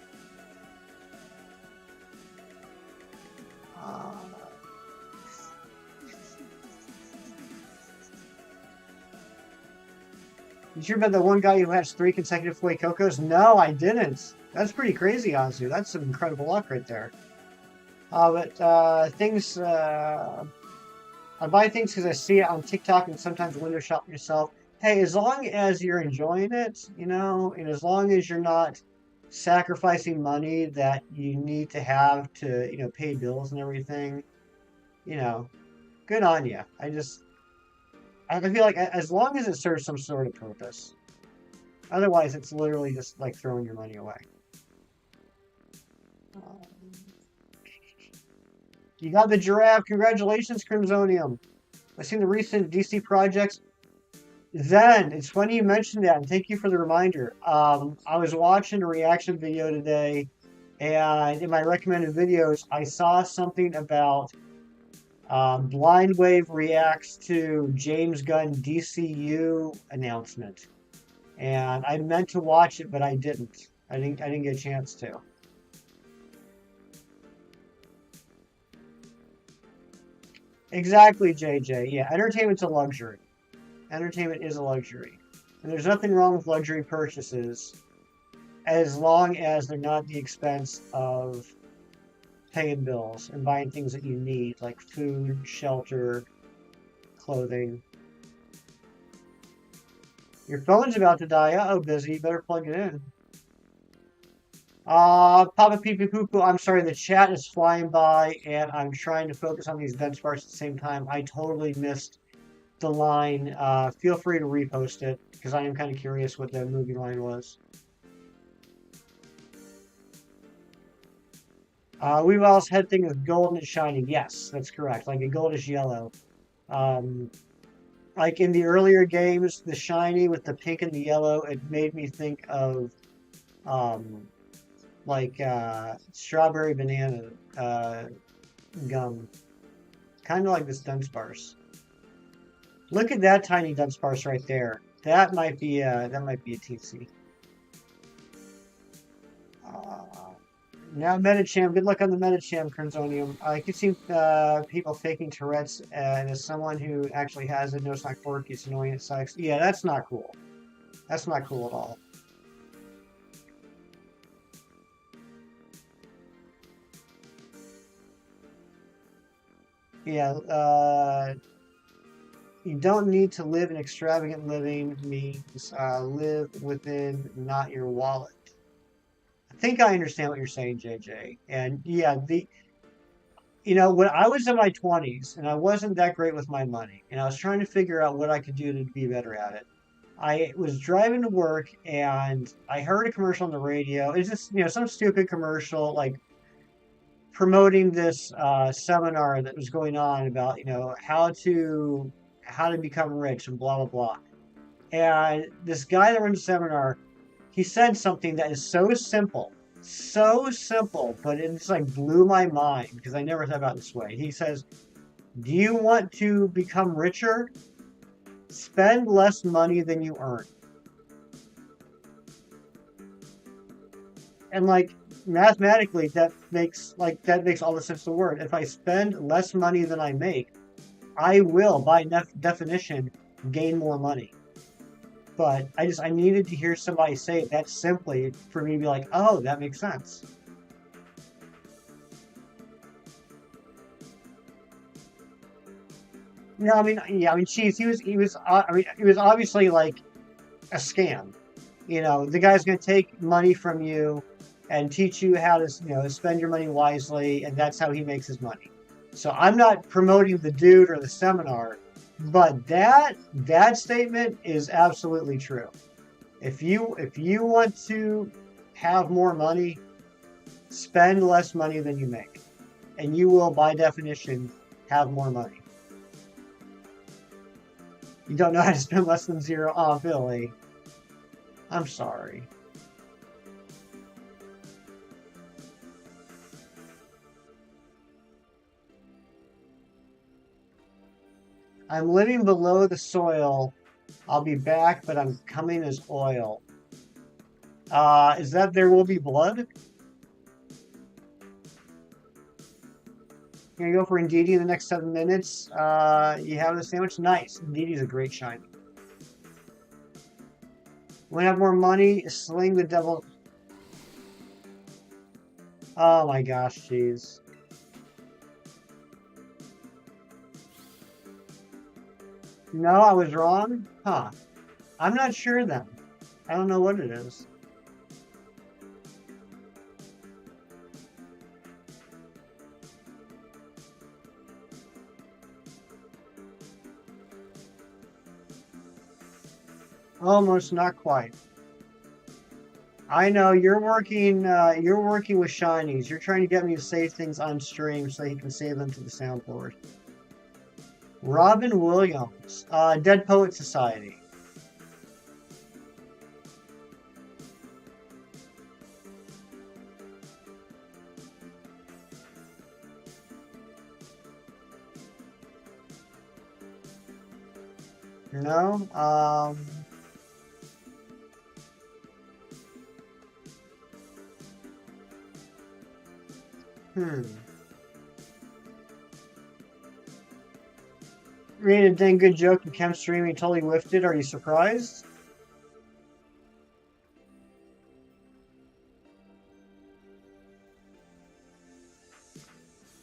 Did you hear about the one guy who has 3 consecutive Flay Cocos? No, I didn't. That's pretty crazy, honestly. That's some incredible luck right there. Things... I buy things because I see it on TikTok and sometimes window shop myself. Hey, as long as you're enjoying it, and as long as you're not sacrificing money that you need to have to, pay bills and everything, good on you. I feel like as long as it serves some sort of purpose. Otherwise, it's literally just like throwing your money away. You got the giraffe. Congratulations, Crimsonium. I've seen the recent DC projects. Zen, it's funny you mentioned that, and thank you for the reminder. I was watching a reaction video today, and in my recommended videos, I saw something about Blind Wave reacts to James Gunn DCU announcement, and I meant to watch it, but I didn't. I didn't get a chance to. Exactly, JJ. Yeah, entertainment's a luxury. Entertainment is a luxury. And there's nothing wrong with luxury purchases as long as they're not at the expense of paying bills and buying things that you need, like food, shelter, clothing. Your phone's about to die. Uh-oh, Busy. You better plug it in. Papa Pee Pee Poo Poo, I'm sorry, the chat is flying by, and I'm trying to focus on these Dudunsparce at the same time. I totally missed the line. Feel free to repost it, because I am kind of curious what the movie line was. Weavile's head thing is golden and shiny. Yes, that's correct. Like a goldish yellow. Like in the earlier games, the shiny with the pink and the yellow, it made me think of like strawberry banana gum, kind of like this Dunsparce. Look at that tiny Dunsparce right there. That might be a TC. Uh, Now Metacham, good luck on the Metacham, Crimsonium. I could see people faking Tourette's, and as someone who actually has it, no, it's not quirky, it's annoying, it sucks. Yeah, that's not cool. That's not cool at all. Yeah, you don't need to live an extravagant living means live within not your wallet. I think I understand what you're saying, JJ. And yeah, when I was in my 20s and I wasn't that great with my money, and I was trying to figure out what I could do to be better at it. I was driving to work and I heard a commercial on the radio. It's just, some stupid commercial like promoting this seminar that was going on about, how to become rich and blah blah blah. And this guy that runs the seminar, he said something that is so simple, but it just like blew my mind because I never thought about it this way. He says, "Do you want to become richer? Spend less money than you earn." And like mathematically, that makes all the sense in the world. If I spend less money than I make, I will, by definition, gain more money. But I needed to hear somebody say it that simply for me to be like, oh, that makes sense. No, I mean, yeah, I mean, geez, he was obviously like a scam. The guy's going to take money from you and teach you how to, spend your money wisely, and that's how he makes his money. So I'm not promoting the dude or the seminar, but that statement is absolutely true. If you want to have more money, spend less money than you make, and you will, by definition, have more money. You don't know how to spend less than zero? Oh, Billy, I'm sorry. I'm living below the soil. I'll be back, but I'm coming as oil. Is that there will be blood? Gonna go for Indeedee in the next 7 minutes. You have the sandwich? Nice. Indeedee's a great shiny. Want to have more money? Sling the devil. Oh my gosh, jeez. No, I was wrong? Huh. I'm not sure then. I don't know what it is. Almost, not quite. I know you're working with shinies. You're trying to get me to save things on stream so you can save them to the soundboard. Robin Williams, Dead Poet Society. No? Hmm. Made a dang good joke and Chem streaming totally whiffed it. Are you surprised?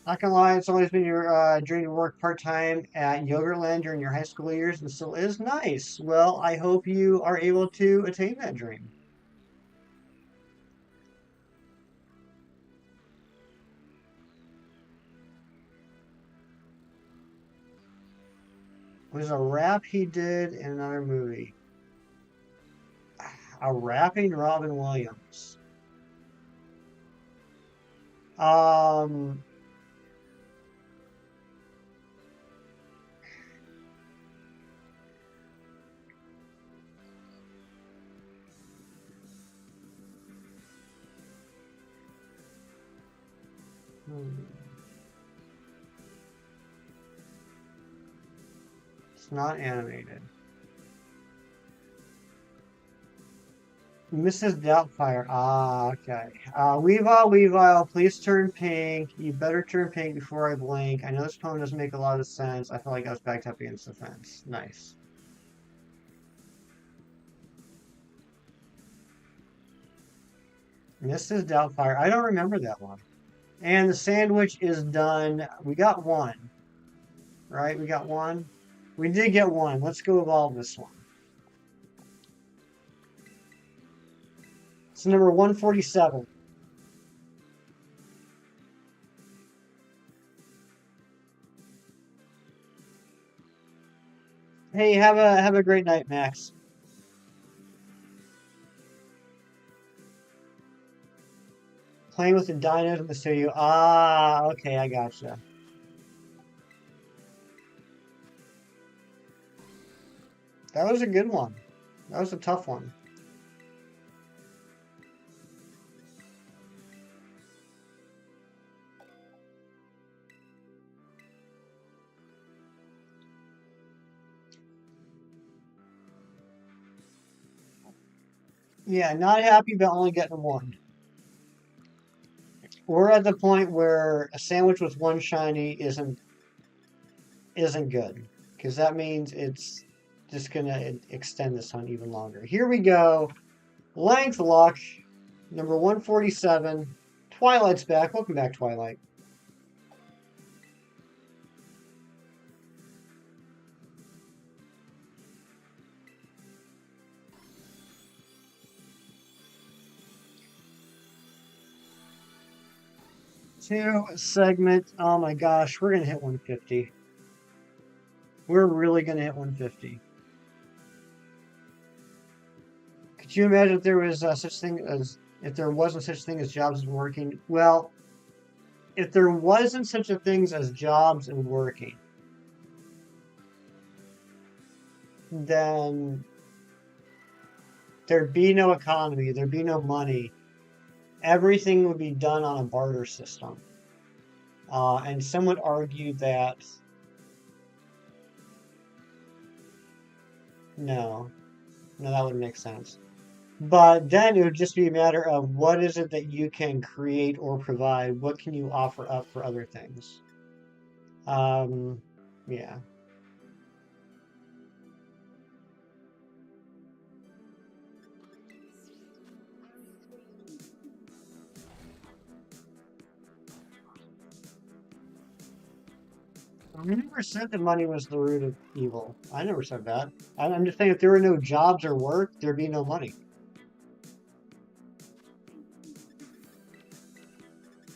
Not gonna lie, it's always been your dream to work part time at Yogurtland during your high school years, and still is nice. Well, I hope you are able to attain that dream. It was a rap he did in another movie. A rapping Robin Williams. Um, Hmm. It's not animated. Mrs. Doubtfire. Ah, okay. Weavile, Weavile, please turn pink. You better turn pink before I blink. I know this poem doesn't make a lot of sense. I felt like I was backed up against the fence. Nice. Mrs. Doubtfire. I don't remember that one. And the sandwich is done. We got one, right? We got one. We did get one. Let's go evolve this one. It's number 147. Hey, have a great night, Max. Playing with the dinos in the studio. Ah, okay, I gotcha. That was a good one. That was a tough one. Yeah, not happy about only getting one. We're at the point where a sandwich with one shiny isn't good, because that means it's just gonna extend this hunt even longer. Here we go. Length lock, number 147. Twilight's back. Welcome back, Twilight. Two segment. Oh my gosh, we're gonna hit 150. We're really gonna hit 150. Could you imagine if there was such thing as if there wasn't such thing as jobs and working? Well, if there wasn't such a thing as jobs and working, then there'd be no economy, there'd be no money. Everything would be done on a barter system. And some would argue that no, no, that wouldn't make sense. But then it would just be a matter of what is it that you can create or provide? What can you offer up for other things? Um, yeah. I never said that money was the root of evil. I never said that. I'm just saying if there were no jobs or work, there'd be no money.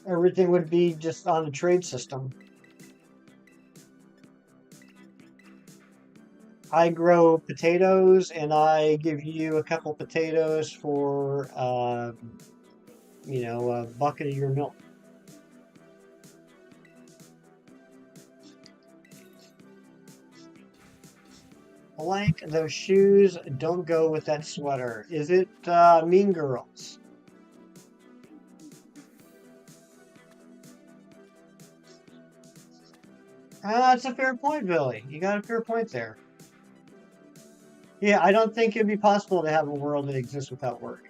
Everything would be just on a trade system. I grow potatoes and I give you a couple potatoes for, a bucket of your milk. Blank, those shoes don't go with that sweater. Is it Mean Girls? That's a fair point, Billy. You got a fair point there. Yeah, I don't think it'd be possible to have a world that exists without work.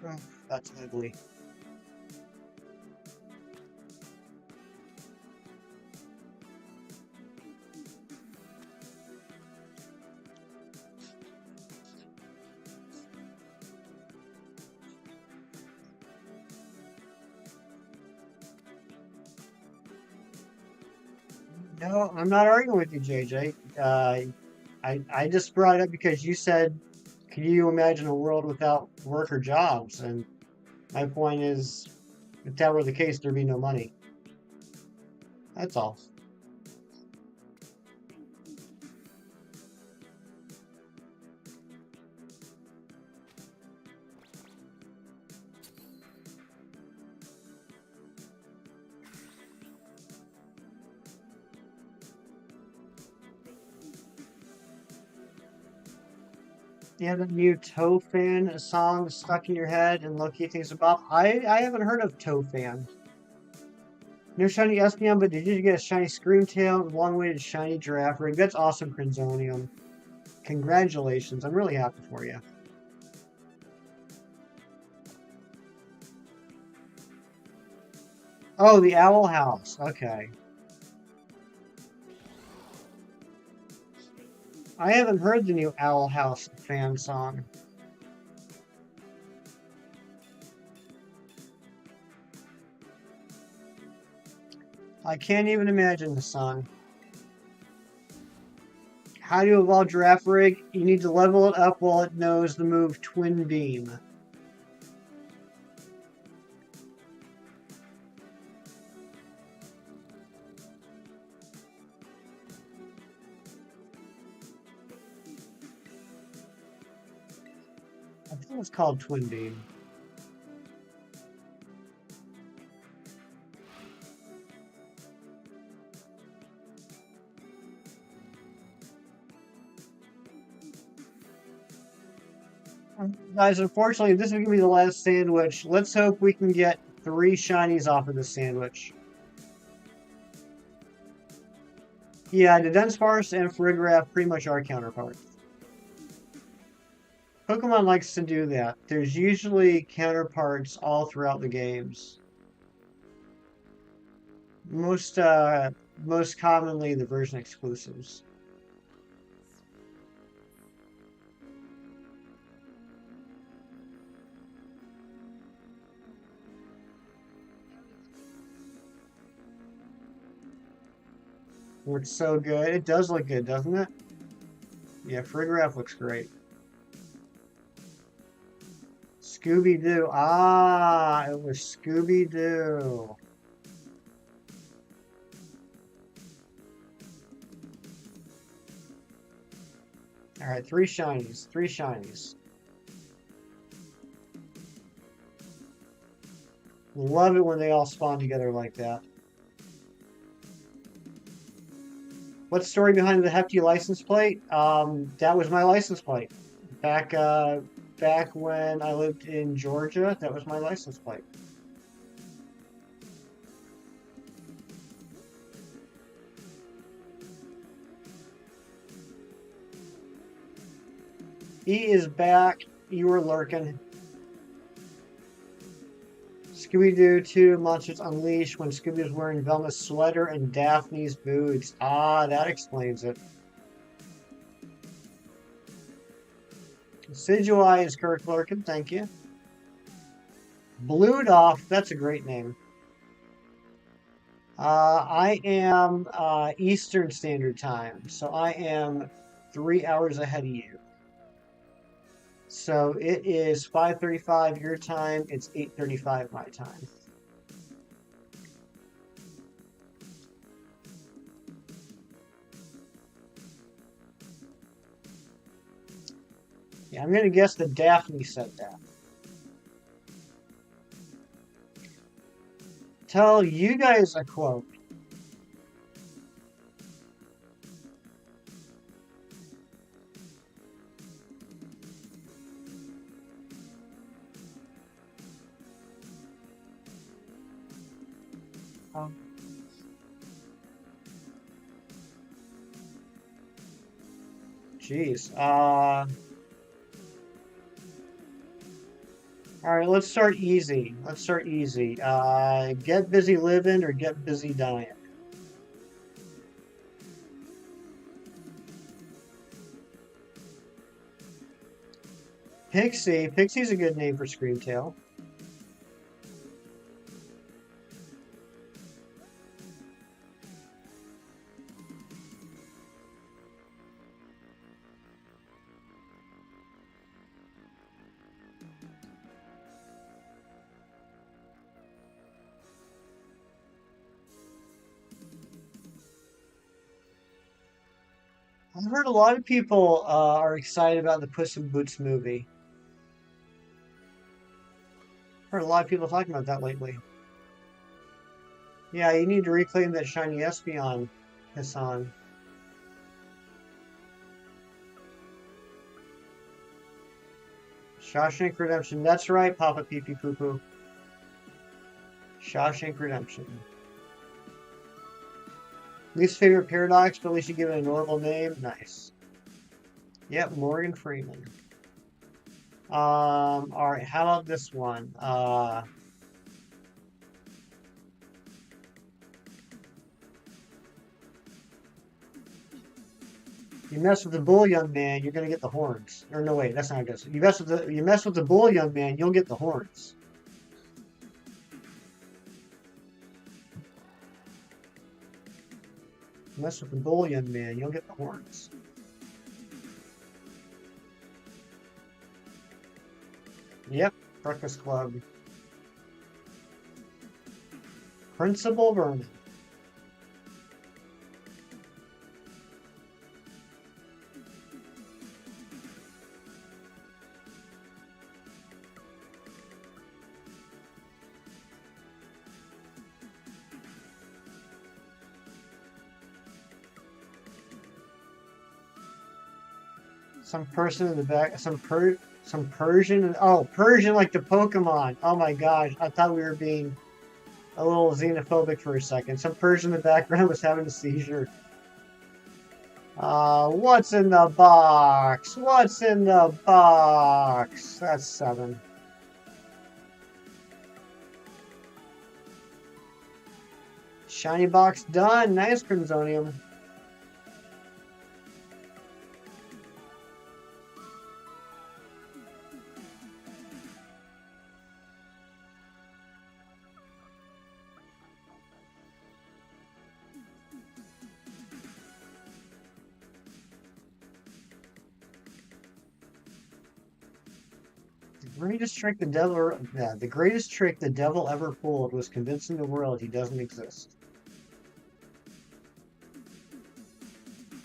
Oh, that's ugly. No, I'm not arguing with you, JJ. I just brought it up because you said, can you imagine a world without work or jobs? And my point is, if that were the case, there'd be no money. That's all. You have a new Toe Fan song stuck in your head and low-key things about. I haven't heard of Toe Fan. No shiny Espeon, but did you get a shiny Screamtail and long-awaited shiny Giraffe Rig? That's awesome, Crinzonium. Congratulations. I'm really happy for you. Oh, the Owl House. Okay. I haven't heard the new Owl House fan song. I can't even imagine the song. How do you evolve Giraffe Rig? You need to level it up while it knows the move Twin Beam. I think it's called Twin Beam. Guys, unfortunately, this is going to be the last sandwich. Let's hope we can get 3 shinies off of this sandwich. Yeah, Dudunsparce and Farigiraf pretty much are counterparts. Pokemon likes to do that. There's usually counterparts all throughout the games. Most commonly the version exclusives. Looks so good. It does look good, doesn't it? Yeah, Farigiraf looks great. Scooby-Doo. Ah, it was Scooby-Doo. Alright, 3 shinies. 3 shinies. Love it when they all spawn together like that. What's the story behind the hefty license plate? That was my license plate. Back when I lived in Georgia, that was my license plate. He is back. You were lurking. Scooby-Doo 2 Monsters Unleashed when Scooby was wearing Velma's sweater and Daphne's boots. Ah, that explains it. Sidgewai is Kirk Lurkin, thank you. Blued Off, that's a great name. I am Eastern Standard Time, so I am 3 hours ahead of you. So it is 5:35 your time, it's 8:35 my time. Yeah, I'm going to guess that Daphne said that. Tell you guys a quote. Um, Jeez. All right, let's start easy. Let's start easy. Get busy living or get busy dying. Pixie. Pixie's a good name for Screamtail. I've heard a lot of people are excited about the Puss in Boots movie. Heard a lot of people talking about that lately. Yeah, you need to reclaim that shiny Espeon, Hassan. Shawshank Redemption. That's right, Papa Pee Pee Poo Poo. Shawshank Redemption. Least favorite paradox, but at least you give it a normal name. Nice. Yep, Morgan Freeman. Alright, how about this one? You mess with the bull, young man, you're gonna get the horns. Or no, wait, that's not good. You mess with the bull, young man, you'll get the horns. You mess with the bull, young man, you'll get the horns. Yep, Breakfast Club. Principal Vernon. Some person in the back, some Persian. Oh, Persian like the Pokemon. Oh my gosh, I thought we were being a little xenophobic for a second. Some Persian in the background was having a seizure. What's in the box? What's in the box? That's 7. Shiny box done. Nice, Crimsonium. The greatest trick the devil ever pulled was convincing the world he doesn't exist.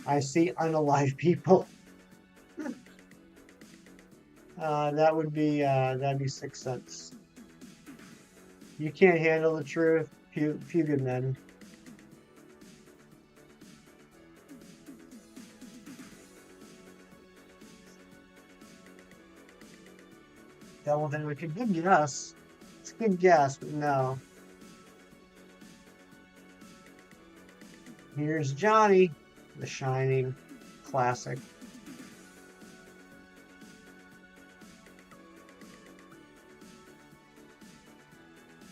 I see unalive people. That'd be Sixth Sense. You can't handle the truth. Few good men. Devil then we could good guess. It's a good guess, but no. Here's Johnny, The Shining, classic.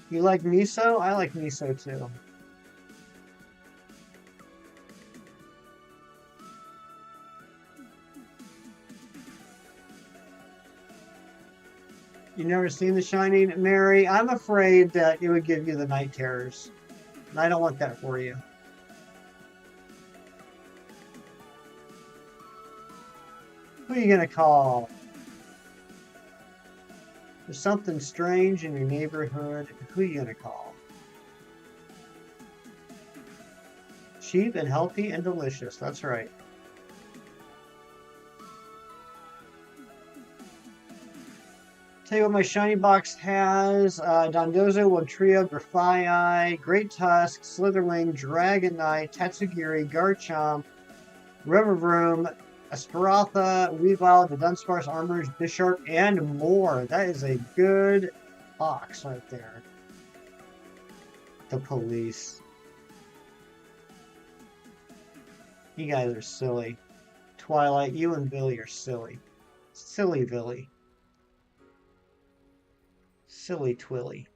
You like miso? I like miso too. You never seen The Shining, Mary? I'm afraid that it would give you the night terrors. And I don't want that for you. Who are you gonna call? There's something strange in your neighborhood. Who are you gonna call? Cheap and healthy and delicious. That's right. Tell you what my shiny box has. Dondozo, Wantrio, Grafai, Great Tusk, Slitherwing, Dragonite, Tatsugiri, Garchomp, Rivervroom, Esperatha, Weavile, Dudunsparce, Armors, Bisharp, and more. That is a good box right there. The police. You guys are silly. Twilight, you and Billy are silly. Silly Billy. Silly Twilly.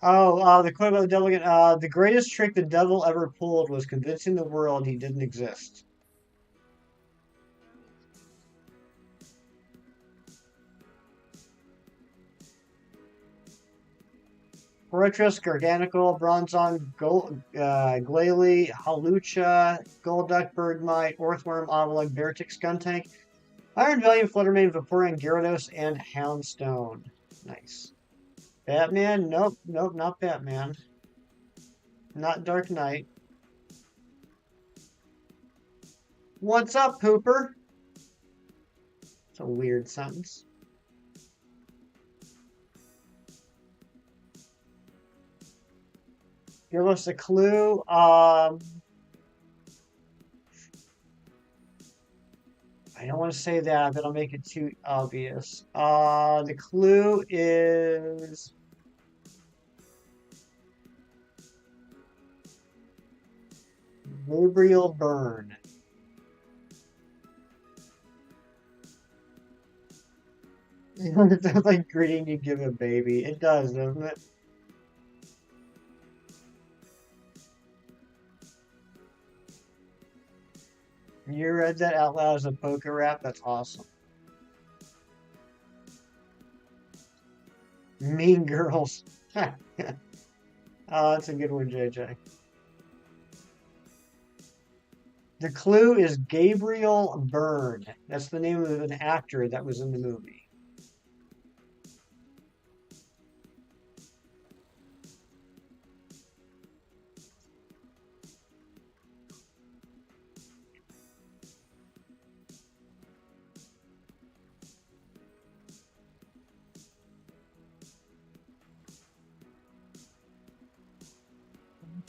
Oh, the quote about the devil again. The greatest trick the devil ever pulled was convincing the world he didn't exist. Fortress, Garganical, Bronzong, Glalie, Halucha, Golduck, Bergmite, Orthworm, Ovalug, Beartic, Skuntank, Iron Valiant, Fluttermane, Vaporeon, Gyarados, and Houndstone. Nice. Batman? Nope, not Batman. Not Dark Knight. What's up, Pooper? It's a weird sentence. Give us a clue. I I don't want to say that. That'll make it too obvious. The clue is Gabriel Byrne. It sounds like greeting you give a baby. It does, doesn't it? You read that out loud as a poker rap? That's awesome. Mean Girls. Oh, that's a good one, JJ. The clue is Gabriel Byrne. That's the name of an actor that was in the movie.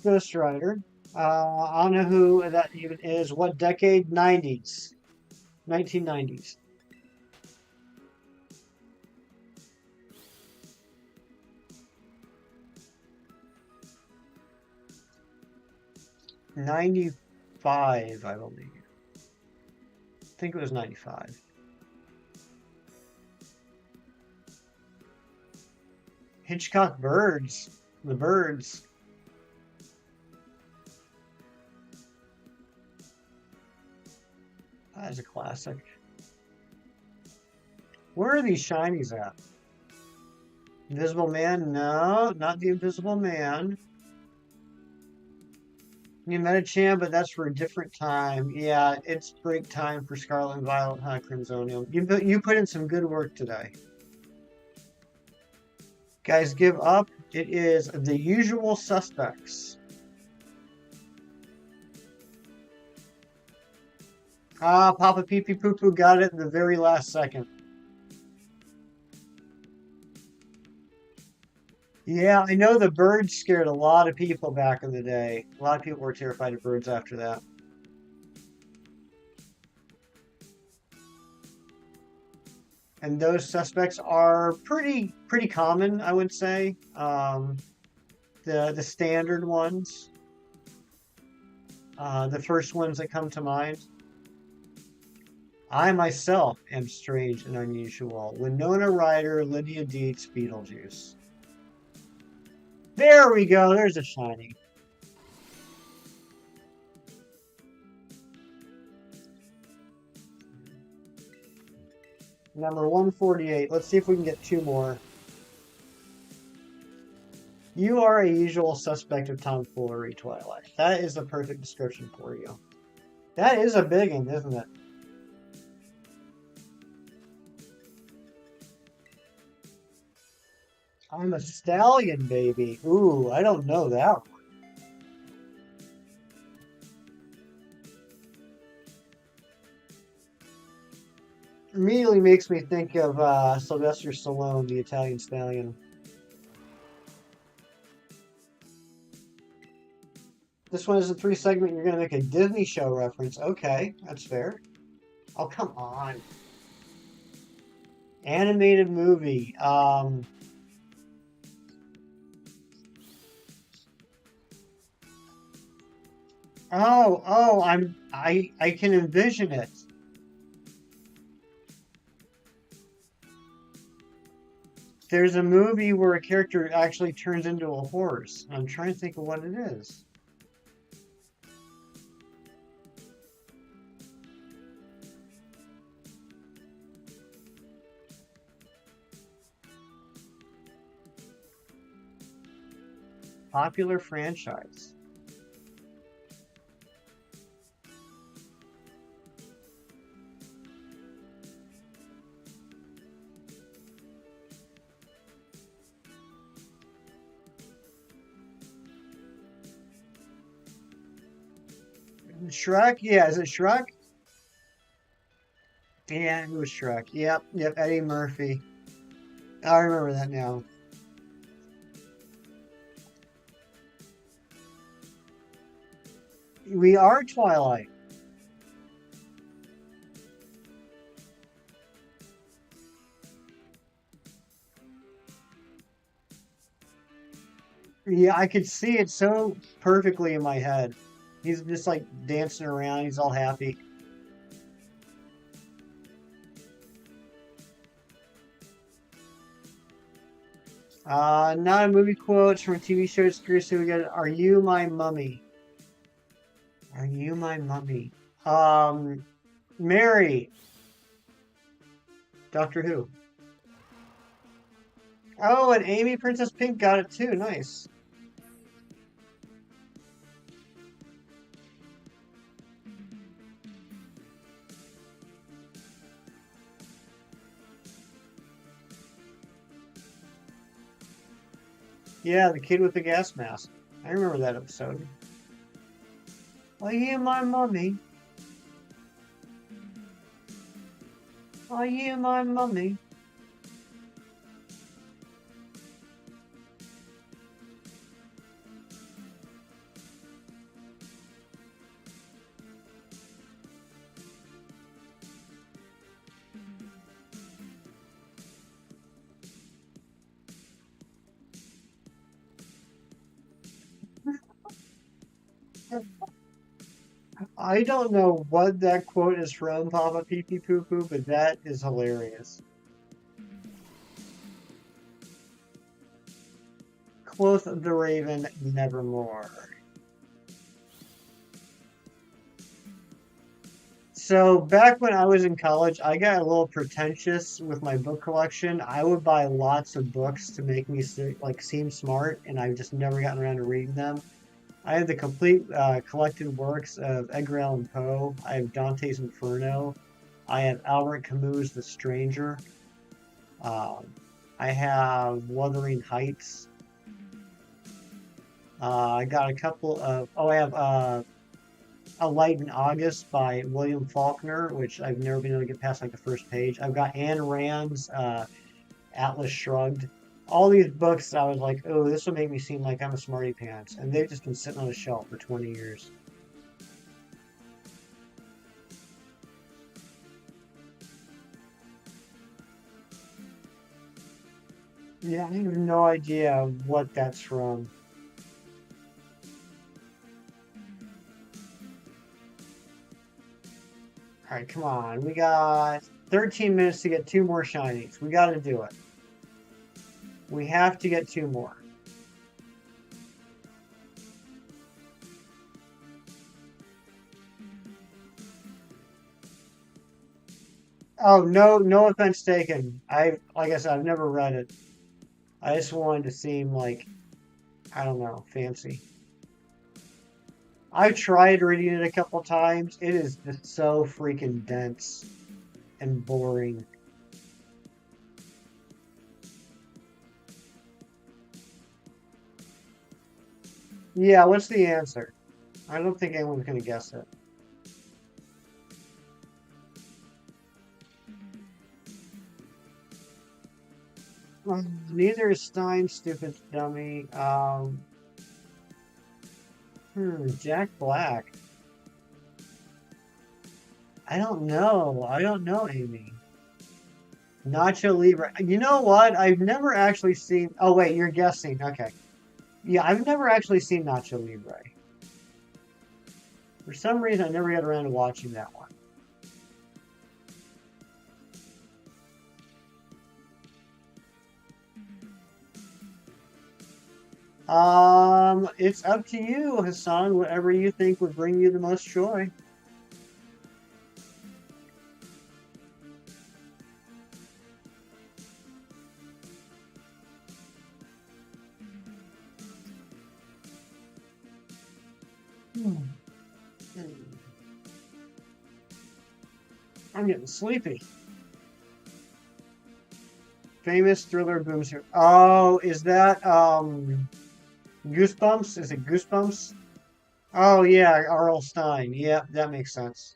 Ghost Rider. I don't know who that even is. What decade? 90s. 1990s. 95, I believe. I think it was 95. Hitchcock Birds. The Birds. That is a classic. Where are these shinies at? Invisible Man? No, not the Invisible Man. You Metachan, but that's for a different time. Yeah, it's break time for Scarlet and Violet, huh, Crimsonium? You put in some good work today. Guys, give up. It is The Usual Suspects. Ah, Papa Pee Pee Poo Poo got it in the very last second. Yeah, I know the birds scared a lot of people back in the day. A lot of people were terrified of birds after that. And those suspects are pretty common, I would say. The standard ones, the first ones that come to mind. I myself am strange and unusual. Winona Ryder, Lydia Deetz, Beetlejuice. There we go. There's a shiny. Number 148. Let's see if we can get two more. You are a usual suspect of tomfoolery, Twilight. That is the perfect description for you. That is a big one, isn't it? I'm a stallion, baby. Ooh, I don't know that one. Immediately makes me think of Sylvester Stallone, the Italian stallion. This one is a three segment. You're going to make a Disney show reference. Okay, that's fair. Oh, come on. Animated movie. I can envision it. There's a movie where a character actually turns into a horse. I'm trying to think of what it is. Popular franchise. Shrek? Yeah, is it Shrek? Yeah, it was Shrek. Yep, Eddie Murphy. I remember that now. We are Twilight. Yeah, I could see it so perfectly in my head. He's just like dancing around. He's all happy. Not a movie quotes from a TV show. Seriously, we got "Are you my mummy? Are you my mummy?" Um, Mary, Doctor Who. Oh, and Amy Princess Pink got it too. Nice. Yeah, the kid with the gas mask. I remember that episode. Are you my mummy? Are you my mummy? I don't know what that quote is from, Papa Pee Pee Poo Poo, but that is hilarious. Quoth the raven, nevermore. So back when I was in college, I got a little pretentious with my book collection. I would buy lots of books to make me like seem smart, and I've just never gotten around to reading them. I have the complete collected works of Edgar Allan Poe. I have Dante's Inferno. I have Albert Camus' The Stranger. Um, I have Wuthering Heights. I got a couple of. Oh, I have A Light in August by William Faulkner, which I've never been able to get past like the first page. I've got Anne Rand's Atlas Shrugged. All these books, I was like, oh, this will make me seem like I'm a smarty pants, and they've just been sitting on a shelf for 20 years. Yeah, I have no idea what that's from. All right, come on. We got 13 minutes to get two more shinies. We got to do it. We have to get two more. Oh, no, no offense taken. Like I said, I've never read it. I just wanted to seem like, I don't know, fancy. I've tried reading it a couple times. It is just so freaking dense and boring. Yeah, what's the answer? I don't think anyone's going to guess it. Neither is Stein, stupid dummy. Jack Black. I don't know. I don't know, Amy. Nacho Libre. You know what? I've never actually seen. Oh, wait, you're guessing. Okay. Yeah, I've never actually seen Nacho Libre. For some reason, I never got around to watching that one. It's up to you, Hassan. Whatever you think would bring you the most joy. Hmm. I'm getting sleepy. Famous thriller boomster. Oh, is that Goosebumps? Is it Goosebumps? Oh yeah, R.L. Stein. Yeah, that makes sense.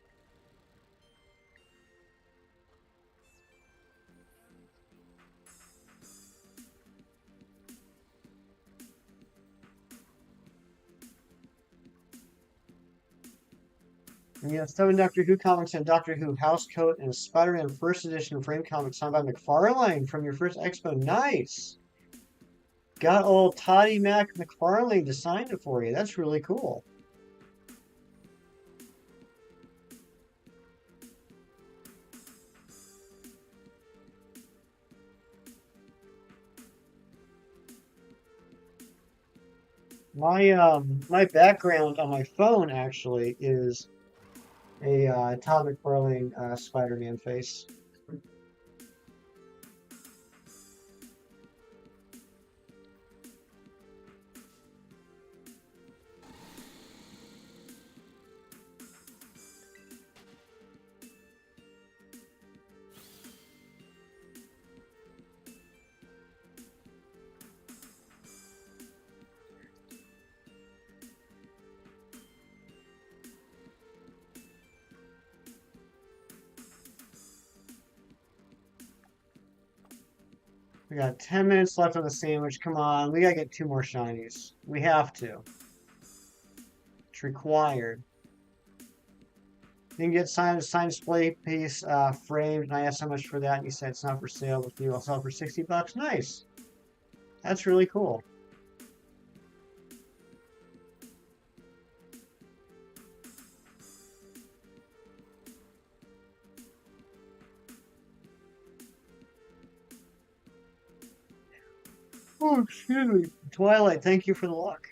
Yeah, seven Doctor Who comics and Doctor Who house coat and a Spider-Man first edition frame comic signed by McFarlane from your first expo. Nice. got old Toddy Mac McFarlane to sign it for you. That's really cool. My background on my phone actually is a Todd McFarlane Spider-Man face. We got 10 minutes left on the sandwich. Come on, we gotta get 2 more shinies. We have to. It's required. You can get signed display piece framed, and I asked how much for that, and he said it's not for sale, but you will sell for $60. Nice. That's really cool. Oh, excuse me. Twilight, thank you for the luck.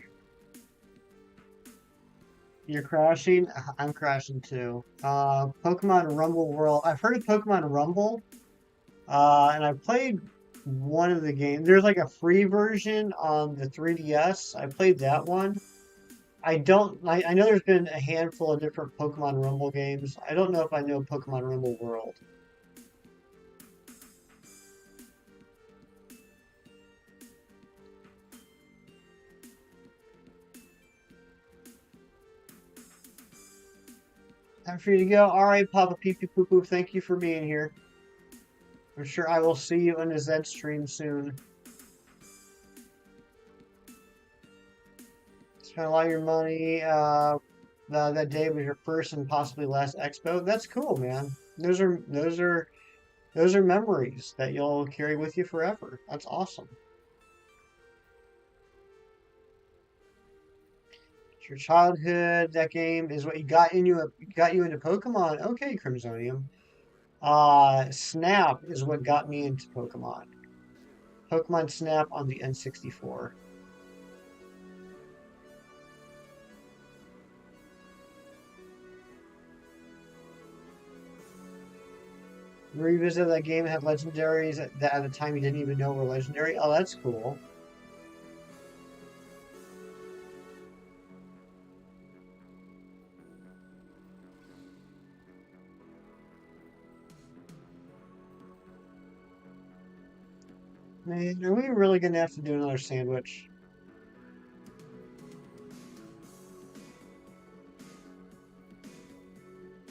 You're crashing? I'm crashing too. Pokemon Rumble World. I've heard of Pokemon Rumble, and I played one of the games. There's like a free version on the 3DS. I played that one. I know there's been a handful of different Pokemon Rumble games. I don't know if I know Pokemon Rumble World. Time for you to go. All right, Papa Pee Pee Poo Poo, thank you for being here. I'm sure I will see you in the Zed stream soon. Spent a lot of your money that day was your first and possibly last expo. That's cool, man. Those are memories that you'll carry with you forever. That's awesome. It's your childhood. That game is what got you into Pokemon. Okay, Crimsonium. Snap is what got me into Pokemon. Pokemon Snap on the N64. Revisit that game, had legendaries that at the time you didn't even know were legendary. Oh, that's cool. Man, are we really gonna have to do another sandwich?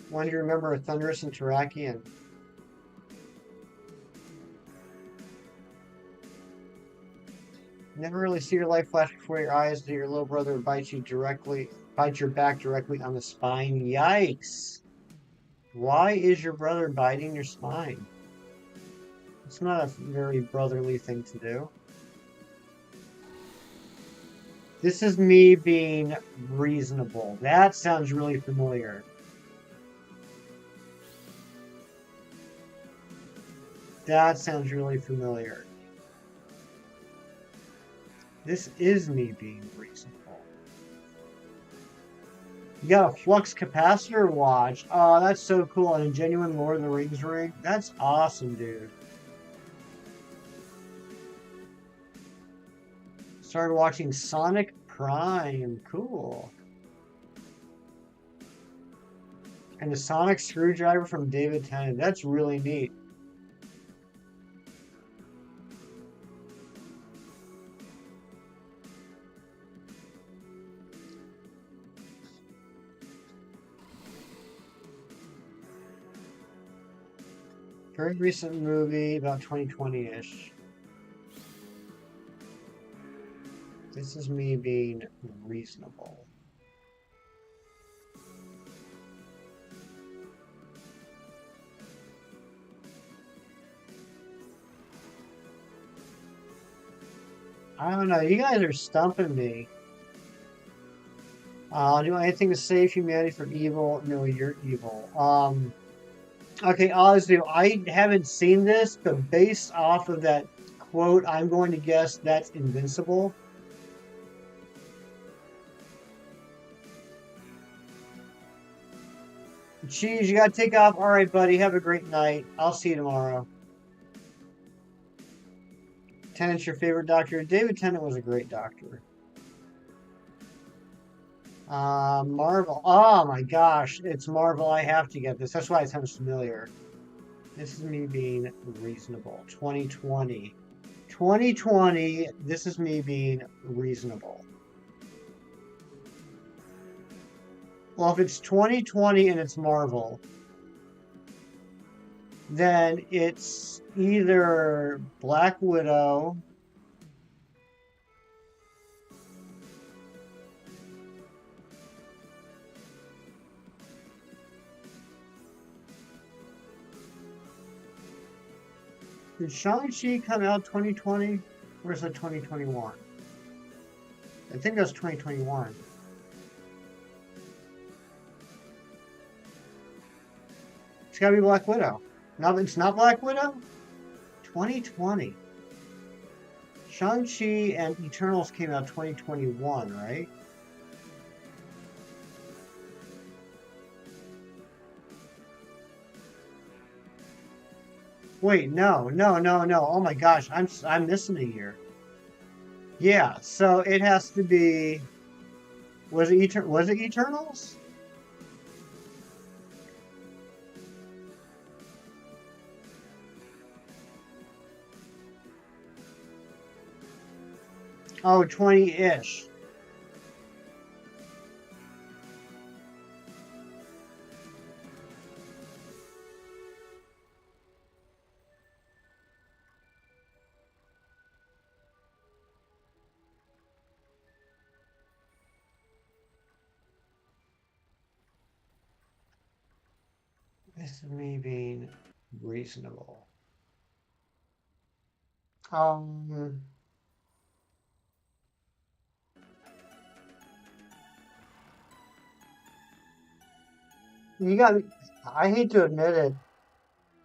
When do you remember a Thundurus and Terrakion? Never really see your life flash before your eyes until your little brother bites your back directly on the spine. Yikes! Why is your brother biting your spine? It's not a very brotherly thing to do. This is me being reasonable. That sounds really familiar. That sounds really familiar. This is me being reasonable. You got a flux capacitor watch. Oh, that's so cool. And a genuine Lord of the Rings ring. That's awesome, dude. Started watching Sonic Prime. Cool. And a sonic screwdriver from David Tennant. That's really neat. Very recent movie, about 2020-ish. This is me being reasonable. I don't know. You guys are stumping me. Do anything to save humanity from evil? No, you're evil. Okay, Ozu, I haven't seen this, but based off of that quote, I'm going to guess that's invincible. Cheese, you gotta take off. All right, buddy. Have a great night. I'll see you tomorrow. Tennant's your favorite doctor. David Tennant was a great doctor. Marvel. Oh my gosh, it's Marvel. I have to get this. That's why it sounds familiar. This is me being reasonable. 2020. 2020. This is me being reasonable. Well, if it's 2020 and it's Marvel, then it's either Black Widow. Did Shang-Chi come out 2020? Or is it 2021? I think that's 2021. It's gotta be Black Widow. No, it's not Black Widow? 2020. Shang-Chi and Eternals came out 2021, right? Wait, no. Oh my gosh, I'm missing a year. Yeah, so it has to be. Was it Eternals? Oh, 20-ish. This is me being reasonable. Um, you got me. I hate to admit it,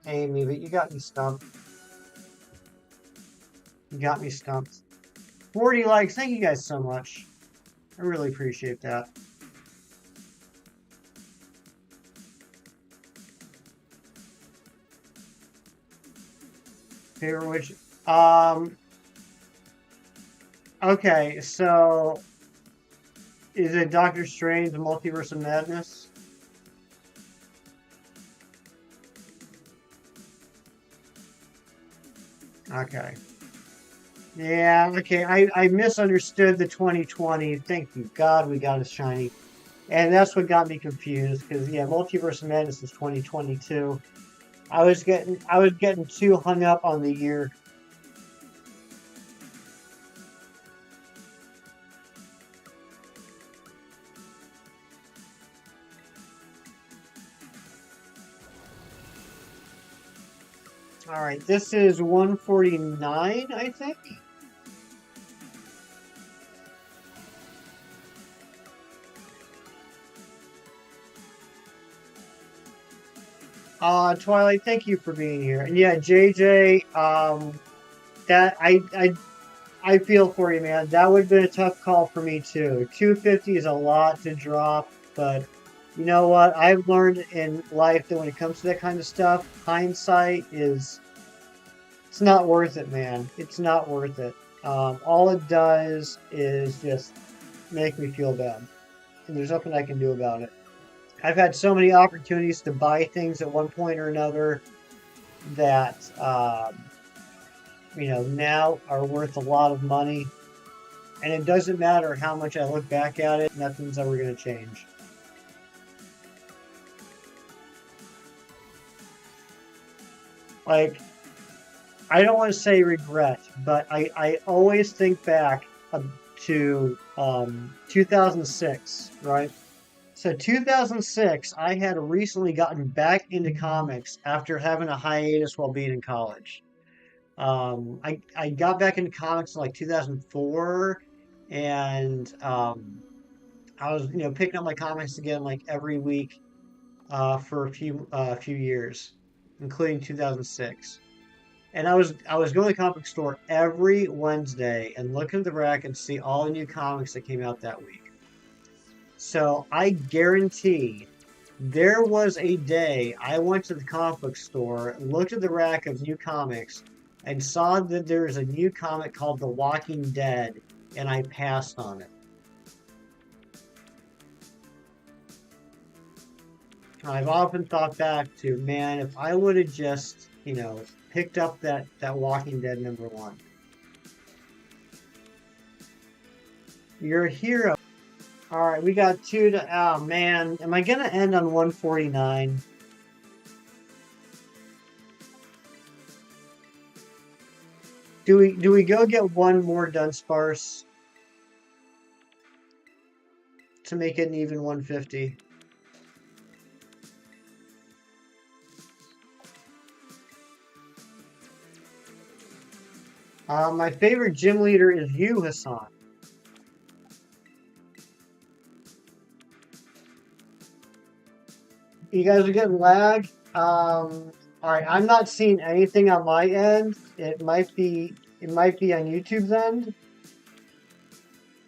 Amy, but you got me stumped. You got me stumped. 40 likes. Thank you guys so much. I really appreciate that. Favorite which? Um, okay, so is it Doctor Strange, the Multiverse of Madness? Okay. Yeah, okay. I misunderstood the 2020. Thank you, God, we got a shiny. And that's what got me confused because yeah, Multiverse of Madness is 2022. I was getting too hung up on the year. All right, this is 149, I think. Twilight, thank you for being here. And yeah, JJ, that I feel for you, man. That would have been a tough call for me too. 250 is a lot to drop, but you know what? I've learned in life that when it comes to that kind of stuff, hindsight is it's not worth it, man. It's not worth it. All it does is just make me feel bad, and there's nothing I can do about it. I've had so many opportunities to buy things at one point or another that now are worth a lot of money, and it doesn't matter how much I look back at it. Nothing's ever going to change. Like, I don't want to say regret, but I always think back to 2006, right? So 2006, I had recently gotten back into comics after having a hiatus while being in college. I got back into comics in like 2004, and I was picking up my comics again like every week for a few years, including 2006. And I was going to the comic store every Wednesday and look at the rack and see all the new comics that came out that week. So I guarantee there was a day I went to the comic book store, looked at the rack of new comics, and saw that there was a new comic called The Walking Dead, and I passed on it. I've often thought back to, man, if I would have just, picked up that Walking Dead #1. You're a hero. All right, we got two to. Oh man, am I gonna end on 149? Do we go get one more Dunsparce to make it an even 150? My favorite gym leader is you, Hassan. You guys are getting lag. All right, I'm not seeing anything on my end. It might be on YouTube's end.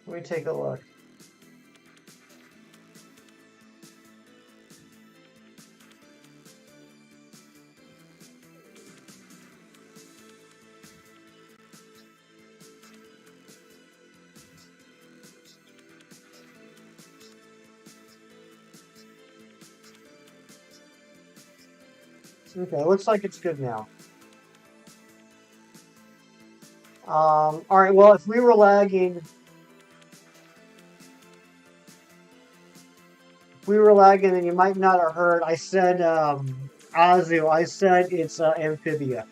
Let me take a look. Okay, looks like it's good now. All right, well, if we were lagging, then you might not have heard. I said, Azu, I said it's amphibia.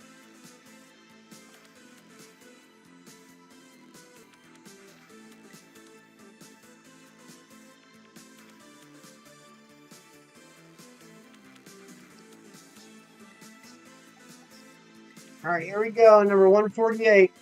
All right, here we go, number 148.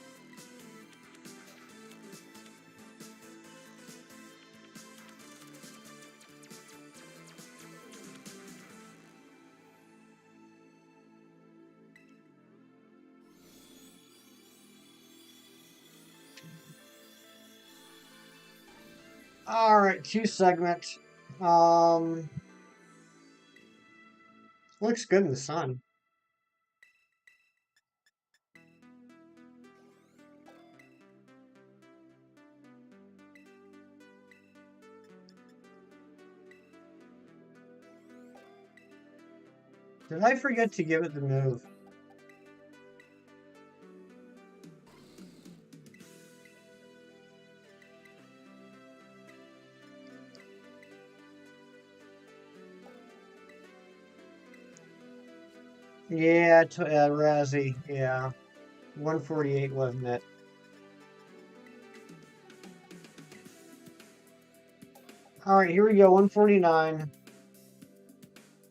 All right, 2 segment. Looks good in the sun. Did I forget to give it the move? Yeah, Razzie. Yeah, 148 wasn't it? All right, here we go. 149.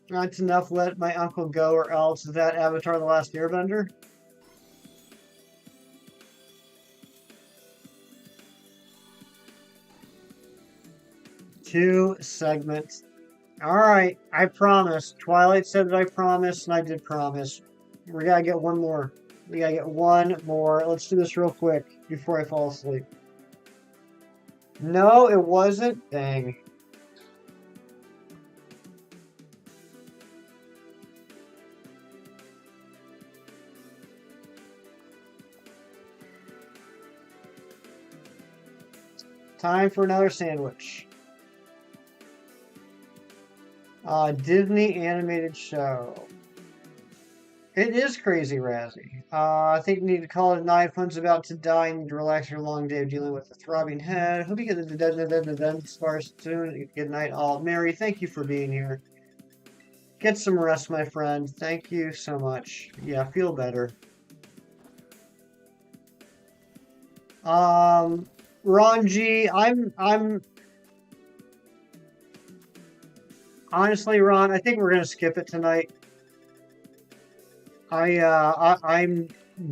That's enough. Let my uncle go, or else. Is that Avatar: The Last Airbender? 2 segments. All right, I promise. Twilight said that I promised, and I did promise. We gotta get one more. We gotta get one more. Let's do this real quick before I fall asleep. No, it wasn't. Dang. Time for another sandwich. Disney animated show. It is crazy, Razzie. I think you need to call it a night. Fun's about to die. You need to relax your long day of dealing with a throbbing head. Hope you get the Dudunsparce soon. Good night, all. Mary, thank you for being here. Get some rest, my friend. Thank you so much. Yeah, feel better. Ron G, I'm honestly, Ron, I think we're gonna skip it tonight. I'm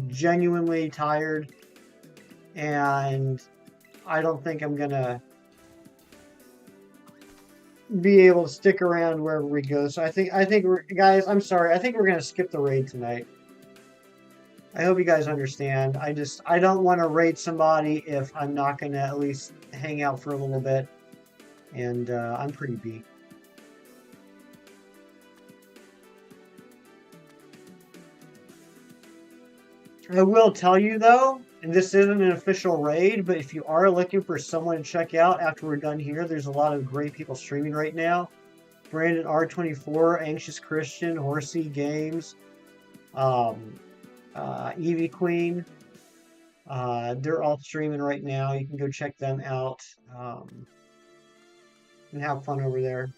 genuinely tired, and I don't think I'm gonna be able to stick around wherever we go. So I think we're guys. I'm sorry. I think we're gonna skip the raid tonight. I hope you guys understand. I don't want to raid somebody if I'm not gonna at least hang out for a little bit, and I'm pretty beat. I will tell you though, and this isn't an official raid, but if you are looking for someone to check out after we're done here, there's a lot of great people streaming right now. Brandon R24, Anxious Christian, Horsey Games, um, Evie Queen. They're all streaming right now. You can go check them out and have fun over there.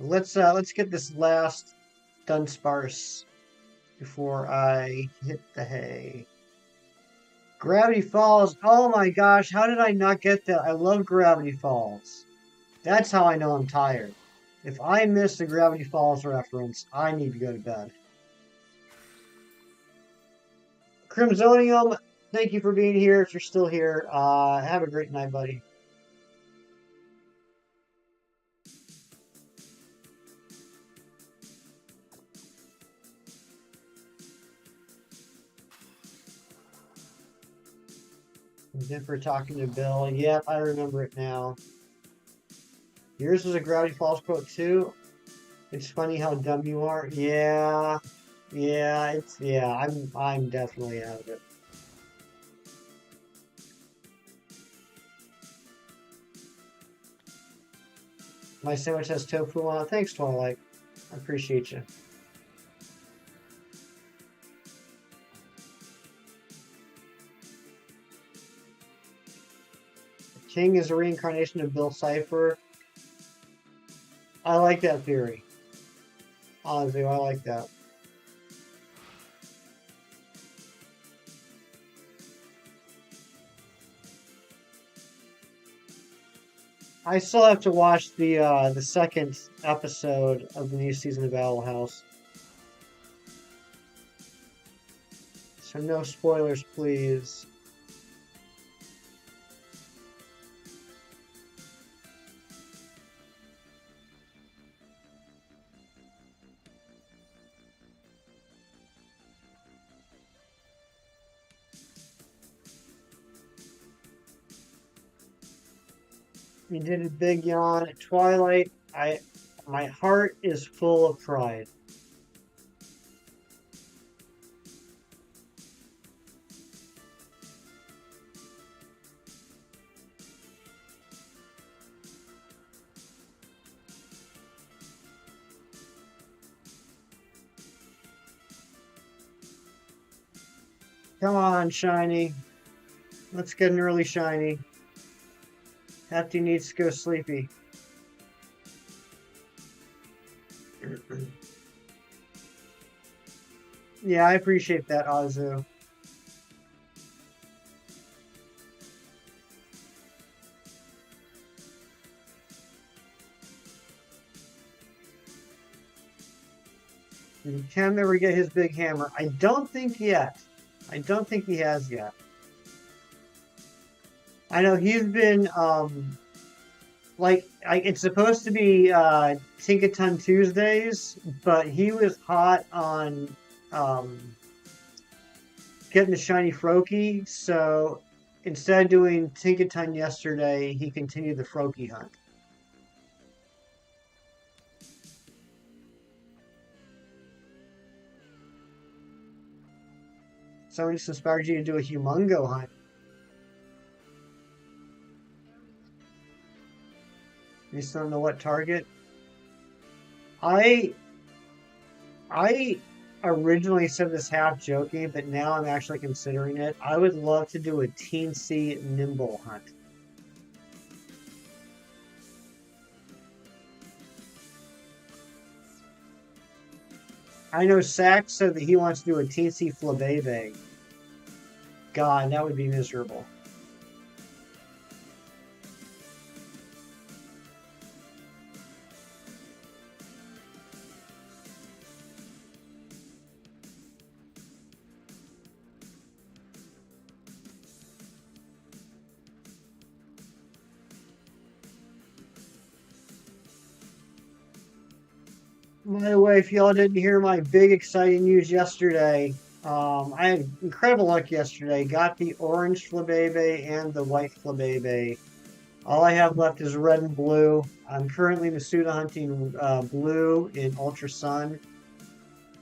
Let's get this last Dunsparce before I hit the hay. Gravity Falls. Oh my gosh, how did I not get that? I love Gravity Falls. That's how I know I'm tired. If I miss the Gravity Falls reference, I need to go to bed. Crimsonium, thank you for being here. If you're still here, have a great night, buddy. Thank for talking to Bill. Yep, I remember it now. Yours was a Gravity Falls quote too. It's funny how dumb you are. Yeah, yeah. I'm definitely out of it. My sandwich has tofu on it. Thanks, Twilight. I appreciate you. King is a reincarnation of Bill Cipher. I like that theory. Honestly, I like that. I still have to watch the second episode of the new season of Owl House. So no spoilers, please. You did a big yawn at Twilight. My heart is full of pride. Come on, Shiny. Let's get an early Shiny. Hefty needs to go sleepy. Yeah, I appreciate that, Azu. Did Cam ever get his big hammer? I don't think yet. I don't think he has yet. I know he's been it's supposed to be Tinkaton Tuesdays, but he was hot on getting the shiny Froakie, so instead of doing Tinkaton yesterday, he continued the Froakie hunt. Someone just inspired you to do a Humongo hunt. You just don't know what target? I originally said this half joking, but now I'm actually considering it. I would love to do a teensy nimble hunt. I know Sack said that he wants to do a teensy flabebe. God, that would be miserable. By the way, if y'all didn't hear my big exciting news yesterday, I had incredible luck yesterday. Got the orange flabebe and the white flabebe. All I have left is red and blue. I'm currently Masuda hunting blue in Ultra Sun.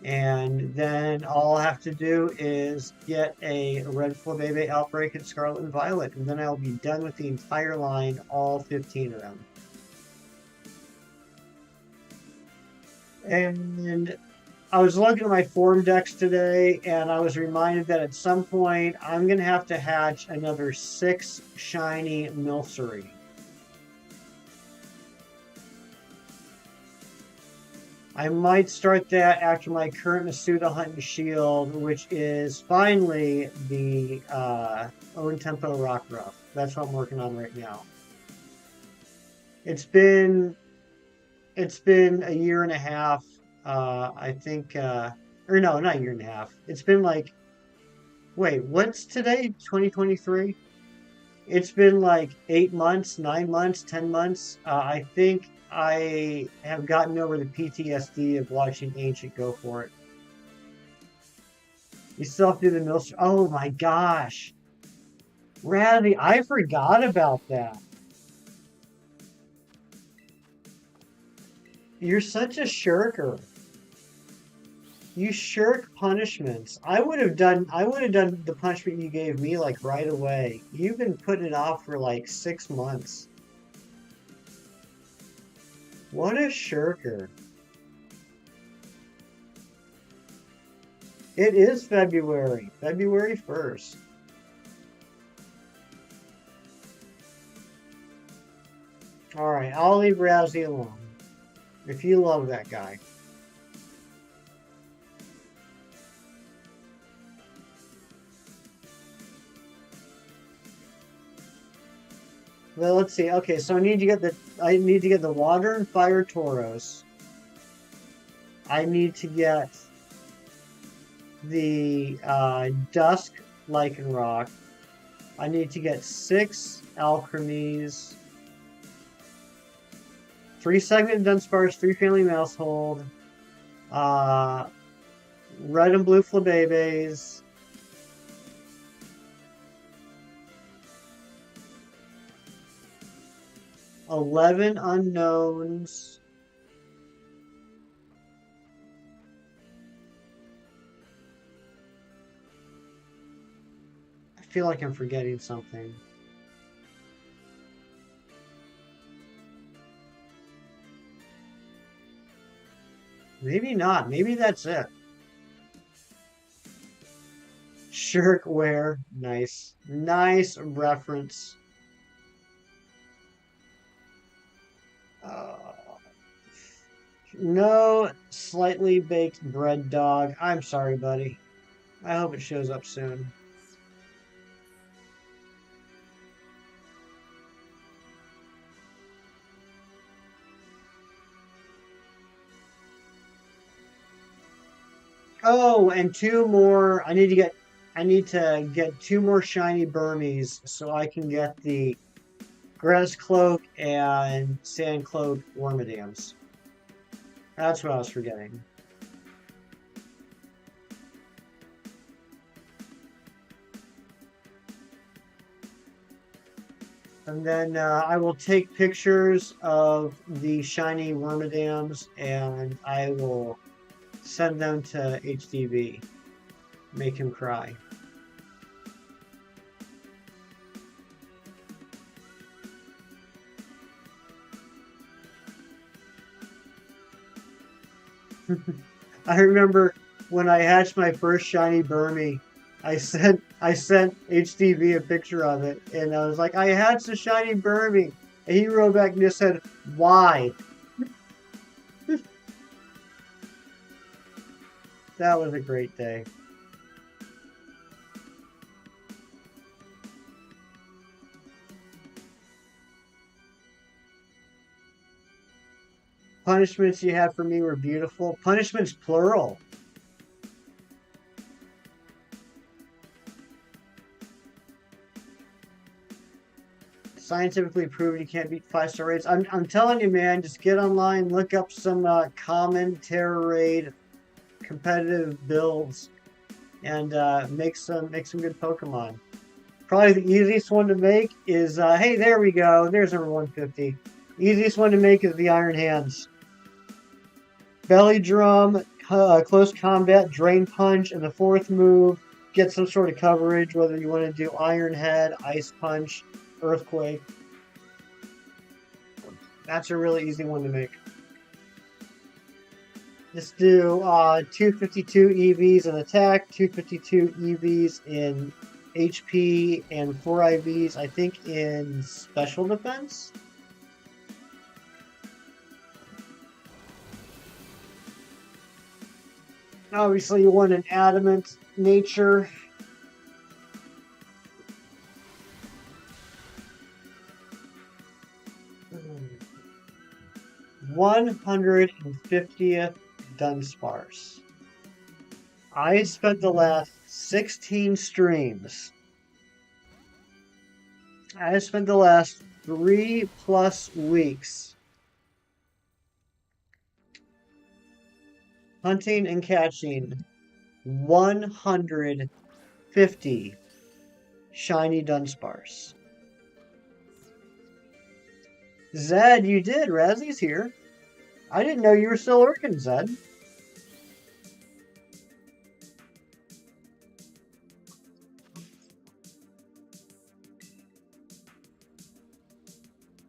And then all I have to do is get a red flabebe outbreak at Scarlet and Violet. And then I'll be done with the entire line, all 15 of them. And I was looking at my form decks today, and I was reminded that at some point I'm going to have to hatch another 6 shiny Milcery. I might start that after my current Masuda Hunt and Shield, which is finally the Own Tempo Rockruff. That's what I'm working on right now. It's been a year and a half, I think, or no, not a year and a half. It's been like, wait, what's today? 2023? It's been like 8 months, 9 months, 10 months. I think I have gotten over the PTSD of watching Ancient go for it. You still have to do the mill. Oh my gosh. Radley, I forgot about that. You're such a shirker. You shirk punishments. I would have done the punishment you gave me like right away. You've been putting it off for like 6 months. What a shirker. It is February 1st. All right, I'll leave Rousey alone. If you love that guy. Well, let's see. Okay, so I need to get the water and fire Tauros. I need to get the dusk Lycanroc. I need to get 6 Alchemy, 3 segmented Dudunsparce, 3 family Mousehold, red and blue Flabebes, 11 unknowns. I feel like I'm forgetting something. Maybe not. Maybe that's it. Shirkware. Nice. Nice reference. No slightly baked bread dog. I'm sorry, buddy. I hope it shows up soon. Oh, and 2 more. I need to get 2 more shiny Burmies so I can get the Grass Cloak and Sand Cloak Wormadams. That's what I was forgetting. And then I will take pictures of the shiny Wormadams and I will send them to HDV. Make him cry. I remember when I hatched my first shiny Burmy, I sent HDV a picture of it, and I was like, I hatched a shiny Burmy, and he wrote back and just said, "Why?" That was a great day. Punishments you had for me were beautiful. Punishments plural. Scientifically proven you can't beat 5-star rates. I'm telling you, man, just get online, look up some common terror raid competitive builds, and make some good Pokemon. Probably the easiest one to make is hey, there we go. There's number 150. Easiest one to make is the Iron Hands. Belly Drum, Close Combat, Drain Punch, and the fourth move, get some sort of coverage, whether you want to do Iron Head, Ice Punch, Earthquake. That's a really easy one to make. Just do 252 EVs in attack, 252 EVs in HP, and 4 IVs, I think, in special defense. Obviously, you want an adamant nature. Mm. 150th Dudunsparce. I spent the last 16 streams. I spent the last 3+ weeks hunting and catching 150 shiny Dunsparce. Zed, you did. Razzy's here. I didn't know you were still working, Zed.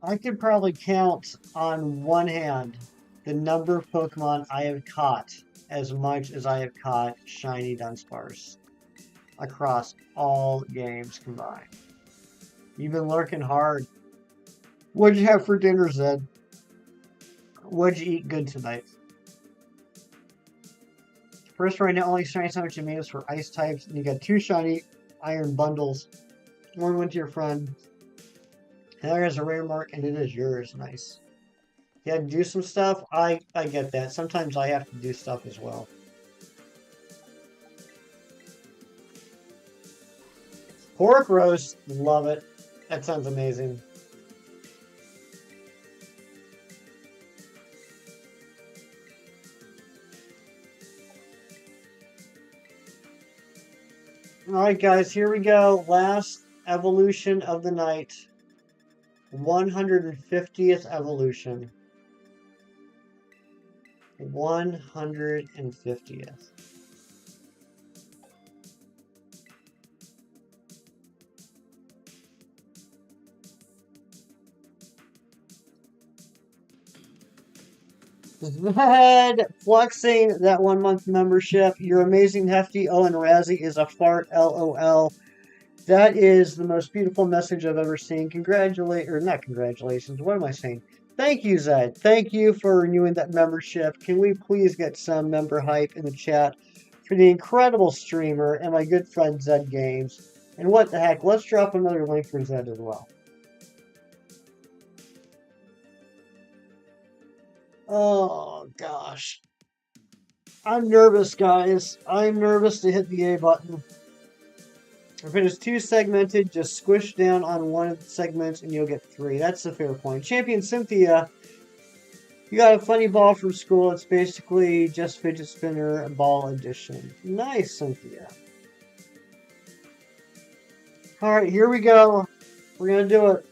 I could probably count on one hand the number of Pokemon I have caught as much as I have caught shiny Dunsparce across all games combined. You've been lurking hard. What'd you have for dinner, Zed? What'd you eat good tonight? First, right now, only shiny sandwich you made is for ice types, and you got 2 shiny iron bundles. One went to your friend. There is a rare mark, and it is yours. Nice. You had to do some stuff. I get that. Sometimes I have to do stuff as well. Pork roast. Love it. That sounds amazing. Alright, guys. Here we go. Last evolution of the night. 150th evolution. 150th. Zed flexing that 1-month membership. You're amazing, Hefty. Oh, and Razzie is a fart. LOL. That is the most beautiful message I've ever seen. Not congratulations. What am I saying? Thank you, Zed. Thank you for renewing that membership. Can we please get some member hype in the chat for the incredible streamer and my good friend Zed Games? And what the heck? Let's drop another link for Zed as well. Oh, gosh. I'm nervous, guys. I'm nervous to hit the A button. If it is too segmented, just squish down on one of the segments and you'll get 3. That's the fair point. Champion Cynthia, you got a funny ball from school. It's basically just fidget spinner ball edition. Nice, Cynthia. Alright, here we go. We're going to do it.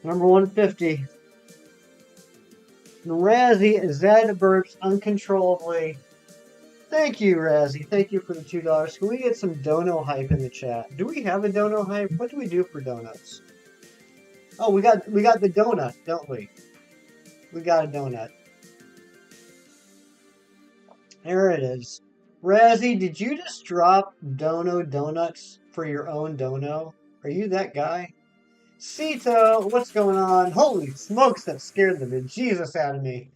Number 150. Razzie Zed burps uncontrollably. Thank you, Razzie. Thank you for the $2. Can we get some dono hype in the chat? Do we have a dono hype? What do we do for donuts? Oh, we got the donut, don't we? We got a donut. There it is. Razzie, did you just drop dono donuts for your own dono? Are you that guy? Cito, what's going on? Holy smokes, that scared the bejesus out of me.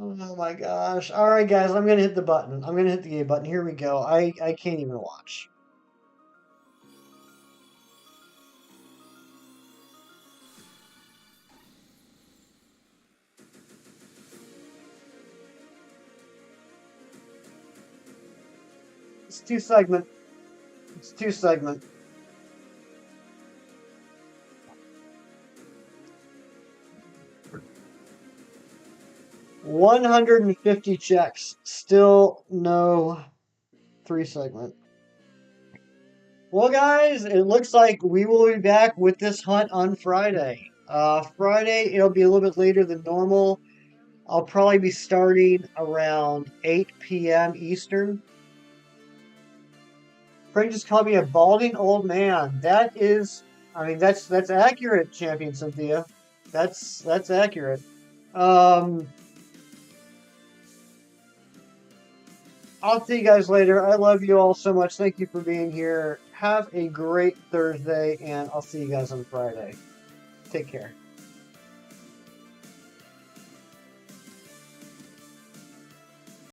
Oh my gosh. Alright, guys, I'm going to hit the button. I'm going to hit the A button. Here we go. I can't even watch. It's 2 segment. It's 2 segment. 150 checks. Still no 3-segment. Well, guys, it looks like we will be back with this hunt on Friday. Friday, it'll be a little bit later than normal. I'll probably be starting around 8 p.m. Eastern. Frank just called me a balding old man. That is, I mean, that's accurate, Champion Cynthia. That's accurate. I'll see you guys later. I love you all so much. Thank you for being here. Have a great Thursday, and I'll see you guys on Friday. Take care.